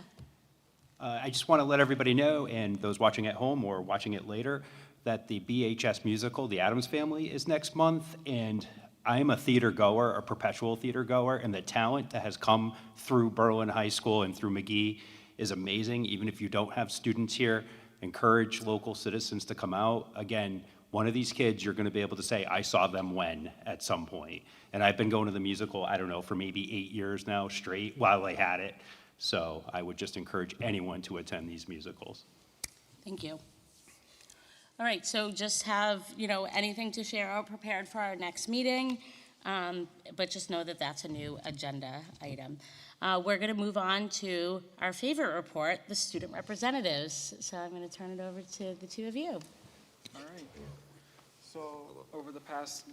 I just want to let everybody know, and those watching at home or watching it later, that the BHS musical, The Addams Family, is next month, and I'm a theater goer, a perpetual theater goer, and the talent that has come through Berlin High School and through McGee is amazing. Even if you don't have students here, encourage local citizens to come out. Again, one of these kids, you're going to be able to say, I saw them when, at some point. And I've been going to the musical, I don't know, for maybe 8 years now straight while I had it. So I would just encourage anyone to attend these musicals. Thank you. All right, so just have, anything to share out prepared for our next meeting, but just know that that's a new agenda item. We're going to move on to our favorite report, the student representatives. So I'm going to turn it over to the two of you. All right. So over the past,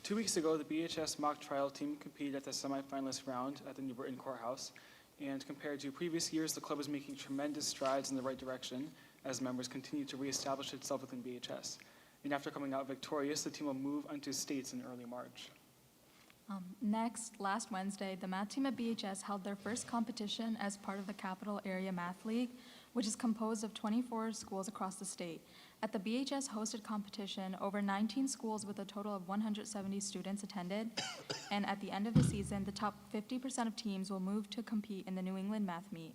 2 weeks ago, the BHS mock trial team competed at the semifinalist round at the New Britain Courthouse. And compared to previous years, the club is making tremendous strides in the right direction as members continue to reestablish itself within BHS. And after coming out victorious, the team will move onto states in early March. Next, last Wednesday, the math team at BHS held their first competition as part of the Capital Area Math League, which is composed of 24 schools across the state. At the BHS hosted competition, over 19 schools with a total of 170 students attended, and at the end of the season, the top 50% of teams will move to compete in the New England Math Meet.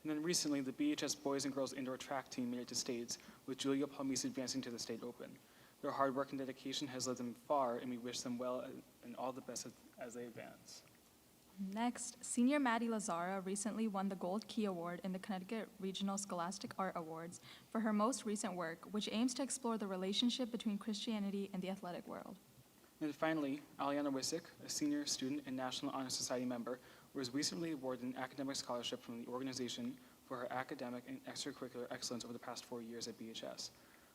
And then recently, the BHS boys and girls indoor track team made it to states, with Julia Palmise advancing to the state open. Their hard work and dedication has led them far, and we wish them well and all the best as they advance. Next, senior Maddie Lazara recently won the Gold Key Award in the Connecticut Regional Scholastic Art Awards for her most recent work, which aims to explore the relationship between Christianity and the athletic world. And finally, Aliana Wissick, a senior student and National Honor Society member, was recently awarded an academic scholarship from the organization for her academic and extracurricular excellence over the past 4 years at BHS.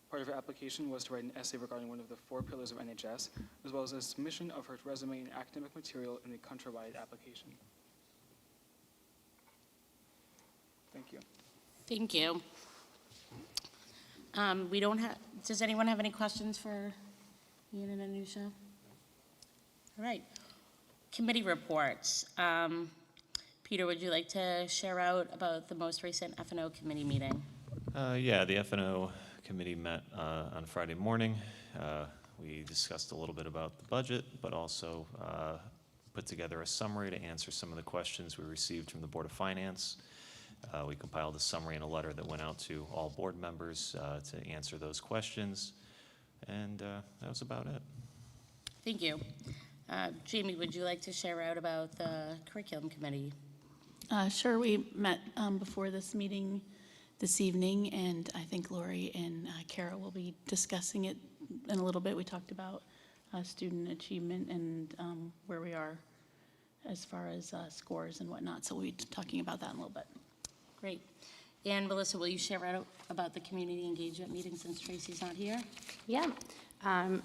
Part of her application was to write an essay regarding one of the 4 pillars of NHS, as well as a submission of her resume and academic material in the countrywide application. Thank you. Thank you. We don't have, does anyone have any questions for Ian and Anusha? All right. Committee reports. Peter, would you like to share out about the most recent F&O committee meeting? Yeah, the F&O committee met on Friday morning. We discussed a little bit about the budget, but also put together a summary to answer some of the questions we received from the Board of Finance. We compiled a summary and a letter that went out to all board members to answer those questions, and that was about it. Thank you. Jamie, would you like to share out about the curriculum committee? Sure, we met before this meeting this evening, and I think Lori and Kara will be discussing it in a little bit. We talked about student achievement and where we are as far as scores and whatnot, so we'll be talking about that in a little bit. Great. And Melissa, will you share out about the community engagement meeting since Tracy's not here? Yeah.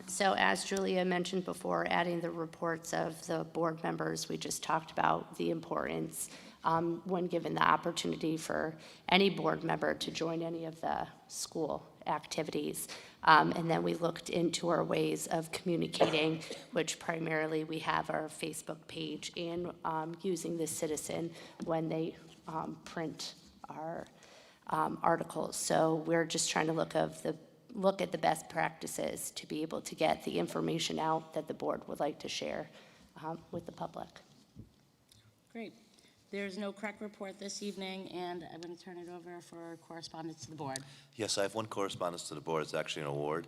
So as Julia mentioned before, adding the reports of the board members, we just talked about the importance when given the opportunity for any board member to join any of the school activities. And then we looked into our ways of communicating, which primarily we have our Facebook page and using the Citizen when they print our articles. So we're just trying to look at the best practices to be able to get the information out that the board would like to share with the public. Great. There's no PreK report this evening, and I'm going to turn it over for correspondence to the board. Yes, I have one correspondence to the board. It's actually an award.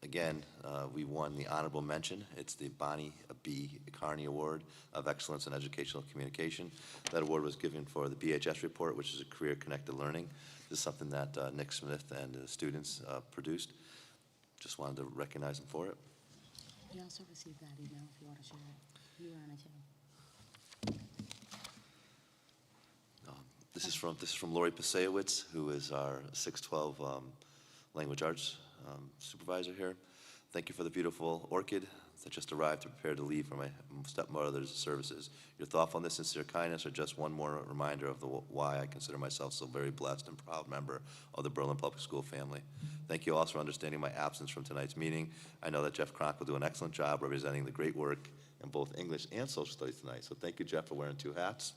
Again, we won the honorable mention. It's the Bonnie B. Carney Award of Excellence in Educational Communication. That award was given for the BHS report, which is a career-connected learning. This is something that Nick Smith and the students produced. Just wanted to recognize them for it. We also received that email if you want to share it. You were on it too. This is from Lori Pasewicz, who is our 612 language arts supervisor here. Thank you for the beautiful orchid that just arrived to prepare to leave for my stepmother's services. Your thoughtfulness and sincere kindness are just one more reminder of why I consider myself so very blessed and proud member of the Berlin Public School family. Thank you also for understanding my absence from tonight's meeting. I know that Jeff Kronk will do an excellent job representing the great work in both English and social studies tonight. So thank you, Jeff, for wearing 2 hats.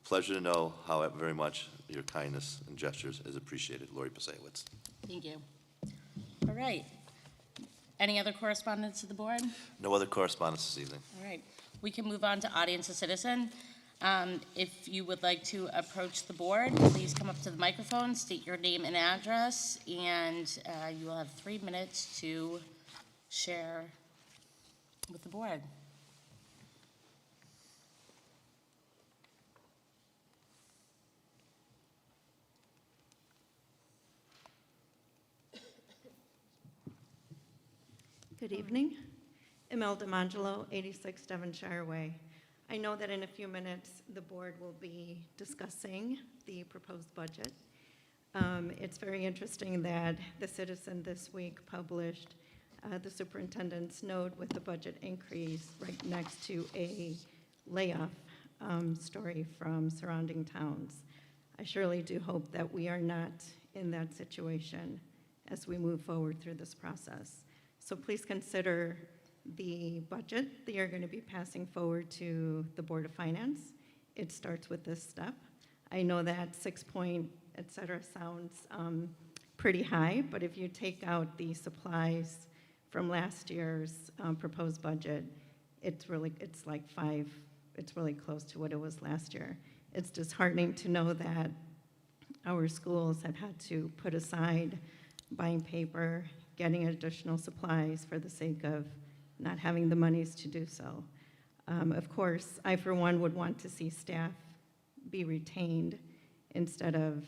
Pleasure to know how very much your kindness and gestures is appreciated. Lori Pasewicz. Thank you. All right. Any other correspondence to the board? No other correspondence this evening. All right. We can move on to audience to citizen. If you would like to approach the board, please come up to the microphone, state your name and address, and you will have 3 minutes to share with the board. Good evening. Imelda Mangelo, 86 Devonshire Way. I know that in a few minutes, the board will be discussing the proposed budget. It's very interesting that the Citizen this week published the superintendent's note with the budget increase right next to a layoff story from surrounding towns. I surely do hope that we are not in that situation as we move forward through this process. So please consider the budget that you're going to be passing forward to the Board of Finance. It starts with this step. I know that 6-point, et cetera, sounds pretty high, but if you take out the supplies from last year's proposed budget, it's like 5. It's really close to what it was last year. It's disheartening to know that our schools have had to put aside buying paper, getting additional supplies for the sake of not having the monies to do so. Of course, I, for one, would want to see staff be retained instead of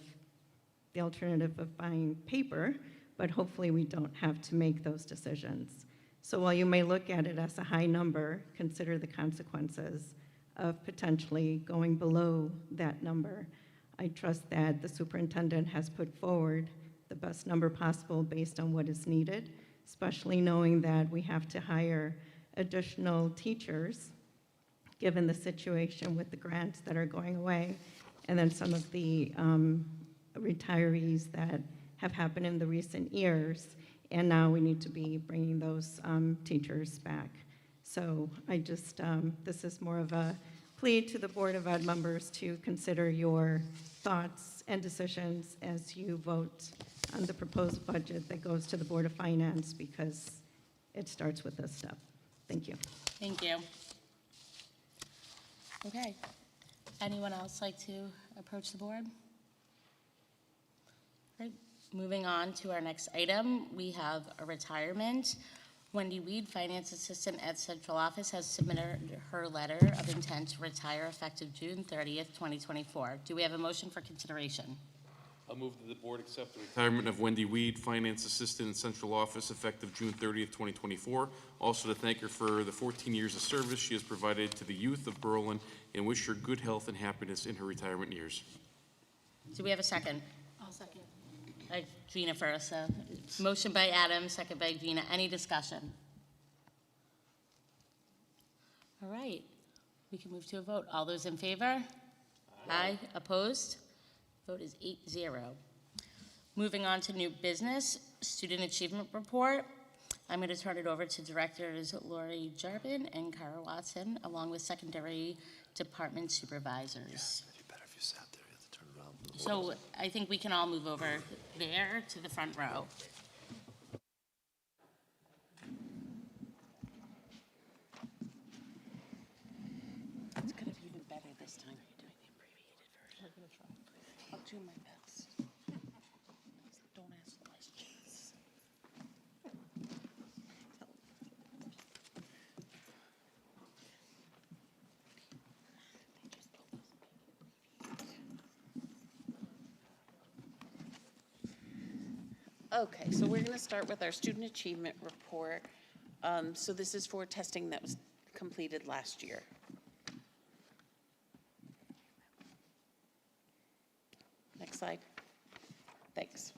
the alternative of buying paper, but hopefully we don't have to make those decisions. So while you may look at it as a high number, consider the consequences of potentially going below that number. I trust that the superintendent has put forward the best number possible based on what is needed, especially knowing that we have to hire additional teachers, given the situation with the grants that are going away, and then some of the retirees that have happened in the recent years, and now we need to be bringing those teachers back. So I just, this is more of a plea to the Board of Ed members to consider your thoughts and decisions as you vote on the proposed budget that goes to the Board of Finance, because it starts with this step. Thank you. Thank you. Okay. Anyone else like to approach the board? Right. Moving on to our next item, we have a retirement. Wendy Weed, Finance Assistant at Central Office, has submitted her letter of intent to retire effective June 30th, 2024. Do we have a motion for consideration? I'll move that the board accept the retirement of Wendy Weed, Finance Assistant in Central Office, effective June 30th, 2024. Also to thank her for the 14 years of service she has provided to the youth of Berlin and wish her good health and happiness in her retirement years. Do we have a second? I'll second. Gina first. Motion by Adam, second by Gina. Any discussion? All right. We can move to a vote. All those in favor? Aye. Opposed? Vote is 8-0. Moving on to new business, student achievement report. I'm going to turn it over to Directors Lori Jarbin and Kara Watson, along with secondary department supervisors. It'd be better if you sat there. You have to turn around. So I think we can all move over there to the front row. It's going to be even better this time. Doing the abbreviated version. I'm going to try. I'll do my best. Don't ask questions. Okay, so we're going to start with our student achievement report. So this is for testing that was completed last year. Next slide. Thanks.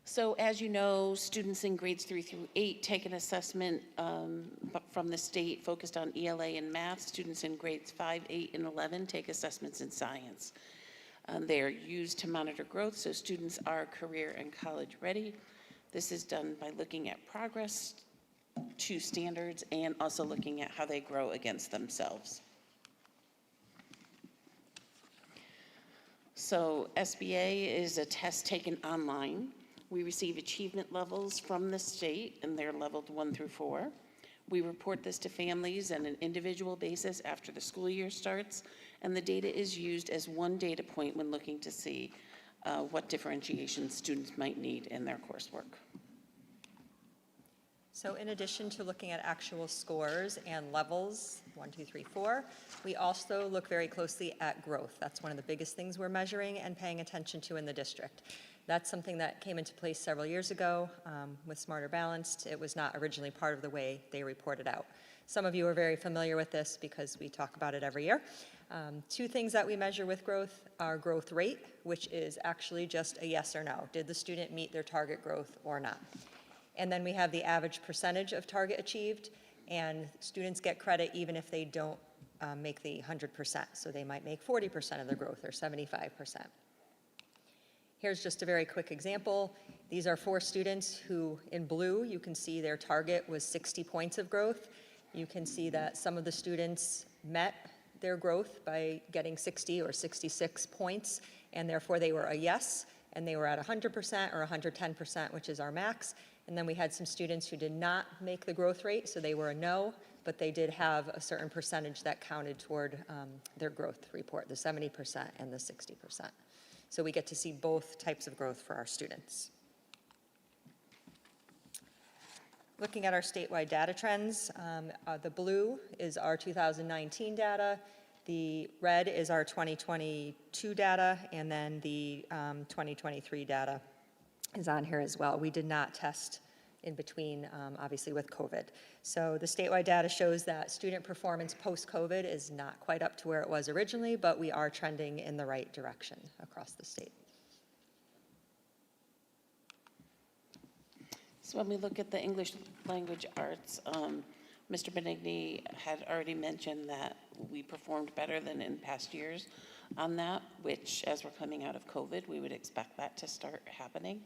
So as you know, students in grades 3 through 8 take an assessment from the state focused on ELA and math. Students in grades 5, 8, and 11 take assessments in science. They are used to monitor growth, so students are career and college ready. This is done by looking at progress to standards and also looking at how they grow against themselves. So SBA is a test taken online. We receive achievement levels from the state, and they're leveled 1 through 4. We report this to families on an individual basis after the school year starts, and the data is used as one data point when looking to see what differentiation students might need in their coursework. So in addition to looking at actual scores and levels, 1, 2, 3, 4, we also look very closely at growth. That's one of the biggest things we're measuring and paying attention to in the district. That's something that came into place several years ago with Smarter Balanced. It was not originally part of the way they reported out. Some of you are very familiar with this because we talk about it every year. 2 things that we measure with growth are growth rate, which is actually just a yes or no. Did the student meet their target growth or not? And then we have the average percentage of target achieved, and students get credit even if they don't make the 100%. So they might make 40% of their growth or 75%. Here's just a very quick example. These are 4 students who, in blue, you can see their target was 60 points of growth. You can see that some of the students met their growth by getting 60 or 66 points, and therefore they were a yes, and they were at 100% or 110%, which is our max. And then we had some students who did not make the growth rate, so they were a no, but they did have a certain percentage that counted toward their growth report, the 70% and the 60%. So we get to see both types of growth for our students. Looking at our statewide data trends, the blue is our 2019 data, the red is our 2022 data, and then the 2023 data is on here as well. We did not test in between, obviously with COVID. So the statewide data shows that student performance post-COVID is not quite up to where it was originally, but we are trending in the right direction across the state. So when we look at the English language arts, Mr. Benigni had already mentioned that we performed better than in past years on that, which as we're coming out of COVID, we would expect that to start happening.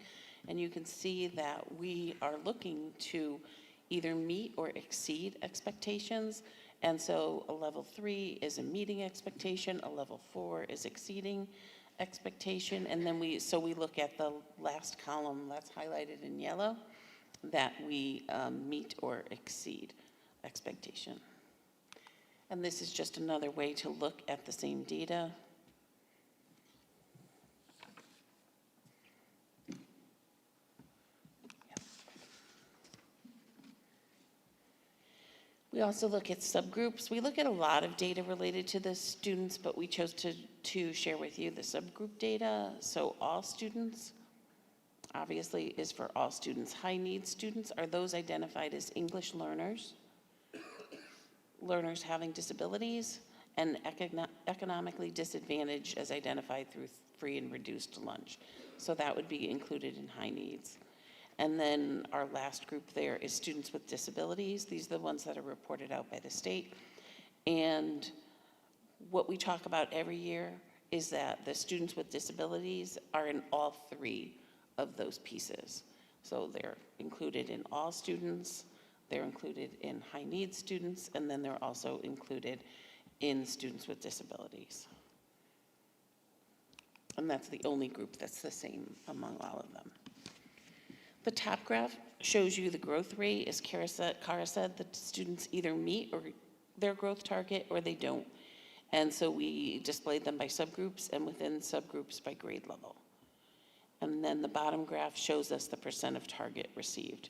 And you can see that we are looking to either meet or exceed expectations. And so a level 3 is a meeting expectation, a level 4 is exceeding expectation. And then we look at the last column that's highlighted in yellow, that we meet or exceed expectation. And this is just another way to look at the same data. We also look at subgroups. We look at a lot of data related to the students, but we chose to share with you the subgroup data. So all students, obviously, is for all students. High needs students are those identified as English learners, learners having disabilities, and economically disadvantaged as identified through free and reduced lunch. So that would be included in high needs. And then our last group there is students with disabilities. These are the ones that are reported out by the state. And what we talk about every year is that the students with disabilities are in all 3 of those pieces. So they're included in all students, they're included in high needs students, and then they're also included in students with disabilities. And that's the only group that's the same among all of them. The top graph shows you the growth rate. As Kara said, the students either meet or their growth target or they don't. And so we displayed them by subgroups and within subgroups by grade level. And then the bottom graph shows us the percent of target received.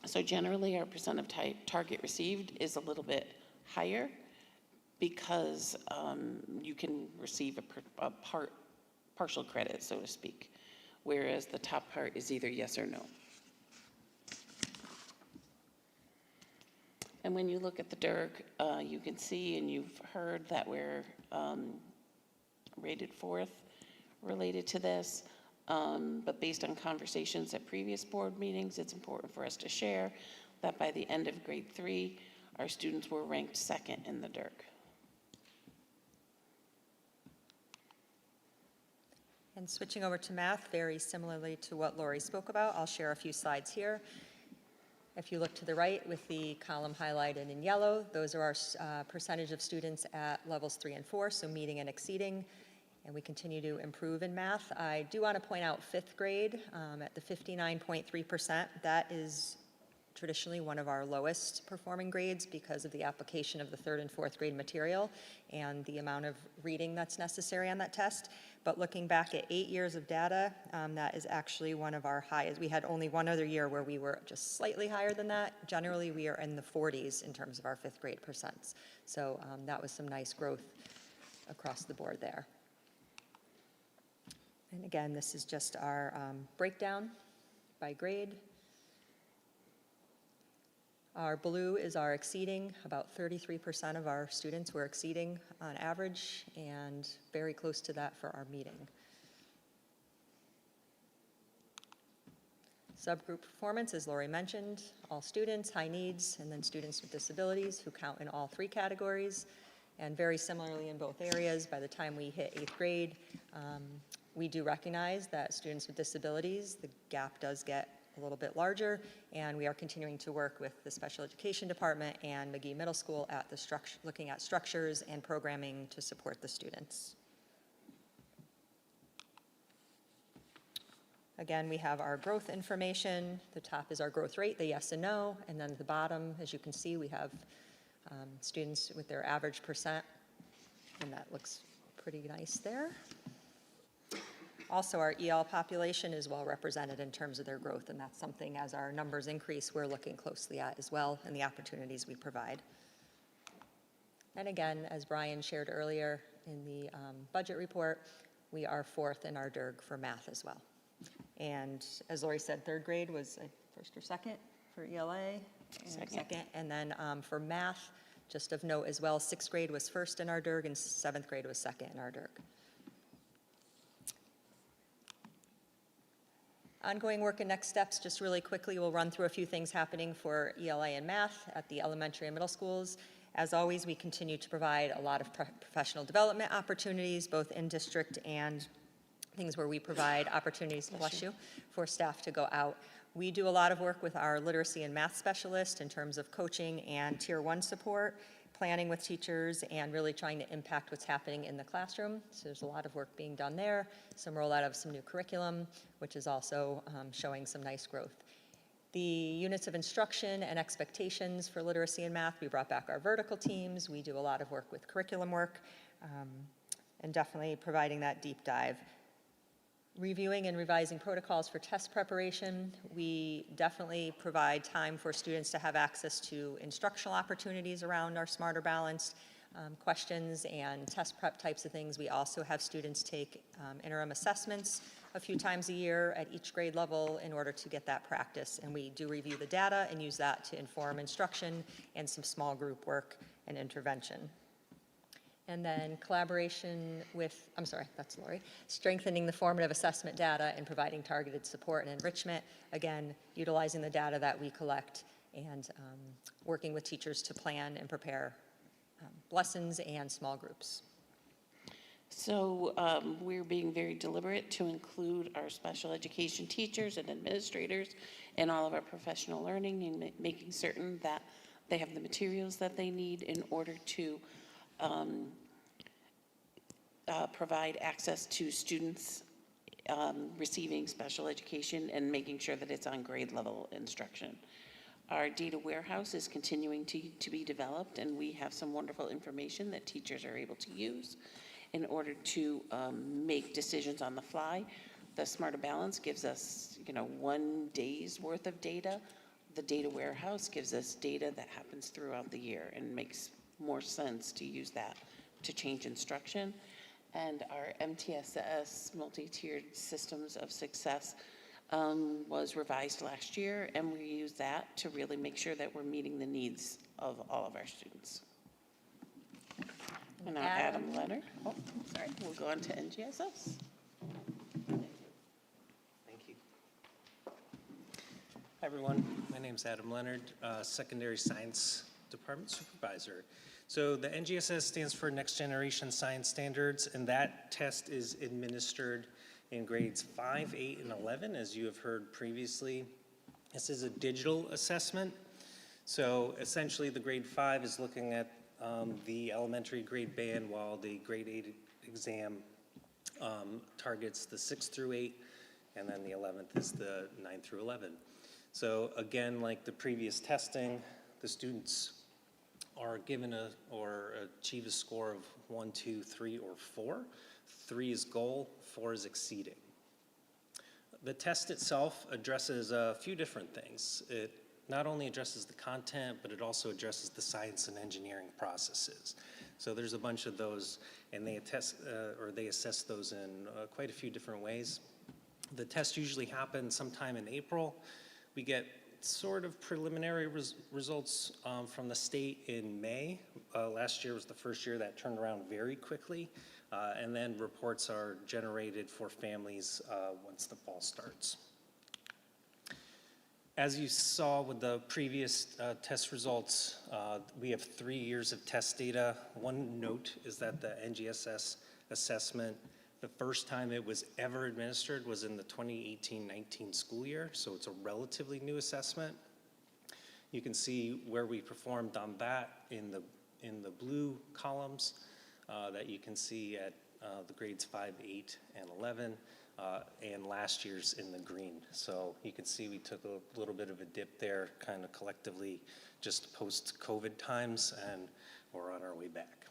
So generally our percent of target received is a little bit higher because you can receive a partial credit, so to speak, whereas the top part is either yes or no. And when you look at the DIRG, you can see and you've heard that we're rated 4th related to this. But based on conversations at previous board meetings, it's important for us to share that by the end of grade 3, our students were ranked 2nd in the DIRG. And switching over to math, very similarly to what Lori spoke about, I'll share a few slides here. If you look to the right with the column highlighted in yellow, those are our percentage of students at levels 3 and 4, so meeting and exceeding, and we continue to improve in math. I do want to point out 5th grade at the 59.3%. That is traditionally one of our lowest performing grades because of the application of the 3rd and 4th grade material and the amount of reading that's necessary on that test. But looking back at 8 years of data, that is actually one of our highest. We had only one other year where we were just slightly higher than that. Generally, we are in the 40s in terms of our 5th grade percents. So that was some nice growth across the board there. And again, this is just our breakdown by grade. Our blue is our exceeding. About 33% of our students were exceeding on average, and very close to that for our meeting. Subgroup performance, as Lori mentioned, all students, high needs, and then students with disabilities who count in all 3 categories. And very similarly in both areas, by the time we hit 8th grade, we do recognize that students with disabilities, the gap does get a little bit larger, and we are continuing to work with the special education department and McGee Middle School at the looking at structures and programming to support the students. Again, we have our growth information. The top is our growth rate, the yes and no, and then at the bottom, as you can see, we have students with their average percent, and that looks pretty nice there. Also, our EL population is well represented in terms of their growth, and that's something as our numbers increase, we're looking closely at as well, and the opportunities we provide. And again, as Brian shared earlier in the budget report, we are 4th in our DIRG for math as well. And as Lori said, 3rd grade was 1st or 2nd for ELA, second. And then for math, just of note as well, 6th grade was 1st in our DIRG, and 7th grade was 2nd in our DIRG. Ongoing work and next steps, just really quickly, we'll run through a few things happening for ELA and math at the elementary and middle schools. As always, we continue to provide a lot of professional development opportunities, both in district and things where we provide opportunities, bless you, for staff to go out. We do a lot of work with our literacy and math specialist in terms of coaching and tier 1 support, planning with teachers, and really trying to impact what's happening in the classroom. So there's a lot of work being done there. Some rollout of some new curriculum, which is also showing some nice growth. The units of instruction and expectations for literacy and math, we brought back our vertical teams. We do a lot of work with curriculum work, and definitely providing that deep dive. Reviewing and revising protocols for test preparation. We definitely provide time for students to have access to instructional opportunities around our Smarter Balanced questions and test prep types of things. We also have students take interim assessments a few times a year at each grade level in order to get that practice. And we do review the data and use that to inform instruction and some small group work and intervention. And then collaboration with, I'm sorry, that's Lori, strengthening the formative assessment data and providing targeted support and enrichment. Again, utilizing the data that we collect and working with teachers to plan and prepare lessons and small groups. So we're being very deliberate to include our special education teachers and administrators in all of our professional learning and making certain that they have the materials that they need in order to provide access to students receiving special education and making sure that it's on grade level instruction. Our data warehouse is continuing to be developed, and we have some wonderful information that teachers are able to use in order to make decisions on the fly. The Smarter Balance gives us, 1 day's worth of data. The data warehouse gives us data that happens throughout the year and makes more sense to use that to change instruction. and our MTSS, multi-tiered systems of success, was revised last year, and we use that to really make sure that we're meeting the needs of all of our students. And now Adam Leonard, sorry, we'll go on to NGSS. Thank you. Hi, everyone. My name's Adam Leonard, Secondary Science Department Supervisor. So the NGSS stands for Next Generation Science Standards, and that test is administered in grades 5, 8, and 11, as you have heard previously. This is a digital assessment. So essentially, the grade 5 is looking at the elementary grade band, while the grade 8 exam targets the 6 through 8, and then the 11th is the 9 through 11. So again, like the previous testing, the students are given or achieve a score of 1, 2, 3, or 4. 3 is goal, 4 is exceeding. The test itself addresses a few different things. It not only addresses the content, but it also addresses the science and engineering processes. So there's a bunch of those, and they assess those in quite a few different ways. The test usually happens sometime in April. We get sort of preliminary results from the state in May. Last year was the first year that turned around very quickly, and then reports are generated for families once the fall starts. As you saw with the previous test results, we have 3 years of test data. One note is that the NGSS assessment, the first time it was ever administered was in the 2018-19 school year, so it's a relatively new assessment. You can see where we performed on that in the blue columns that you can see at the grades 5, 8, and 11. And last year's in the green. So you can see we took a little bit of a dip there, kind of collectively just post-COVID times, and we're on our way back.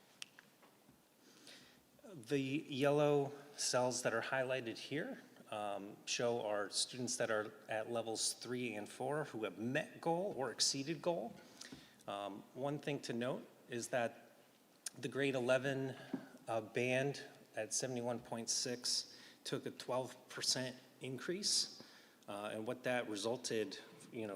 The yellow cells that are highlighted here show our students that are at levels 3 and 4 who have met goal or exceeded goal. One thing to note is that the grade 11 band at 71.6 took a 12% increase, and what that resulted,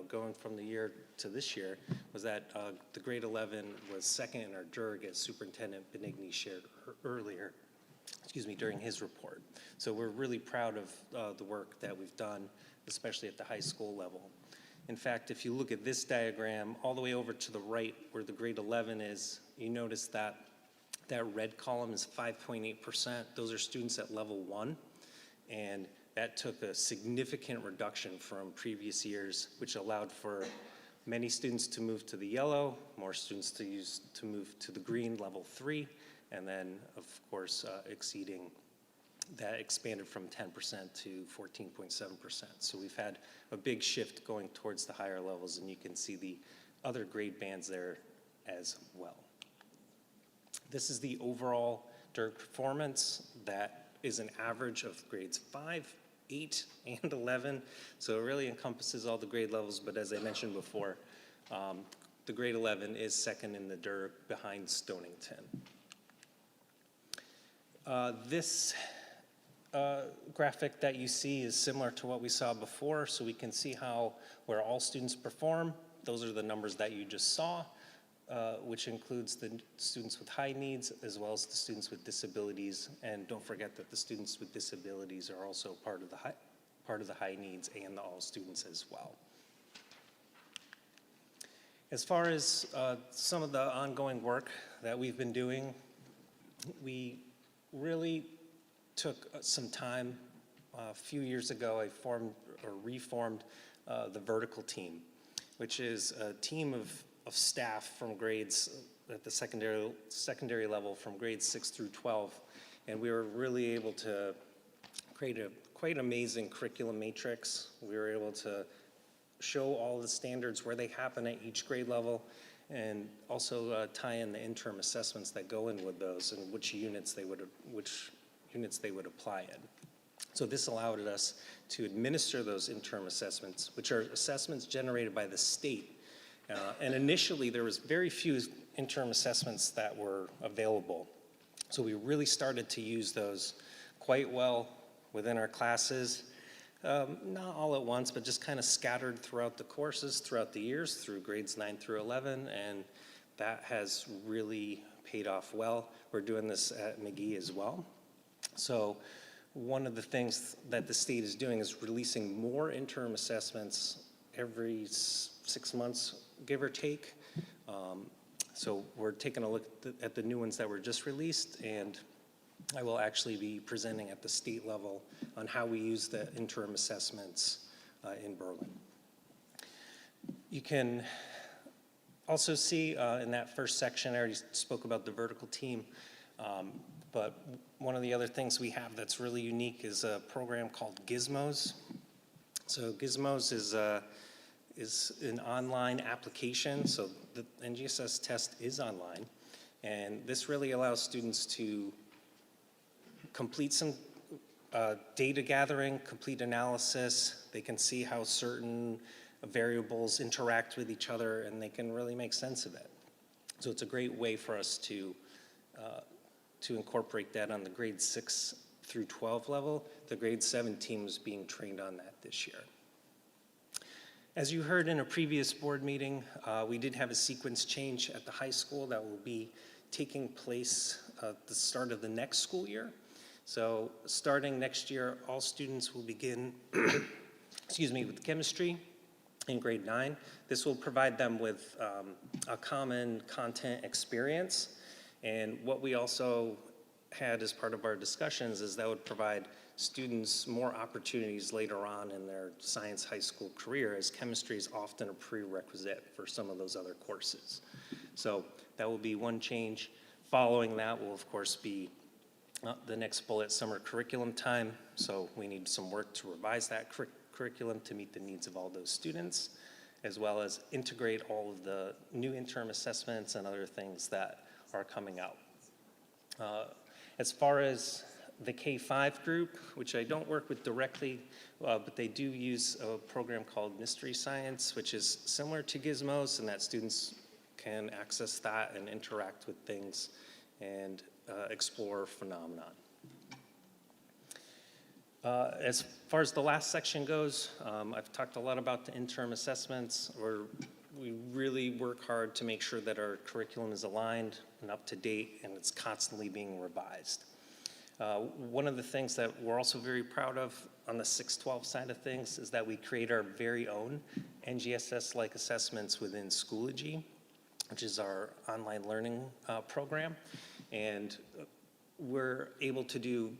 going from the year to this year, was that the grade 11 was second in our DERG, as Superintendent Benigni shared earlier, during his report. So we're really proud of the work that we've done, especially at the high school level. In fact, if you look at this diagram, all the way over to the right where the grade 11 is, you notice that that red column is 5.8%. Those are students at level 1. And that took a significant reduction from previous years, which allowed for many students to move to the yellow, more students to move to the green, level 3, and then, of course, exceeding that expanded from 10% to 14.7%. So we've had a big shift going towards the higher levels, and you can see the other grade bands there as well. This is the overall DERG performance. That is an average of grades 5, 8, and 11. So it really encompasses all the grade levels, but as I mentioned before, the grade 11 is second in the DERG behind Stonington. This graphic that you see is similar to what we saw before, so we can see where all students perform. Those are the numbers that you just saw, which includes the students with high needs as well as the students with disabilities. And don't forget that the students with disabilities are also part of the high needs and the all students as well. As far as some of the ongoing work that we've been doing, we really took some time. A few years ago, I reformed the vertical team, which is a team of staff from grades at the secondary level from grades 6 through 12. And we were really able to create a quite amazing curriculum matrix. We were able to show all the standards where they happen at each grade level, and also tie in the interim assessments that go in with those and which units they would apply in. So this allowed us to administer those interim assessments, which are assessments generated by the state. And initially, there was very few interim assessments that were available. So we really started to use those quite well within our classes. Not all at once, but just kind of scattered throughout the courses, throughout the years, through grades 9 through 11, and that has really paid off well. We're doing this at McGee as well. So one of the things that the state is doing is releasing more interim assessments every 6 months, give or take. So we're taking a look at the new ones that were just released, and I will actually be presenting at the state level on how we use the interim assessments in Berlin. You can also see in that first section, I already spoke about the vertical team, but one of the other things we have that's really unique is a program called Gizmos. So Gizmos is an online application, so the NGSS test is online, and this really allows students to complete some data gathering, complete analysis. They can see how certain variables interact with each other, and they can really make sense of it. So it's a great way for us to incorporate that on the grade 6 through 12 level. The grade 7 team is being trained on that this year. As you heard in a previous board meeting, we did have a sequence change at the high school that will be taking place at the start of the next school year. So starting next year, all students will begin with chemistry in grade 9. This will provide them with a common content experience. And what we also had as part of our discussions is that would provide students more opportunities later on in their science high school career, as chemistry is often a prerequisite for some of those other courses. So that will be one change. Following that will, of course, be the next bullet, summer curriculum time. So we need some work to revise that curriculum to meet the needs of all those students, as well as integrate all of the new interim assessments and other things that are coming out. As far as the K-5 group, which I don't work with directly, but they do use a program called Mystery Science, which is similar to Gizmos, and that students can access that and interact with things and explore phenomenon. As far as the last section goes, I've talked a lot about the interim assessments, where we really work hard to make sure that our curriculum is aligned and up to date, and it's constantly being revised. One of the things that we're also very proud of on the 612 side of things is that we create our very own NGSS-like assessments within Schoology, which is our online learning program. And we're able to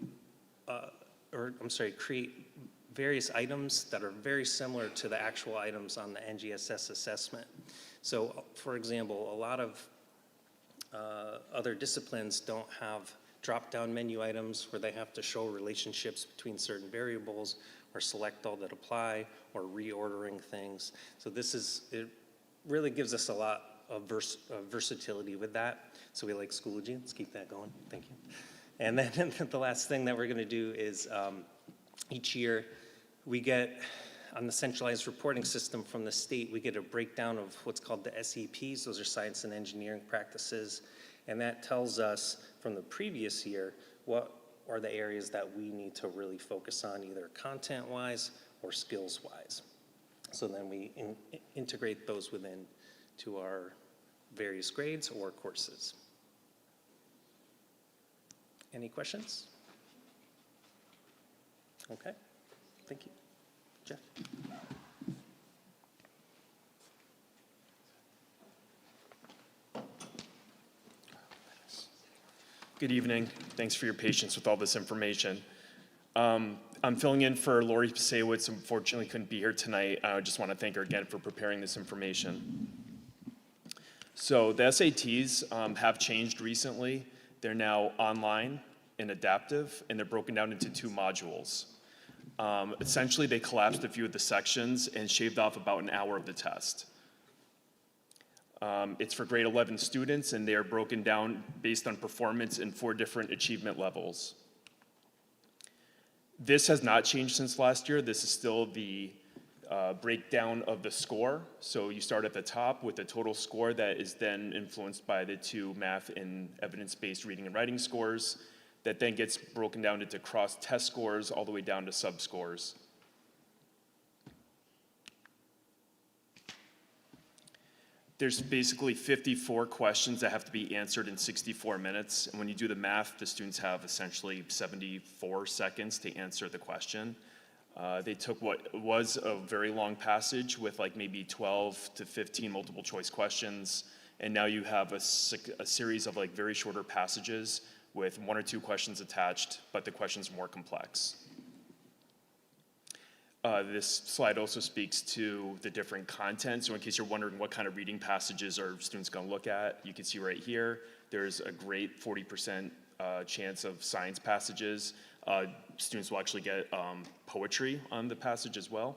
create various items that are very similar to the actual items on the NGSS assessment. So, for example, a lot of other disciplines don't have drop-down menu items where they have to show relationships between certain variables, or select all that apply, or reordering things. So it really gives us a lot of versatility with that. So we like Schoology. Let's keep that going. Thank you. And then the last thing that we're going to do is each year we get, on the centralized reporting system from the state, we get a breakdown of what's called the SEPs. Those are science and engineering practices. And that tells us from the previous year what are the areas that we need to really focus on, either content-wise or skills-wise. So then we integrate those within to our various grades or courses. Any questions? Okay, thank you. Jeff? Good evening. Thanks for your patience with all this information. I'm filling in for Lori Pasewicz, unfortunately couldn't be here tonight. I just want to thank her again for preparing this information. So the SATs have changed recently. They're now online and adaptive, and they're broken down into 2 modules. Essentially, they collapsed a few of the sections and shaved off about an hour of the test. It's for grade 11 students, and they are broken down based on performance in 4 different achievement levels. This has not changed since last year. This is still the breakdown of the score. So you start at the top with the total score that is then influenced by the two math and evidence-based reading and writing scores that then gets broken down into cross-test scores all the way down to sub-scores. There's basically 54 questions that have to be answered in 64 minutes. And when you do the math, the students have essentially 74 seconds to answer the question. They took what was a very long passage with like maybe 12 to 15 multiple choice questions. And now you have a series of like very shorter passages with 1 or 2 questions attached, but the question's more complex. This slide also speaks to the different content. So in case you're wondering what kind of reading passages are students going to look at, you can see right here, there's a great 40% chance of science passages. Students will actually get poetry on the passage as well.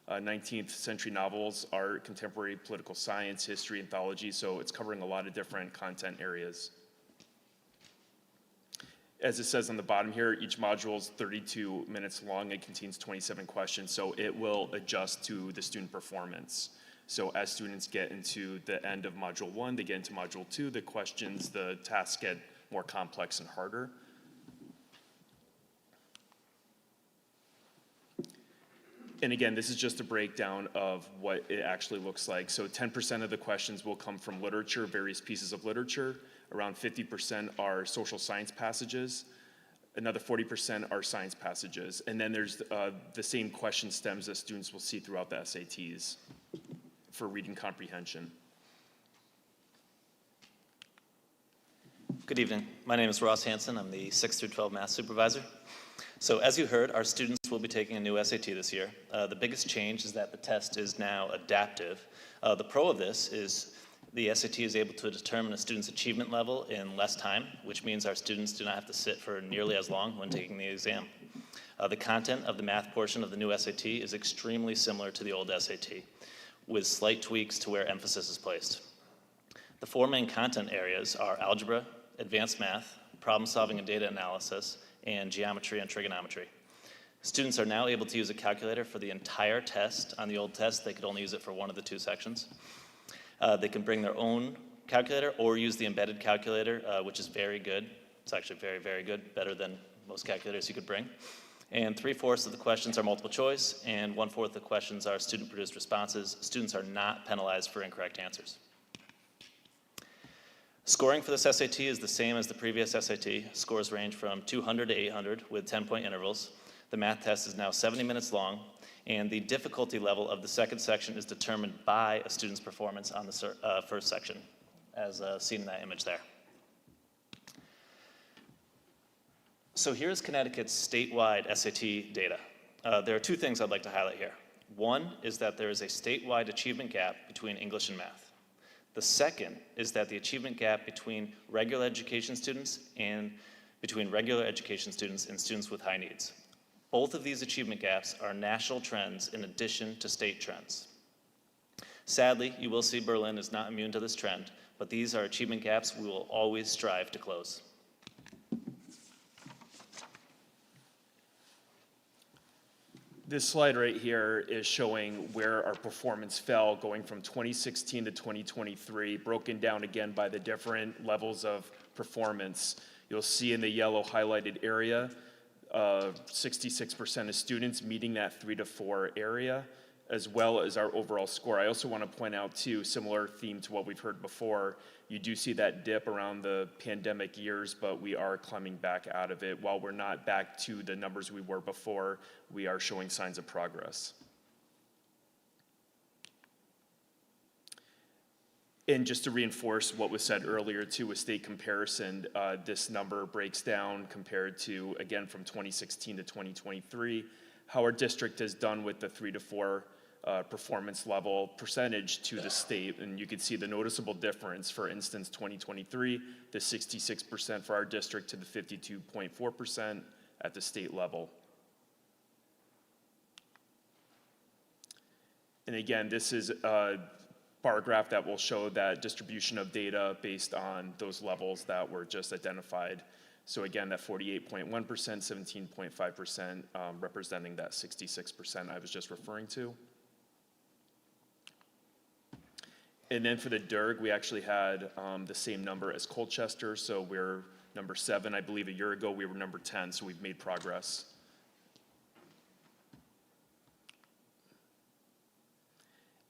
19th century novels, art, contemporary political science, history, anthology. So it's covering a lot of different content areas. As it says on the bottom here, each module is 32 minutes long and contains 27 questions, so it will adjust to the student performance. So as students get into the end of Module 1, they get into Module 2, the questions, the tasks get more complex and harder. And again, this is just a breakdown of what it actually looks like. So 10% of the questions will come from literature, various pieces of literature. Around 50% are social science passages. Another 40% are science passages. And then there's the same question stems that students will see throughout the SATs for reading comprehension. Good evening. My name is Ross Hansen. I'm the 6 through 12 math supervisor. So as you heard, our students will be taking a new SAT this year. The biggest change is that the test is now adaptive. The pro of this is the SAT is able to determine a student's achievement level in less time, which means our students do not have to sit for nearly as long when taking the exam. The content of the math portion of the new SAT is extremely similar to the old SAT, with slight tweaks to where emphasis is placed. The 4 main content areas are algebra, advanced math, problem solving and data analysis, and geometry and trigonometry. Students are now able to use a calculator for the entire test. On the old test, they could only use it for one of the 2 sections. They can bring their own calculator or use the embedded calculator, which is very good. It's actually very, very good, better than most calculators you could bring. And 3/4 of the questions are multiple choice, and 1/4 of the questions are student-produced responses. Students are not penalized for incorrect answers. Scoring for this SAT is the same as the previous SAT. Scores range from 200 to 800 with 10-point intervals. The math test is now 70 minutes long, and the difficulty level of the second section is determined by a student's performance on the first section, as seen in that image there. So here's Connecticut's statewide SAT data. There are 2 things I'd like to highlight here. One is that there is a statewide achievement gap between English and math. The second is that the achievement gap between regular education students and between regular education students and students with high needs. Both of these achievement gaps are national trends in addition to state trends. Sadly, you will see Berlin is not immune to this trend, but these are achievement gaps we will always strive to close. This slide right here is showing where our performance fell going from 2016 to 2023, broken down again by the different levels of performance. You'll see in the yellow highlighted area, 66% of students meeting that 3 to 4 area, as well as our overall score. I also want to point out too, similar theme to what we've heard before, you do see that dip around the pandemic years, but we are climbing back out of it. While we're not back to the numbers we were before, we are showing signs of progress. And just to reinforce what was said earlier too, with state comparison, this number breaks down compared to, again, from 2016 to 2023, how our district has done with the 3 to 4 performance level percentage to the state. And you can see the noticeable difference. For instance, 2023, the 66% for our district to the 52.4% at the state level. And again, this is a bar graph that will show that distribution of data based on those levels that were just identified. So again, that 48.1%, 17.5% representing that 66% I was just referring to. And then for the DIRG, we actually had the same number as Colchester, so we're number 7. I believe a year ago we were number 10, so we've made progress.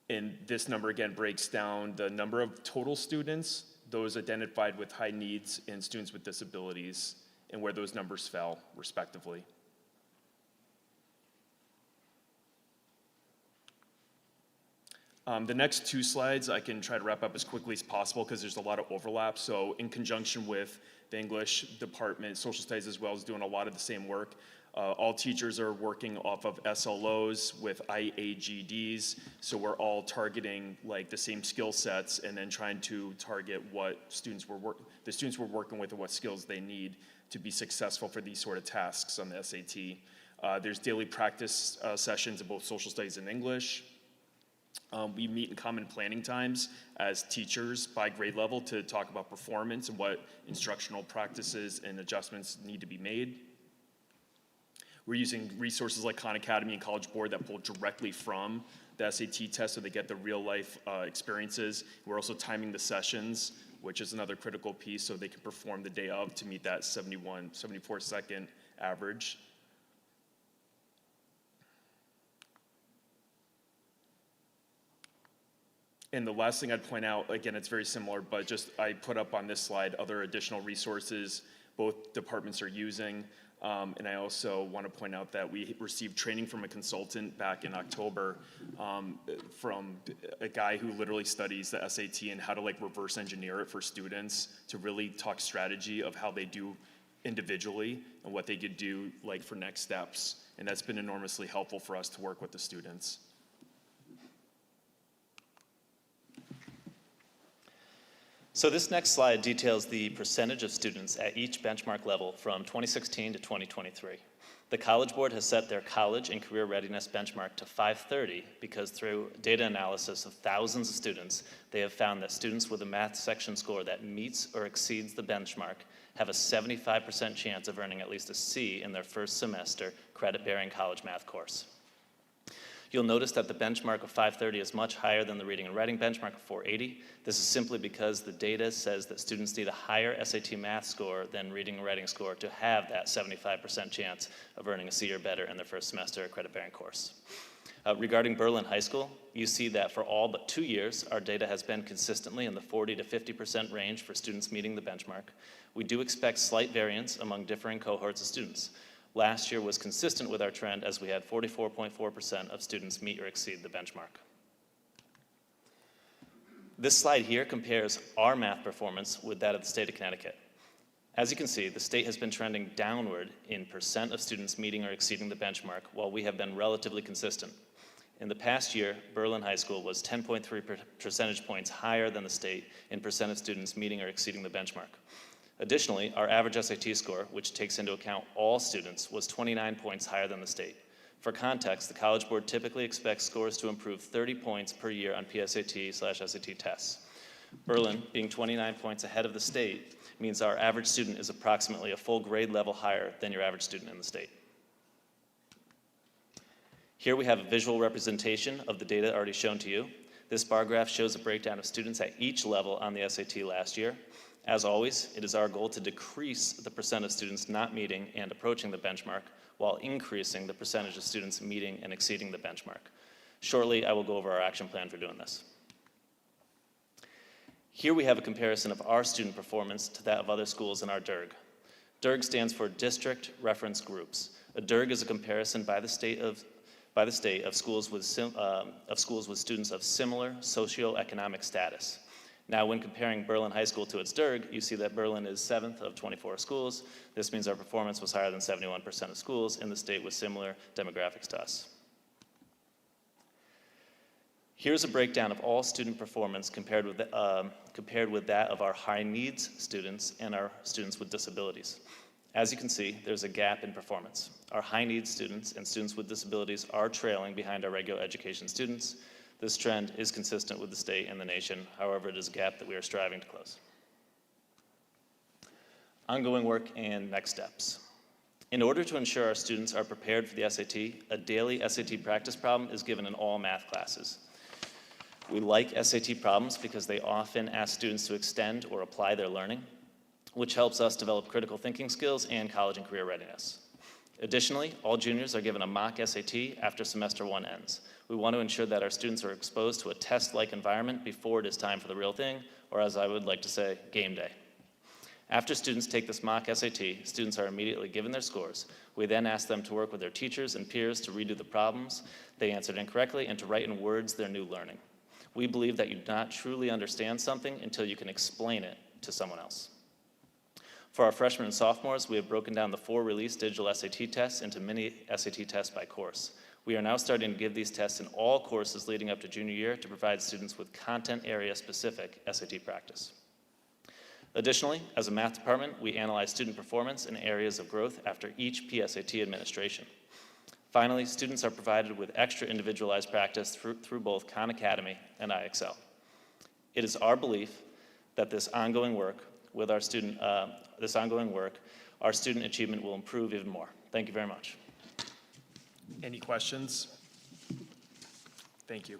And this number again breaks down the number of total students, those identified with high needs, and students with disabilities, and where those numbers fell, respectively. The next 2 slides I can try to wrap up as quickly as possible because there's a lot of overlap. So in conjunction with the English department, social studies as well is doing a lot of the same work. All teachers are working off of SLOs with IAGDs, so we're all targeting like the same skill sets and then trying to target what students the students we're working with and what skills they need to be successful for these sort of tasks on the SAT. There's daily practice sessions in both social studies and English. We meet in common planning times as teachers by grade level to talk about performance and what instructional practices and adjustments need to be made. We're using resources like Khan Academy and College Board that pull directly from the SAT test so they get the real life experiences. We're also timing the sessions, which is another critical piece, so they can perform the day of to meet that 74 second average. And the last thing I'd point out, again, it's very similar, but just I put up on this slide other additional resources both departments are using. And I also want to point out that we received training from a consultant back in October from a guy who literally studies the SAT and how to like reverse engineer it for students to really talk strategy of how they do individually and what they could do like for next steps. And that's been enormously helpful for us to work with the students. So this next slide details the percentage of students at each benchmark level from 2016 to 2023. The College Board has set their college and career readiness benchmark to 530 because through data analysis of thousands of students, they have found that students with a math section score that meets or exceeds the benchmark have a 75% chance of earning at least a C in their first semester credit-bearing college math course. You'll notice that the benchmark of 530 is much higher than the reading and writing benchmark of 480. This is simply because the data says that students need a higher SAT math score than reading and writing score to have that 75% chance of earning a C or better in their first semester credit-bearing course. Regarding Berlin High School, you see that for all but 2 years, our data has been consistently in the 40 to 50% range for students meeting the benchmark. We do expect slight variance among differing cohorts of students. Last year was consistent with our trend as we had 44.4% of students meet or exceed the benchmark. This slide here compares our math performance with that of the state of Connecticut. As you can see, the state has been trending downward in percent of students meeting or exceeding the benchmark, while we have been relatively consistent. In the past year, Berlin High School was 10.3 percentage points higher than the state in percent of students meeting or exceeding the benchmark. Additionally, our average SAT score, which takes into account all students, was 29 points higher than the state. For context, the College Board typically expects scores to improve 30 points per year on PSAT/SAT tests. Berlin, being 29 points ahead of the state, means our average student is approximately a full grade level higher than your average student in the state. Here we have a visual representation of the data already shown to you. This bar graph shows a breakdown of students at each level on the SAT last year. As always, it is our goal to decrease the percent of students not meeting and approaching the benchmark while increasing the percentage of students meeting and exceeding the benchmark. Shortly, I will go over our action plan for doing this. Here we have a comparison of our student performance to that of other schools in our DIRG. DIRG stands for District Reference Groups. A DIRG is a comparison by the state of schools with students of similar socioeconomic status. Now, when comparing Berlin High School to its DIRG, you see that Berlin is 7th of 24 schools. This means our performance was higher than 71% of schools in the state with similar demographics to us. Here's a breakdown of all student performance compared with that of our high needs students and our students with disabilities. As you can see, there's a gap in performance. Our high needs students and students with disabilities are trailing behind our regular education students. This trend is consistent with the state and the nation. However, it is a gap that we are striving to close. Ongoing work and next steps. In order to ensure our students are prepared for the SAT, a daily SAT practice problem is given in all math classes. We like SAT problems because they often ask students to extend or apply their learning, which helps us develop critical thinking skills and college and career readiness. Additionally, all juniors are given a mock SAT after semester 1 ends. We want to ensure that our students are exposed to a test-like environment before it is time for the real thing, or as I would like to say, game day. After students take this mock SAT, students are immediately given their scores. We then ask them to work with their teachers and peers to redo the problems they answered incorrectly and to write in words their new learning. We believe that you do not truly understand something until you can explain it to someone else. For our freshmen and sophomores, we have broken down the 4 released digital SAT tests into mini SAT tests by course. We are now starting to give these tests in all courses leading up to junior year to provide students with content area specific SAT practice. Additionally, as a math department, we analyze student performance in areas of growth after each PSAT administration. Finally, students are provided with extra individualized practice through both Khan Academy and IXL. It is our belief that this ongoing work, our student achievement will improve even more. Thank you very much. Any questions? Thank you.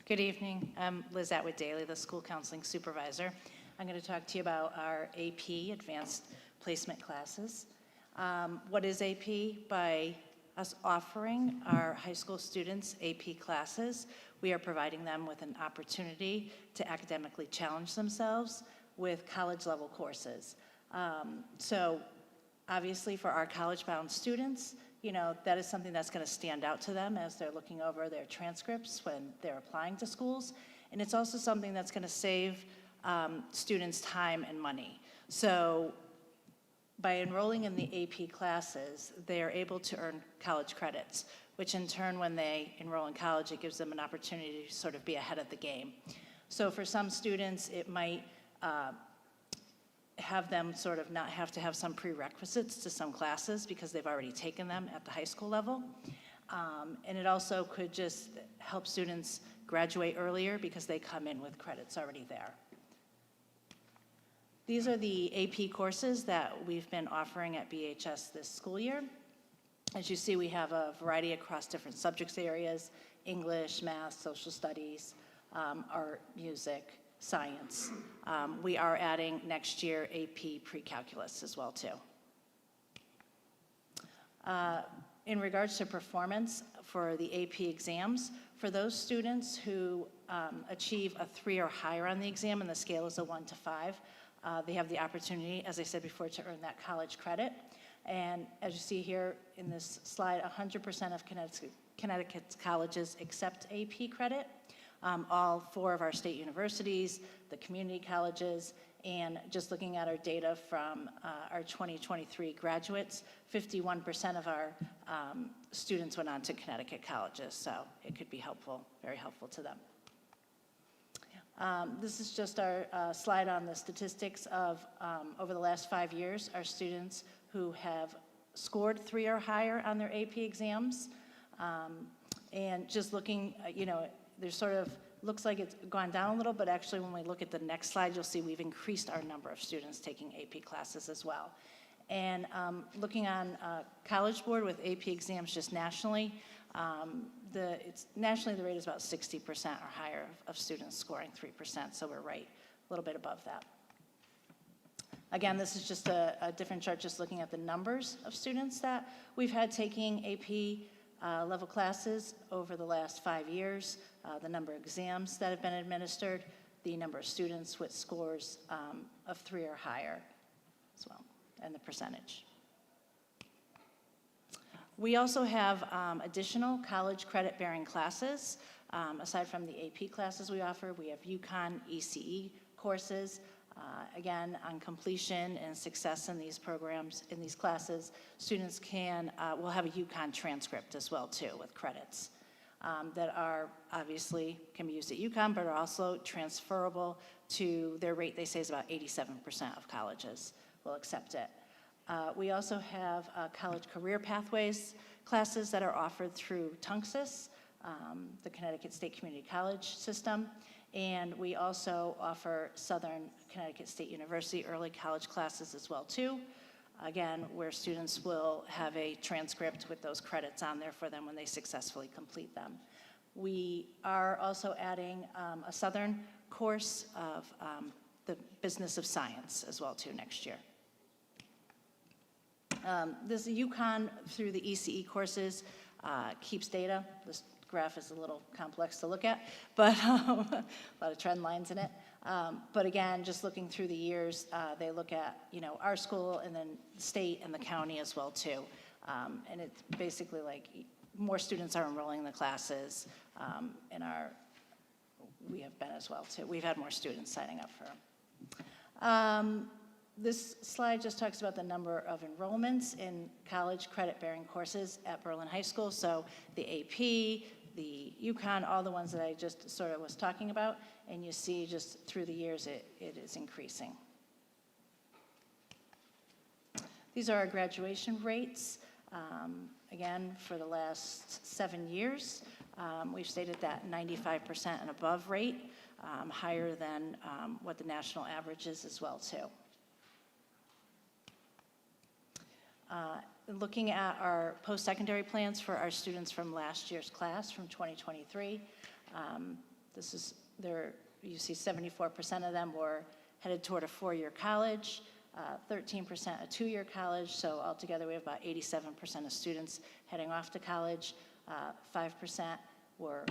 Good evening. I'm Liz Atwood-Daly, the school counseling supervisor. I'm going to talk to you about our AP, Advanced Placement classes. What is AP? By us offering our high school students AP classes, we are providing them with an opportunity to academically challenge themselves with college-level courses. So obviously for our college-bound students, you know, that is something that's going to stand out to them as they're looking over their transcripts when they're applying to schools. And it's also something that's going to save students time and money. So by enrolling in the AP classes, they are able to earn college credits, which in turn, when they enroll in college, it gives them an opportunity to sort of be ahead of the game. So for some students, it might have them sort of not have to have some prerequisites to some classes because they've already taken them at the high school level. And it also could just help students graduate earlier because they come in with credits already there. These are the AP courses that we've been offering at BHS this school year. As you see, we have a variety across different subjects areas: English, math, social studies, art, music, science. We are adding next year AP pre-calculus as well too. In regards to performance for the AP exams, for those students who achieve a 3 or higher on the exam, and the scale is a 1 to 5, they have the opportunity, as I said before, to earn that college credit. And as you see here in this slide, 100% of Connecticut's colleges accept AP credit. All 4 of our state universities, the community colleges, and just looking at our data from our 2023 graduates, 51% of our students went on to Connecticut colleges, so it could be helpful, very helpful to them. This is just our slide on the statistics of over the last 5 years, our students who have scored 3 or higher on their AP exams. And just looking, you know, there's sort of, looks like it's gone down a little, but actually when we look at the next slide, you'll see we've increased our number of students taking AP classes as well. And looking on College Board with AP exams just nationally, nationally the rate is about 60% or higher of students scoring 3%, so we're right a little bit above that. Again, this is just a different chart, just looking at the numbers of students that we've had taking AP level classes over the last 5 years, the number of exams that have been administered, the number of students with scores of 3 or higher as well, and the percentage. We also have additional college credit-bearing classes. Aside from the AP classes we offer, we have UConn, ECE courses. Again, on completion and success in these programs, in these classes, students will have a UConn transcript as well too with credits that are obviously can be used at UConn, but are also transferable to their rate. They say is about 87% of colleges will accept it. We also have college career pathways classes that are offered through TUNCSYS, the Connecticut State Community College system. And we also offer Southern Connecticut State University early college classes as well too. again, where students will have a transcript with those credits on there for them when they successfully complete them. We are also adding a Southern course of the Business of Science as well too next year. This UConn through the ECE courses keeps data. This graph is a little complex to look at, but a lot of trend lines in it. But again, just looking through the years, they look at, our school and then the state and the county as well too. And it's basically like more students are enrolling in the classes, and we have been as well too. We've had more students signing up for them. This slide just talks about the number of enrollments in college credit-bearing courses at Berlin High School. So the AP, the UConn, all the ones that I just sort of was talking about, and you see just through the years it is increasing. These are our graduation rates. Again, for the last 7 years, we've stated that 95% and above rate, higher than what the national average is as well too. Looking at our post-secondary plans for our students from last year's class, from 2023, this is there. You see 74% of them were headed toward a 4-year college, 13% a 2-year college, so altogether we have about 87% of students heading off to college, 5% were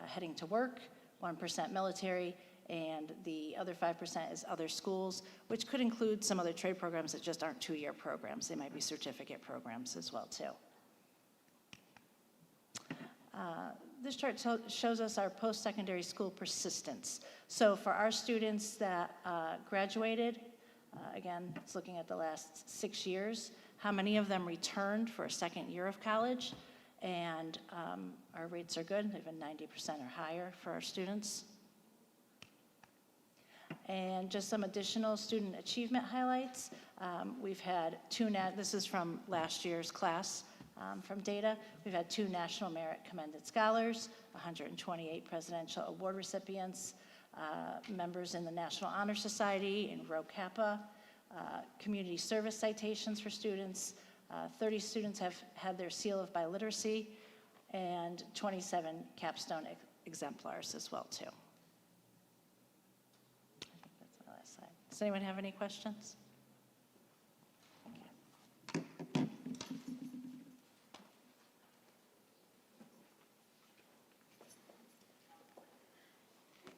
heading to work, 1% military, and the other 5% is other schools, which could include some other trade programs that just aren't 2-year programs. They might be certificate programs as well too. This chart shows us our post-secondary school persistence. So for our students that graduated, again, it's looking at the last 6 years, how many of them returned for a second year of college? And our rates are good. They've been 90% or higher for our students. And just some additional student achievement highlights. We've had this is from last year's class from data. We've had 2 National Merit Commended Scholars, 128 Presidential Award recipients, members in the National Honor Society in Rho Kappa, community service citations for students. 30 students have had their seal of biliteracy, and 27 capstone exemplars as well too. Does anyone have any questions? Okay.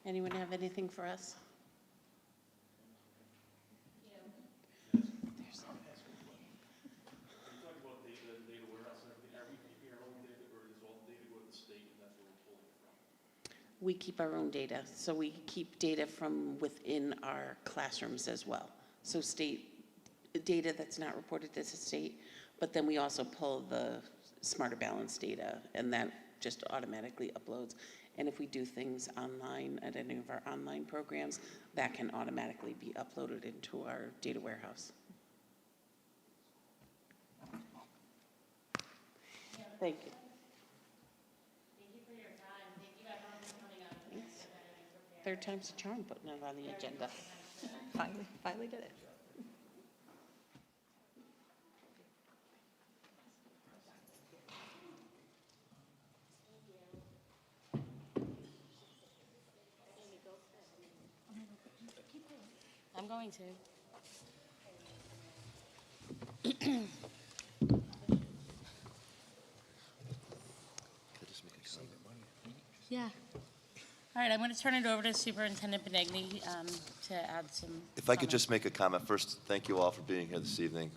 Anyone have anything for us? We keep our own data, so we keep data from within our classrooms as well. So state data that's not reported to the state, but then we also pull the Smarter Balance data, and that just automatically uploads. And if we do things online at any of our online programs, that can automatically be uploaded into our data warehouse. Thank you. Third time's a charm putting it on the agenda. Finally did it. I'm going to. Yeah. All right, I'm going to turn it over to Superintendent Benigni to add some. If I could just make a comment. First, thank you all for being here this evening.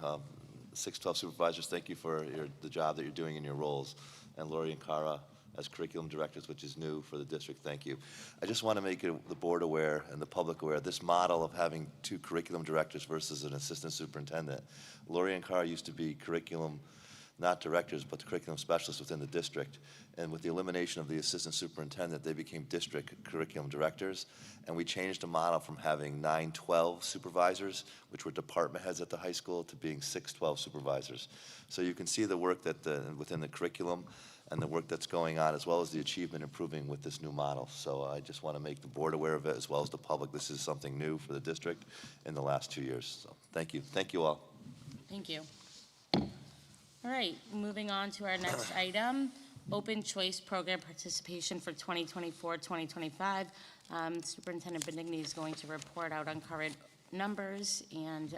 612 supervisors, thank you for the job that you're doing in your roles. And Lori and Cara as curriculum directors, which is new for the district, thank you. I just want to make the board aware and the public aware, this model of having 2 curriculum directors versus an assistant superintendent. Lori and Cara used to be curriculum, not directors, but the curriculum specialists within the district. And with the elimination of the assistant superintendent, they became district curriculum directors. And we changed the model from having 9-12 supervisors, which were department heads at the high school, to being 6-12 supervisors. So you can see the work that within the curriculum and the work that's going on, as well as the achievement improving with this new model. So I just want to make the board aware of it, as well as the public. This is something new for the district in the last 2 years. So thank you. Thank you all. Thank you. All right, moving on to our next item, open choice program participation for 2024-2025. Superintendent Benigni is going to report out on current numbers and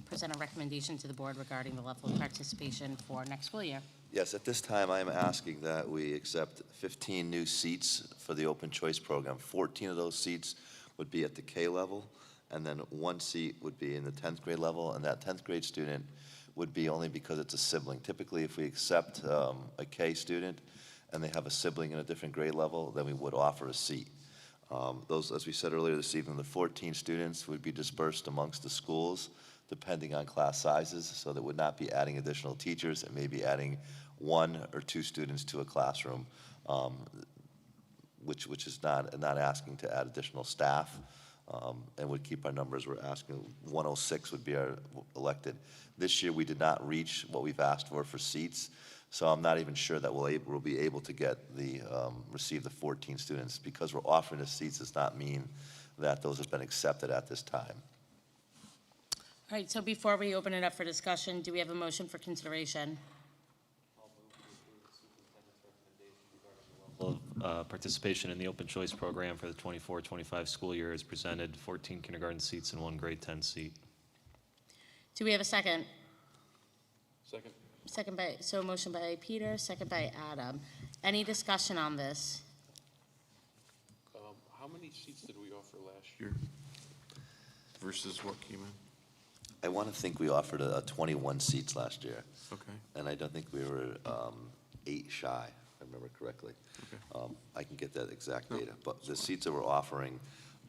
present a recommendation to the board regarding the level of participation for next school year. Yes, at this time, I'm asking that we accept 15 new seats for the open choice program. 14 of those seats would be at the K level, and then 1 seat would be in the 10th grade level, and that 10th grade student would be only because it's a sibling. Typically, if we accept a K student and they have a sibling in a different grade level, then we would offer a seat. Those, as we said earlier this evening, the 14 students would be dispersed amongst the schools depending on class sizes, so that would not be adding additional teachers. It may be adding 1 or 2 students to a classroom, which is not asking to add additional staff, and would keep our numbers. We're asking 106 would be our elected. This year, we did not reach what we've asked for seats, so I'm not even sure that we'll be able to get receive the 14 students. Because we're offering the seats does not mean that those have been accepted at this time. All right, so before we open it up for discussion, do we have a motion for consideration? Participation in the open choice program for the 24-25 school year is presented. 14 kindergarten seats and 1 grade 10 seat. Do we have a second? Second. Motion by Peter, second by Adam. Any discussion on this? How many seats did we offer last year versus what came in? I want to think we offered 21 seats last year. Okay. And I don't think we were 8 shy, if I remember correctly. Okay. I can get that exact data, but the seats that we're offering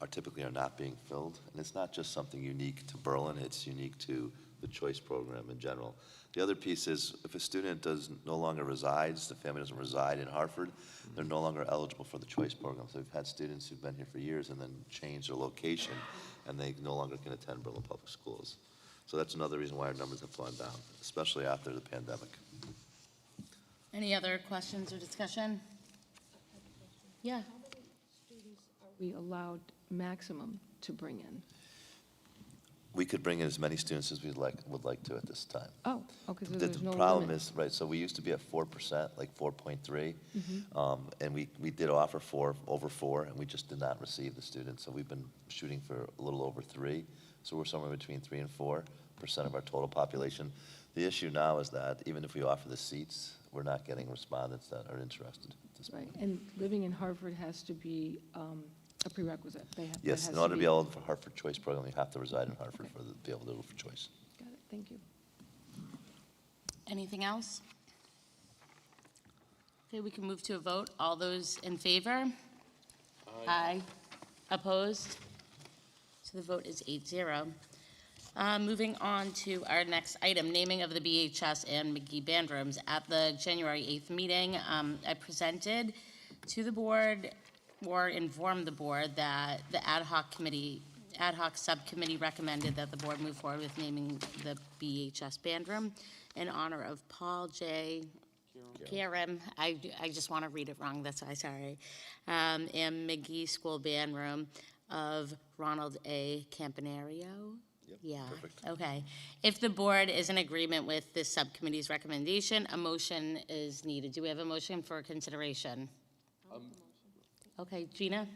typically are not being filled. And it's not just something unique to Berlin, it's unique to the choice program in general. The other piece is if a student no longer resides, the family doesn't reside in Hartford, they're no longer eligible for the choice program. So we've had students who've been here for years and then change their location, and they no longer can attend Berlin Public Schools. So that's another reason why our numbers have gone down, especially after the pandemic. Any other questions or discussion? Yeah. How many students are we allowed maximum to bring in? We could bring in as many students as would like to at this time. Oh, okay, so The there's no problem limit. is, right, so we used to be at 4%, like 4.3, and we did offer over 4, and we just did not receive the students. So we've been shooting for a little over 3, so we're somewhere between 3 and 4% of our total population. The issue now is that even if we offer the seats, we're not getting respondents that are interested at this point. Right, and living in Hartford has to be a prerequisite. Yes, in order to be eligible for Hartford Choice Program, you have to reside in Hartford to be able to do for choice. Got it, thank you. Anything else? Okay, we can move to a vote. All those in favor? Aye. Opposed? So the vote is 8-0. Moving on to our next item, naming of the BHS and McGee band rooms. At the January 8th meeting, I presented to the board or informed the board that the ad hoc subcommittee recommended that the board move forward with naming the BHS band room in honor of Paul J. Karam. I just want to read it wrong, that's why, sorry. And McGee School Band Room of Ronald A. Campanario. Yeah, perfect. okay. If the board is in agreement with this subcommittee's recommendation, a motion is needed. Do we have a motion for consideration? Okay, Gina?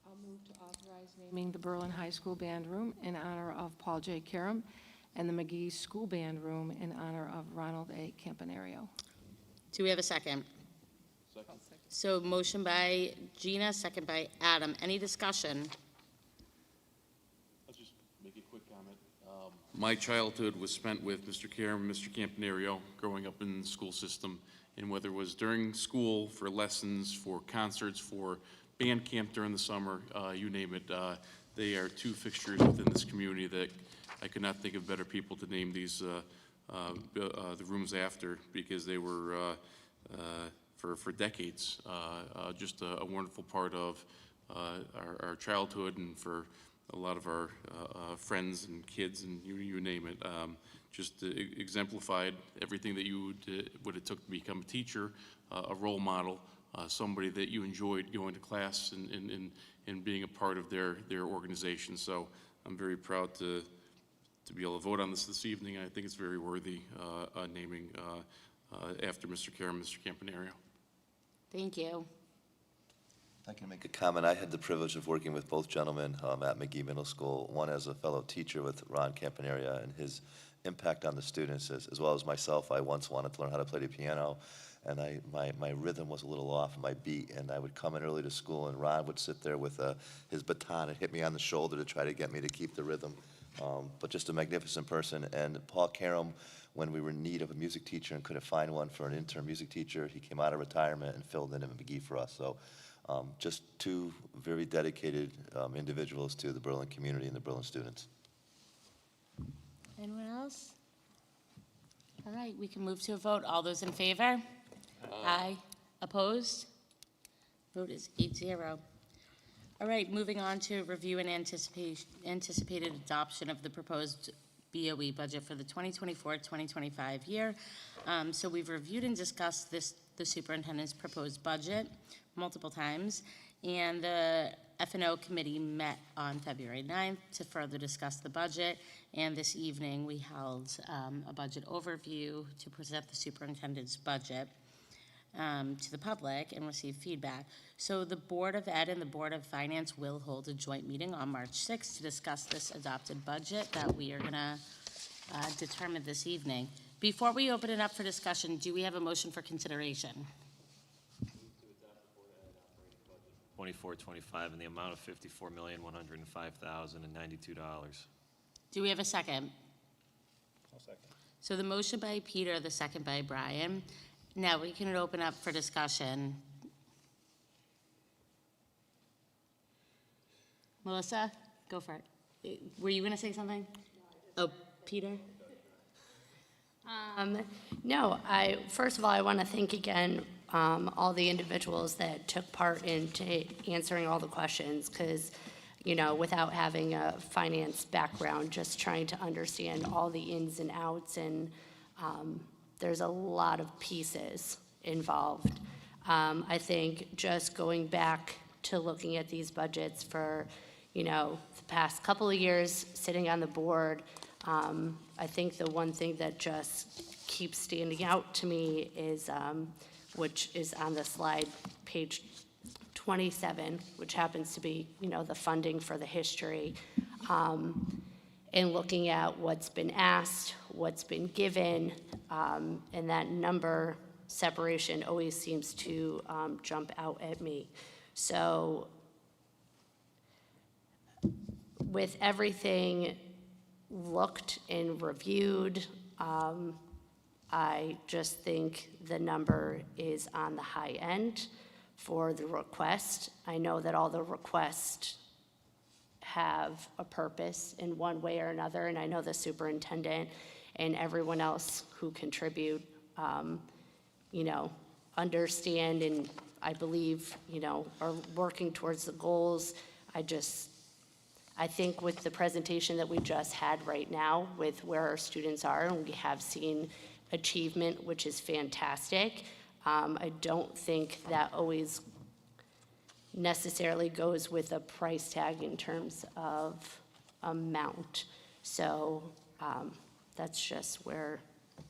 I'll move to authorize naming the Berlin High School Band Room in honor of Paul J. Karam and the McGee School Band Room in honor of Ronald A. Campanario. Do we have a second? Second. So motion by Gina, second by Adam. Any discussion? I'll just make a quick comment. My childhood was spent with Mr. Karam and Mr. Campanario growing up in the school system, and whether it was during school, for lessons, for concerts, for band camp during the summer, you name it, they are 2 fixtures within this community that I could not think of better people to name these the rooms after, because they were for decades just a wonderful part of our childhood, and for a lot of our friends and kids, and you name it. Just exemplified everything that you would have took to become a teacher, a role model, somebody that you enjoyed going to class and being a part of their organization. So I'm very proud to to be able to vote on this evening. I think it's very worthy naming after Mr. Kerr and Mr. Campanerio. Thank you. If I can make a comment, I had the privilege of working with both gentlemen at McGee Middle School, one as a fellow teacher with Ron Campaneria and his impact on the students, as well as myself. I once wanted to learn how to play the piano, and my rhythm was a little off, my beat, and I would come in early to school, and Ron would sit there with his baton and hit me on the shoulder to try to get me to keep the rhythm. But just a magnificent person. And Paul Karam, when we were in need of a music teacher and couldn't find one for an intern music teacher, he came out of retirement and filled in at McGee for us. So just two very dedicated individuals to the Berlin community and the Berlin students. Anyone else? All right, we can move to a vote. All those in favor? Aye. Opposed? Vote is 8-0. All right, moving on to review and anticipated adoption of the proposed BOE budget for the 2024-2025 year. So we've reviewed and discussed the superintendent's proposed budget multiple times, and the F&O committee met on February 9th to further discuss the budget, and this evening we held a budget overview to present the superintendent's budget to the public and receive feedback. So the Board of Ed and the Board of Finance will hold a joint meeting on March 6th to discuss this adopted budget that we are going to determine this evening. Before we open it up for discussion, do we have a motion for consideration? 24-25 in the amount of $54,105,092. Do we have a second? I'll second. So the motion by Peter, the second by Brian. Now we can open up for discussion. Melissa, go for it. Were you going to say something? Oh, Peter? No, first of all, I want to thank again all the individuals that took part in answering all the questions, because, without having a finance background, just trying to understand all the ins and outs, and there's a lot of pieces involved. I think just going back to looking at these budgets for, the past couple of years, sitting on the board, I think the one thing that just keeps standing out to me is, which is on the slide, page 27, which happens to be, the funding for the history, and looking at what's been asked, what's been given, and that number separation always seems to jump out at me. So with everything looked and reviewed, I just think the number is on the high end for the request. I know that all the requests have a purpose in one way or another, and I know the superintendent and everyone else who contribute, understand and I believe, are working towards the goals. I think with the presentation that we just had right now, with where our students are, and we have seen achievement, which is fantastic, I don't think that always necessarily goes with a price tag in terms of amount. So that's just where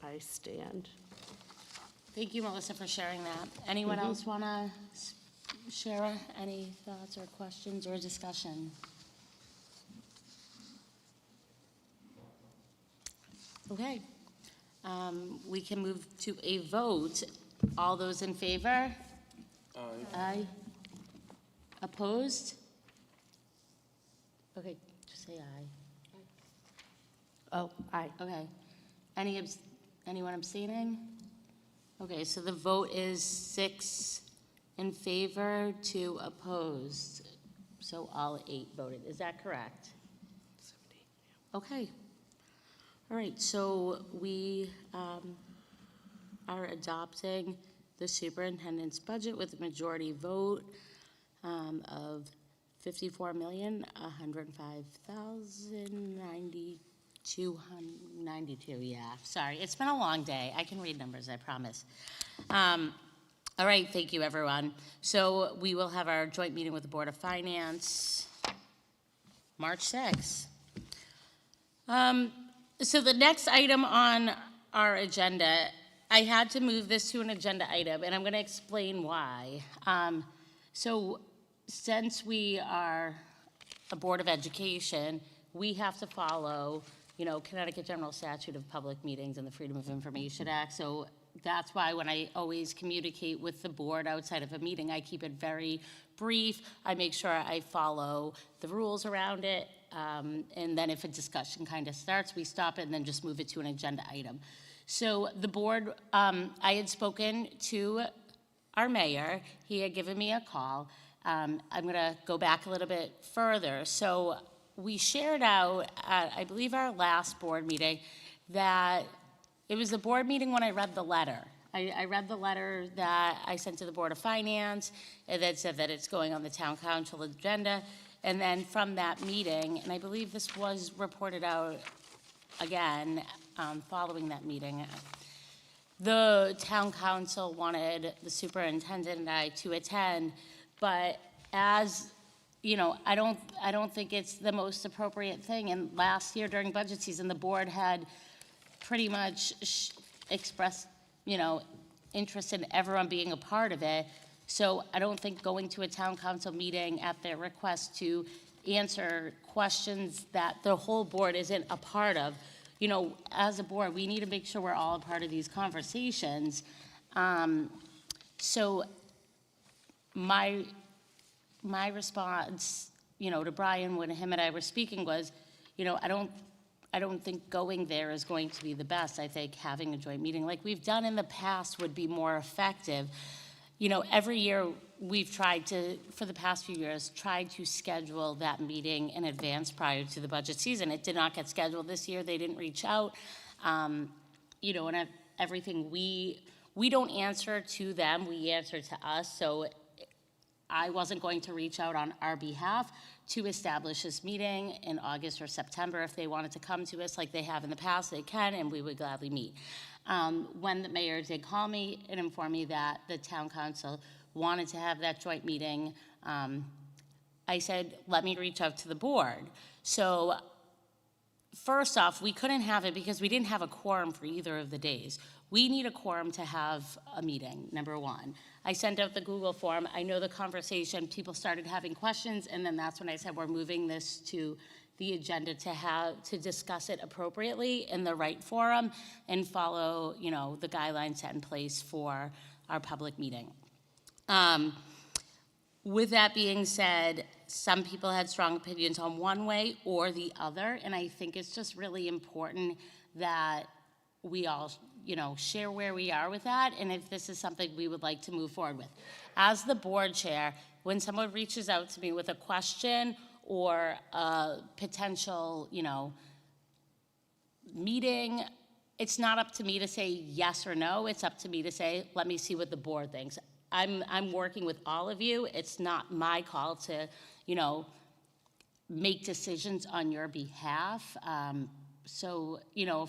I stand. Thank you, Melissa, for sharing that. Anyone else want to share any thoughts or questions or discussion? Okay. We can move to a vote. All those in favor? Aye. Aye. Opposed? Okay, just say aye. Oh, aye. Okay. Anyone abstaining? Okay, so the vote is 6 in favor, 2 opposed. So all 8 voted. Is that correct? 70. Okay. All right, so we are adopting the superintendent's budget with a majority vote of $54,105,292. Yeah, sorry, it's been a long day. I can read numbers, I promise. All right, thank you, everyone. So we will have our joint meeting with the Board of Finance March 6th. So the next item on our agenda, I had to move this to an agenda item, and I'm going to explain why. So since we are a Board of Education, we have to follow, Connecticut General Statute of Public Meetings and the Freedom of Information Act. So that's why when I always communicate with the board outside of a meeting, I keep it very brief. I make sure I follow the rules around it. And then if a discussion kind of starts, we stop it and then just move it to an agenda item. So the board, I had spoken to our mayor. He had given me a call. I'm going to go back a little bit further. So we shared out at, I believe, our last board meeting that it was the board meeting when I read the letter. I read the letter that I sent to the Board of Finance that said that it's going on the town council agenda. And then from that meeting, and I believe this was reported out again following that meeting, the town council wanted the superintendent and I to attend, but as I don't think it's the most appropriate thing. And last year during budget season, the board had pretty much expressed, interest in everyone being a part of it. So I don't think going to a town council meeting at their request to answer questions that the whole board isn't a part of, as a board, we need to make sure we're all a part of these conversations. So my response, to Brian when him and I were speaking was, I don't think going there is going to be the best. I think having a joint meeting like we've done in the past would be more effective. Every year we've tried to, for the past few years, tried to schedule that meeting in advance prior to the budget season. It did not get scheduled this year. They didn't reach out. And everything, we don't answer to them, we answer to us. So I wasn't going to reach out on our behalf to establish this meeting in August or September. If they wanted to come to us like they have in the past, they can, and we would gladly meet. When the mayor did call me and inform me that the town council wanted to have that joint meeting, I said, let me reach out to the board. So first off, we couldn't have it because we didn't have a quorum for either of the days. We need a quorum to have a meeting, number one. I sent out the Google form. I know the conversation, people started having questions, and then that's when I said we're moving this to the agenda to discuss it appropriately in the right forum and follow, the guidelines set in place for our public meeting. With that being said, some people had strong opinions on one way or the other, and I think it's just really important that we all, share where we are with that, and if this is something we would like to move forward with. As the board chair, when someone reaches out to me with a question or a potential, meeting, it's not up to me to say yes or no. It's up to me to say, let me see what the board thinks. I'm working with all of you. It's not my call to, make decisions on your behalf. So,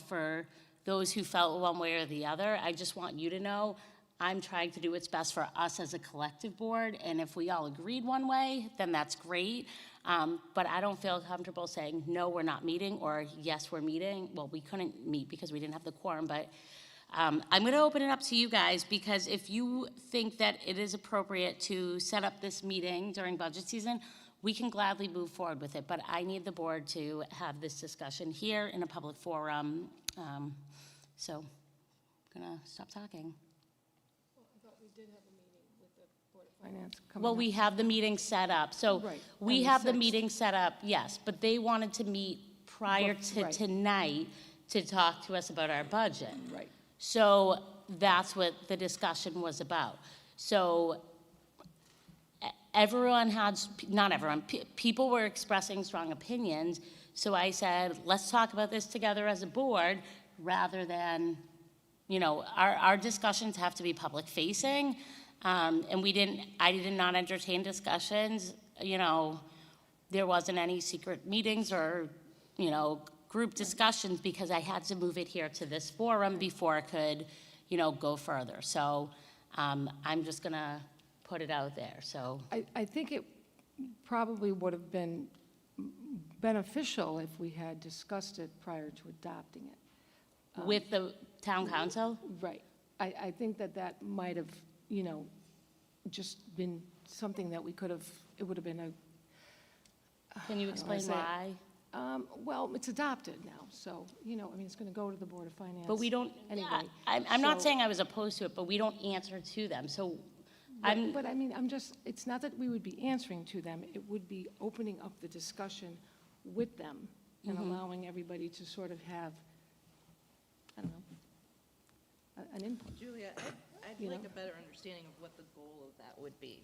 for those who felt one way or the other, I just want you to know I'm trying to do what's best for us as a collective board, and if we all agreed one way, then that's great. But I don't feel comfortable saying, no, we're not meeting, or yes, we're meeting. Well, we couldn't meet because we didn't have the quorum, but I'm going to open it up to you guys, because if you think that it is appropriate to set up this meeting during budget season, we can gladly move forward with it, but I need the board to have this discussion here in a public forum. So I'm going to stop talking. I thought we did have a meeting with the Board of Finance coming Well, up. we have the meeting set up. So Right, we on the have the 6th. meeting set up, yes, but they wanted to meet prior to Right. tonight to talk to us about our budget. Right. So that's what the discussion was about. So everyone had, not everyone, people were expressing strong opinions. So I said, let's talk about this together as a board rather than, our discussions have to be public facing. And I did not entertain discussions, there wasn't any secret meetings or, group discussions because I had to move it here to this forum before it could, go further. So I'm just gonna put it out there, so. I think it probably would have been beneficial if we had discussed it prior to adopting it. With the town council? Right. I think that might have, just been something that we could have, it would have been a. Can you how do I explain say it? why? Well, it's adopted now, so, it's going to go to the Board of Finance. But we don't, Anyway. I'm not So- saying I was opposed to it, but we don't answer to them, so But I mean, it's not that we would be answering to them, it would be opening up the discussion with them and Mhm. allowing everybody to sort of have, I don't know, an input. Julia, I'd You like know? a better understanding of what the goal of that would be.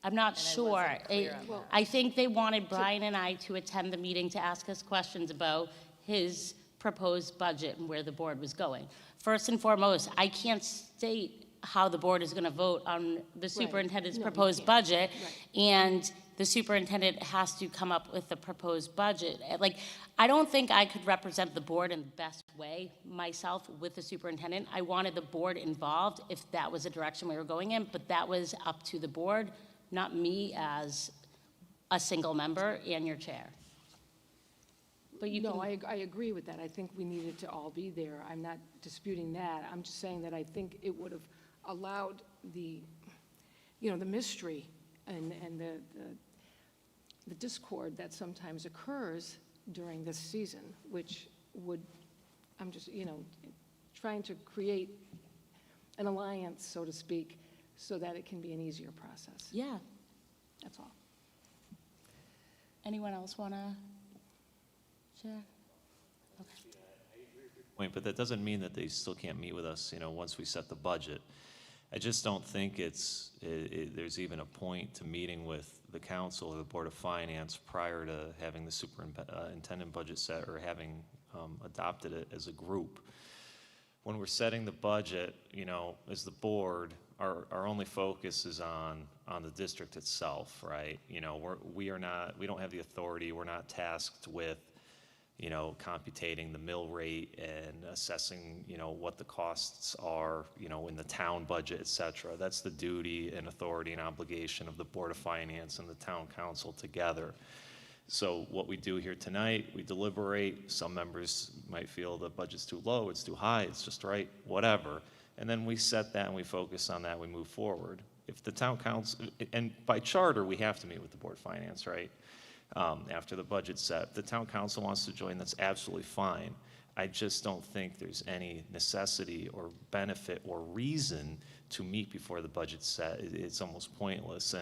I'm not And I sure. wasn't clear on that. I think they wanted Brian and I to attend the meeting to ask us questions about his proposed budget and where the board was going. First and foremost, I can't state how the board is going to vote on the superintendent's No, you proposed can't. budget, Right. and the superintendent has to come up with the proposed budget. Like, I don't think I could represent the board in the best way myself with the superintendent. I wanted the board involved if that was the direction we were going in, but that was up to the board, not me as a single member and your chair. But you No, can, I agree with that. I think we needed to all be there. I'm not disputing that. I'm just saying that I think it would have allowed the, the mystery and the discord that sometimes occurs during this season, which would, I'm just, trying to create an alliance, so to speak, so that it can be an easier process. yeah. That's all. Anyone else want to share? Point, but that doesn't mean that they still can't meet with us, once we set the budget. I just don't think there's even a point to meeting with the council or the Board of Finance prior to having the superintendent budget set or having adopted it as a group. When we're setting the budget, as the board, our only focus is on the district itself, right? We don't have the authority, we're not tasked with computing the mill rate and assessing, what the costs are, in the town budget, et cetera. That's the duty and authority and obligation of the Board of Finance and the town council together. So what we do here tonight, we deliberate. Some members might feel the budget's too low, it's too high, it's just right, whatever. And then we set that and we focus on that, we move forward. If the town council, and by charter, we have to meet with the Board of Finance, right? After the budget's set. If the town council wants to join, that's absolutely fine. I just don't think there's any necessity or benefit or reason to meet before the budget's set. It's almost pointless.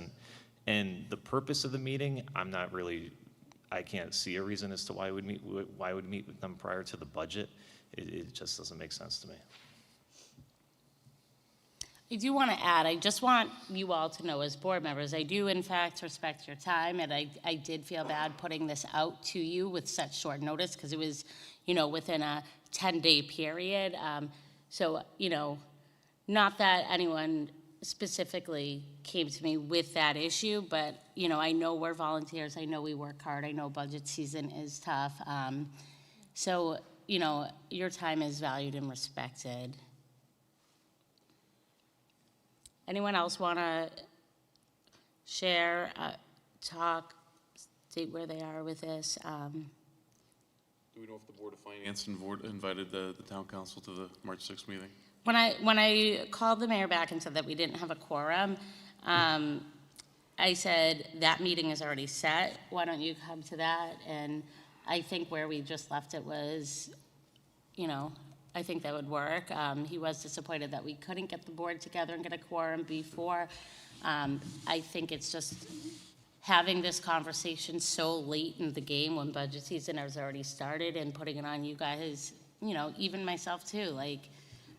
And the purpose of the meeting, I can't see a reason as to why we'd meet with them prior to the budget. It just doesn't make sense to me. I do want to add, I just want you all to know as board members, I do in fact respect your time, and I did feel bad putting this out to you with such short notice, because it was, within a 10-day period. So, not that anyone specifically came to me with that issue, but, I know we're volunteers, I know we work hard, I know budget season is tough. So, your time is valued and respected. Anyone else want to share, talk, state where they are with this? Do we know if the Board of Finance invited the town council to the March 6th meeting? When I called the mayor back and said that we didn't have a quorum, I said, that meeting is already set, why don't you come to that? And I think where we just left it was, I think that would work. He was disappointed that we couldn't get the board together and get a quorum before. I think it's just having this conversation so late in the game when budget season has already started and putting it on you guys, even myself too. Like,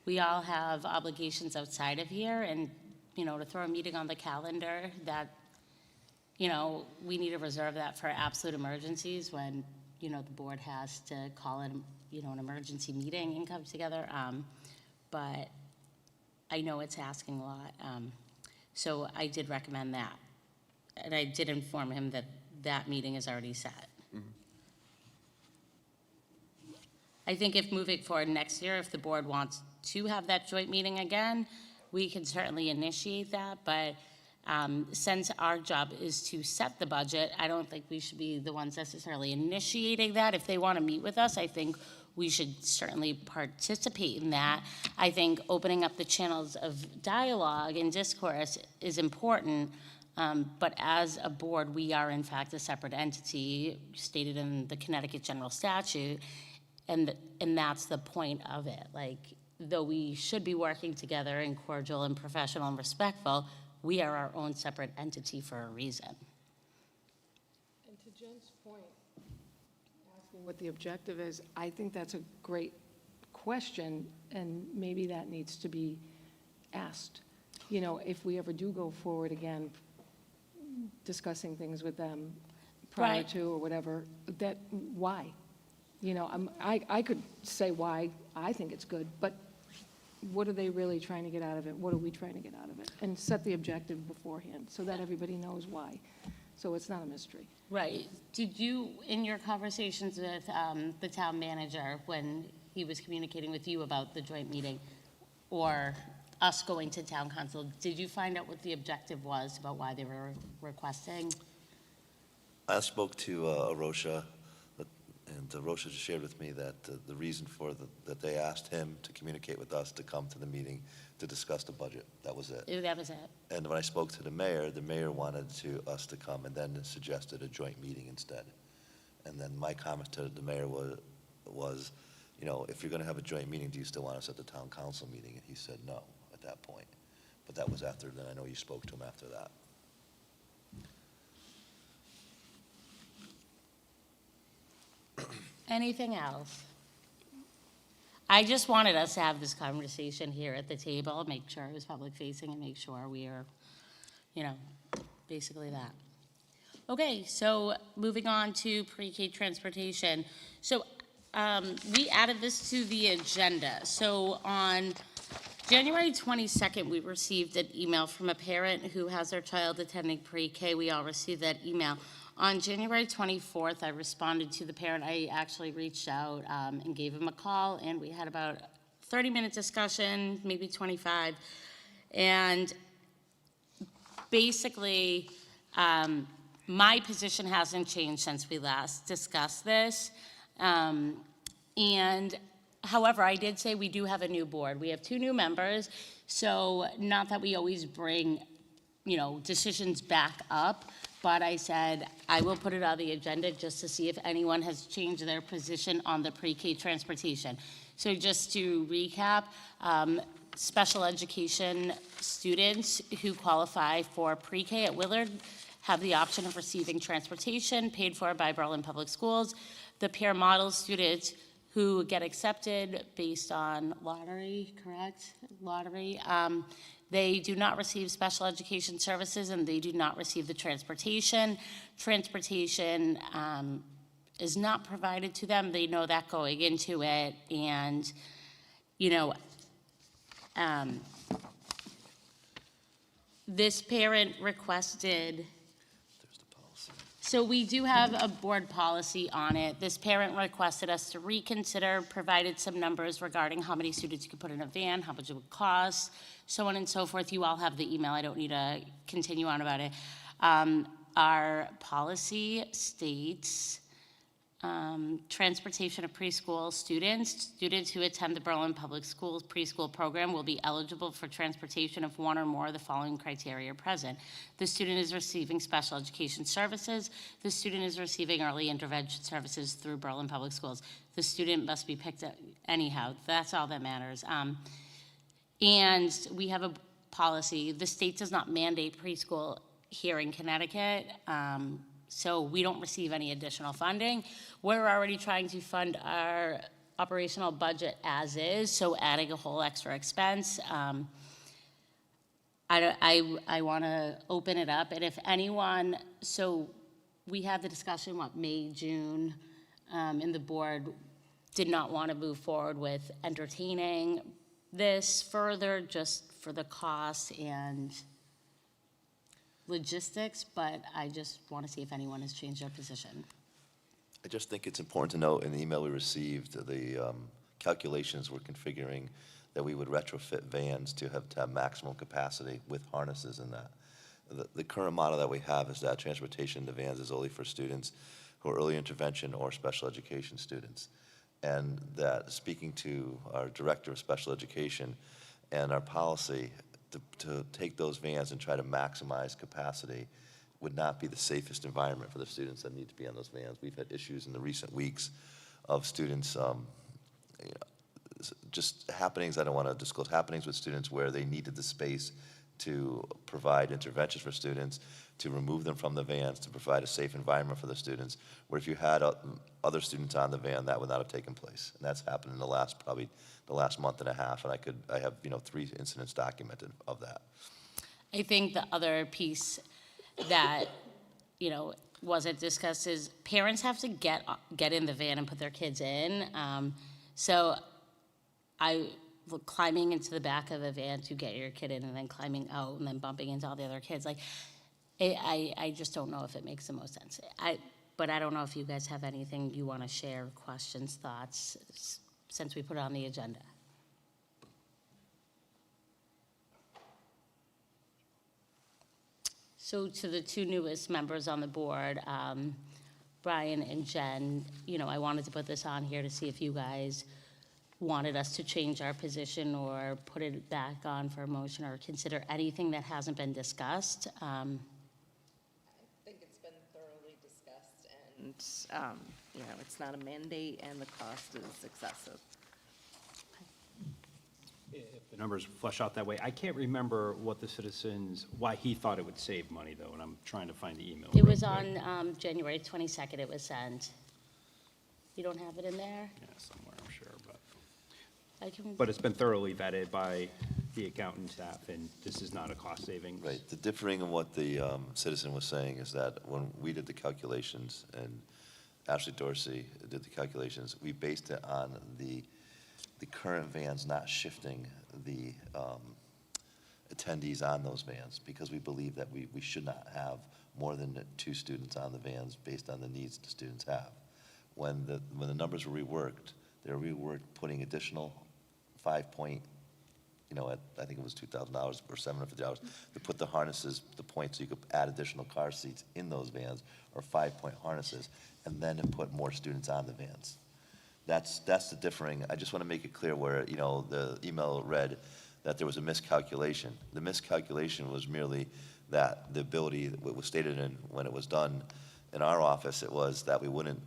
we all have obligations outside of here, and, to throw a meeting on the calendar that, we need to reserve that for absolute emergencies when, the board has to call in an emergency meeting and come together, but I know it's asking a lot. So I did recommend that. And I did inform him that that meeting is already set. Mm-hmm. I think if moving forward next year, if the board wants to have that joint meeting again, we can certainly initiate that, but Since our job is to set the budget, I don't think we should be the ones necessarily initiating that. If they want to meet with us, I think we should certainly participate in that. I think opening up the channels of dialogue and discourse is important, but as a board, we are in fact a separate entity stated in the Connecticut General Statute, and that's the point of it. Like, though we should be working together and cordial and professional and respectful, we are our own separate entity for a reason. And to Jen's point, asking what the objective is, I think that's a great question, and maybe that needs to be asked. You know, if we ever do go forward again, discussing things with them prior Right. to or whatever, that, why? You know, I could say why I think it's good, but what are they really trying to get out of it? What are we trying to get out of it? And set the objective beforehand so that everybody knows why. So it's not a mystery. Right. Did you, in your conversations with the town manager, when he was communicating with you about the joint meeting, or us going to town council, did you find out what the objective was about why they were requesting? I spoke to Arosha, and Arosha just shared with me that the reason for that they asked him to communicate with us to come to the meeting to discuss the budget. That was it. That was it. And when I spoke to the mayor wanted us to come and then suggested a joint meeting instead. And then my comment to the mayor was, you know, if you're going to have a joint meeting, do you still want us at the town council meeting? And he said no at that point. But that was after, then I know you spoke to him after that. Anything else? I just wanted us to have this conversation here at the table, make sure it was public facing and make sure we are, you know, basically that. Okay, so moving on to pre-K transportation. So we added this to the agenda. So on January 22nd, we received an email from a parent who has their child attending pre-K. We all received that email. On January 24th, I responded to the parent. I actually reached out and gave him a call, and we had about a 30-minute discussion, maybe 25. And basically, my position hasn't changed since we last discussed this. And however, I did say we do have a new board. We have 2 new members, so not that we always bring, you know, decisions back up, but I said I will put it on the agenda just to see if anyone has changed their position on the pre-K transportation. So just to recap, special education students who qualify for pre-K at Willard have the option of receiving transportation paid for by Berlin Public Schools. The peer model students who get accepted based on lottery, correct? Lottery. They do not receive special education services, and they do not receive the transportation. Transportation is not provided to them. They know that going into it, and, you know, this parent requested. So we do have a board policy on it. This parent requested us to reconsider, provided some numbers regarding how many students you could put in a van, how much it would cost, so on and so forth. You all have the email. I don't need to continue on about it. Our policy states transportation of preschool students who attend the Berlin Public Schools preschool program will be eligible for transportation if one or more of the following criteria are present. The student is receiving special education services. The student is receiving early intervention services through Berlin Public Schools. The student must be picked up anyhow. That's all that matters. And we have a policy. The state does not mandate preschool here in Connecticut. So we don't receive any additional funding. We're already trying to fund our operational budget as is, so adding a whole extra expense. I want to open it up, and if anyone, so we had the discussion, May, June, and the board did not want to move forward with entertaining this further just for the cost and logistics, but I just want to see if anyone has changed their position. I just think it's important to note in the email we received, the calculations were configuring that we would retrofit vans to have maximum capacity with harnesses in that. The current model that we have is that transportation in the vans is only for students who are early intervention or special education students. And that, speaking to our director of special education and our policy, to take those vans and try to maximize capacity would not be the safest environment for the students that need to be on those vans. We've had issues in the recent weeks of students, just happenings, I don't want to disclose, happenings with students where they needed the space to provide interventions for students, to remove them from the vans, to provide a safe environment for the students, where if you had other students on the van, that would not have taken place. And that's happened in probably the last month and a half, and I have 3 incidents documented of that. I think the other piece that, wasn't discussed is parents have to get in the van and put their kids in. So climbing into the back of the van to get your kid in and then climbing out and then bumping into all the other kids, I just don't know if it makes the most sense. But I don't know if you guys have anything you want to share, questions, thoughts, since we put it on the agenda. So to the 2 newest members on the board, Brian and Jen, I wanted to put this on here to see if you guys wanted us to change our position or put it back on for a motion or consider anything that hasn't been discussed. I think it's been thoroughly discussed, and, it's not a mandate, and the cost is excessive. If the numbers flush out that way, I can't remember what the citizens, why he thought it would save money, though, and I'm trying to find the email. It real was quick. on January 22nd, it was sent. You don't have it in there? Yeah, somewhere, I'm sure, but. I can. But it's been thoroughly vetted by the accountant staff, and this is not a cost savings. Right, the differing in what the citizen was saying is that when we did the calculations, and Ashley Dorsey did the calculations, we based it on the current vans, not shifting the attendees on those vans, because we believe that we should not have more than 2 students on the vans based on the needs the students have. When the numbers were reworked, they were reworked putting additional 5 point, I think it was $2,000 or $750 to put the harnesses, the points, so you could add additional car seats in those vans, or 5-point harnesses, and then to put more students on the vans. That's the differing. I just want to make it clear where, the email read that there was a miscalculation. The miscalculation was merely that the ability, what was stated in, when it was done in our office, it was that we wouldn't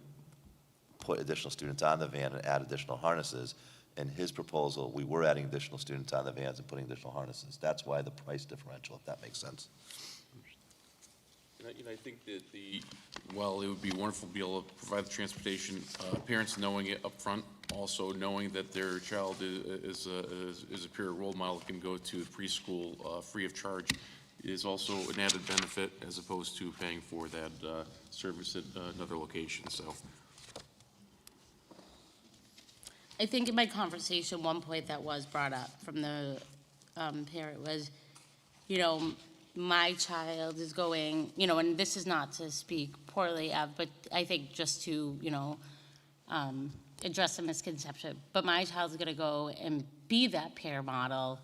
put additional students on the van and add additional harnesses. In his proposal, we were adding additional students on the vans and putting additional harnesses. That's why the price differential, if that makes sense. And I think that while it would be wonderful to be able to provide the transportation, parents knowing it up front, also knowing that their child is a peer role model, can go to preschool free of charge, is also an added benefit as opposed to paying for that service at another location, so. I think in my conversation, one point that was brought up from the parent was, my child is going, and this is not to speak poorly of, but I think just to, address the misconception, but my child's gonna go and be that peer model.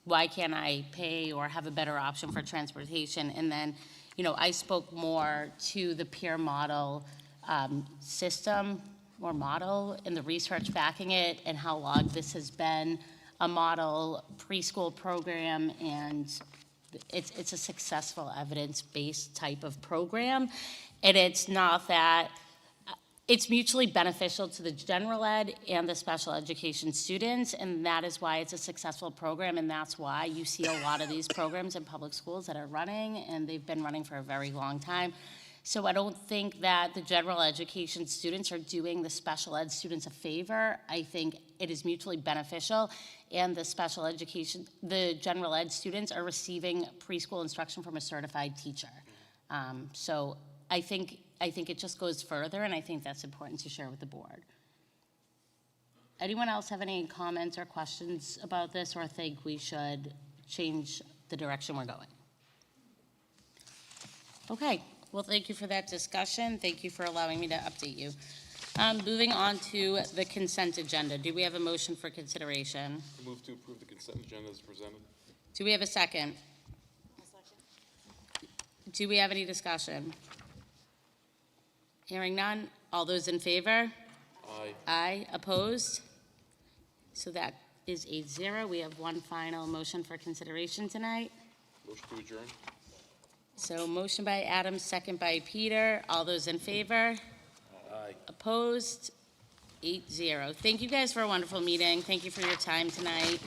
Why can't I pay or have a better option for transportation? And then, I spoke more to the peer model system or model and the research backing it and how long this has been a model preschool program, and it's a successful evidence-based type of program. And it's not that, it's mutually beneficial to the general ed and the special education students, and that is why it's a successful program, and that's why you see a lot of these programs in public schools that are running, and they've been running for a very long time. So I don't think that the general education students are doing the special ed students a favor. I think it is mutually beneficial, and the general ed students are receiving preschool instruction from a certified teacher. So I think it just goes further, and I think that's important to share with the board. Anyone else have any comments or questions about this, or think we should change the direction we're going? Okay. Well, thank you for that discussion. Thank you for allowing me to update you. Moving on to the consent agenda. Do we have a motion for consideration? I move to approve the consent agenda as presented. Do we have a second? Do we have any discussion? Hearing none. All those in favor? Aye. Aye. Opposed? So that is 8-0. We have one final motion for consideration tonight. Motion to adjourn? So motion by Adam, second by Peter. All those in favor? Aye. Opposed? 8-0. Thank you guys for a wonderful meeting. Thank you for your time tonight.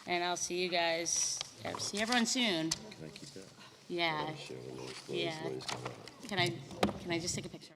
And I'll see you guys, see everyone soon. Can I keep that? Yeah. Share with Lori. Yeah. Lori's gonna run it. Can I just take a picture?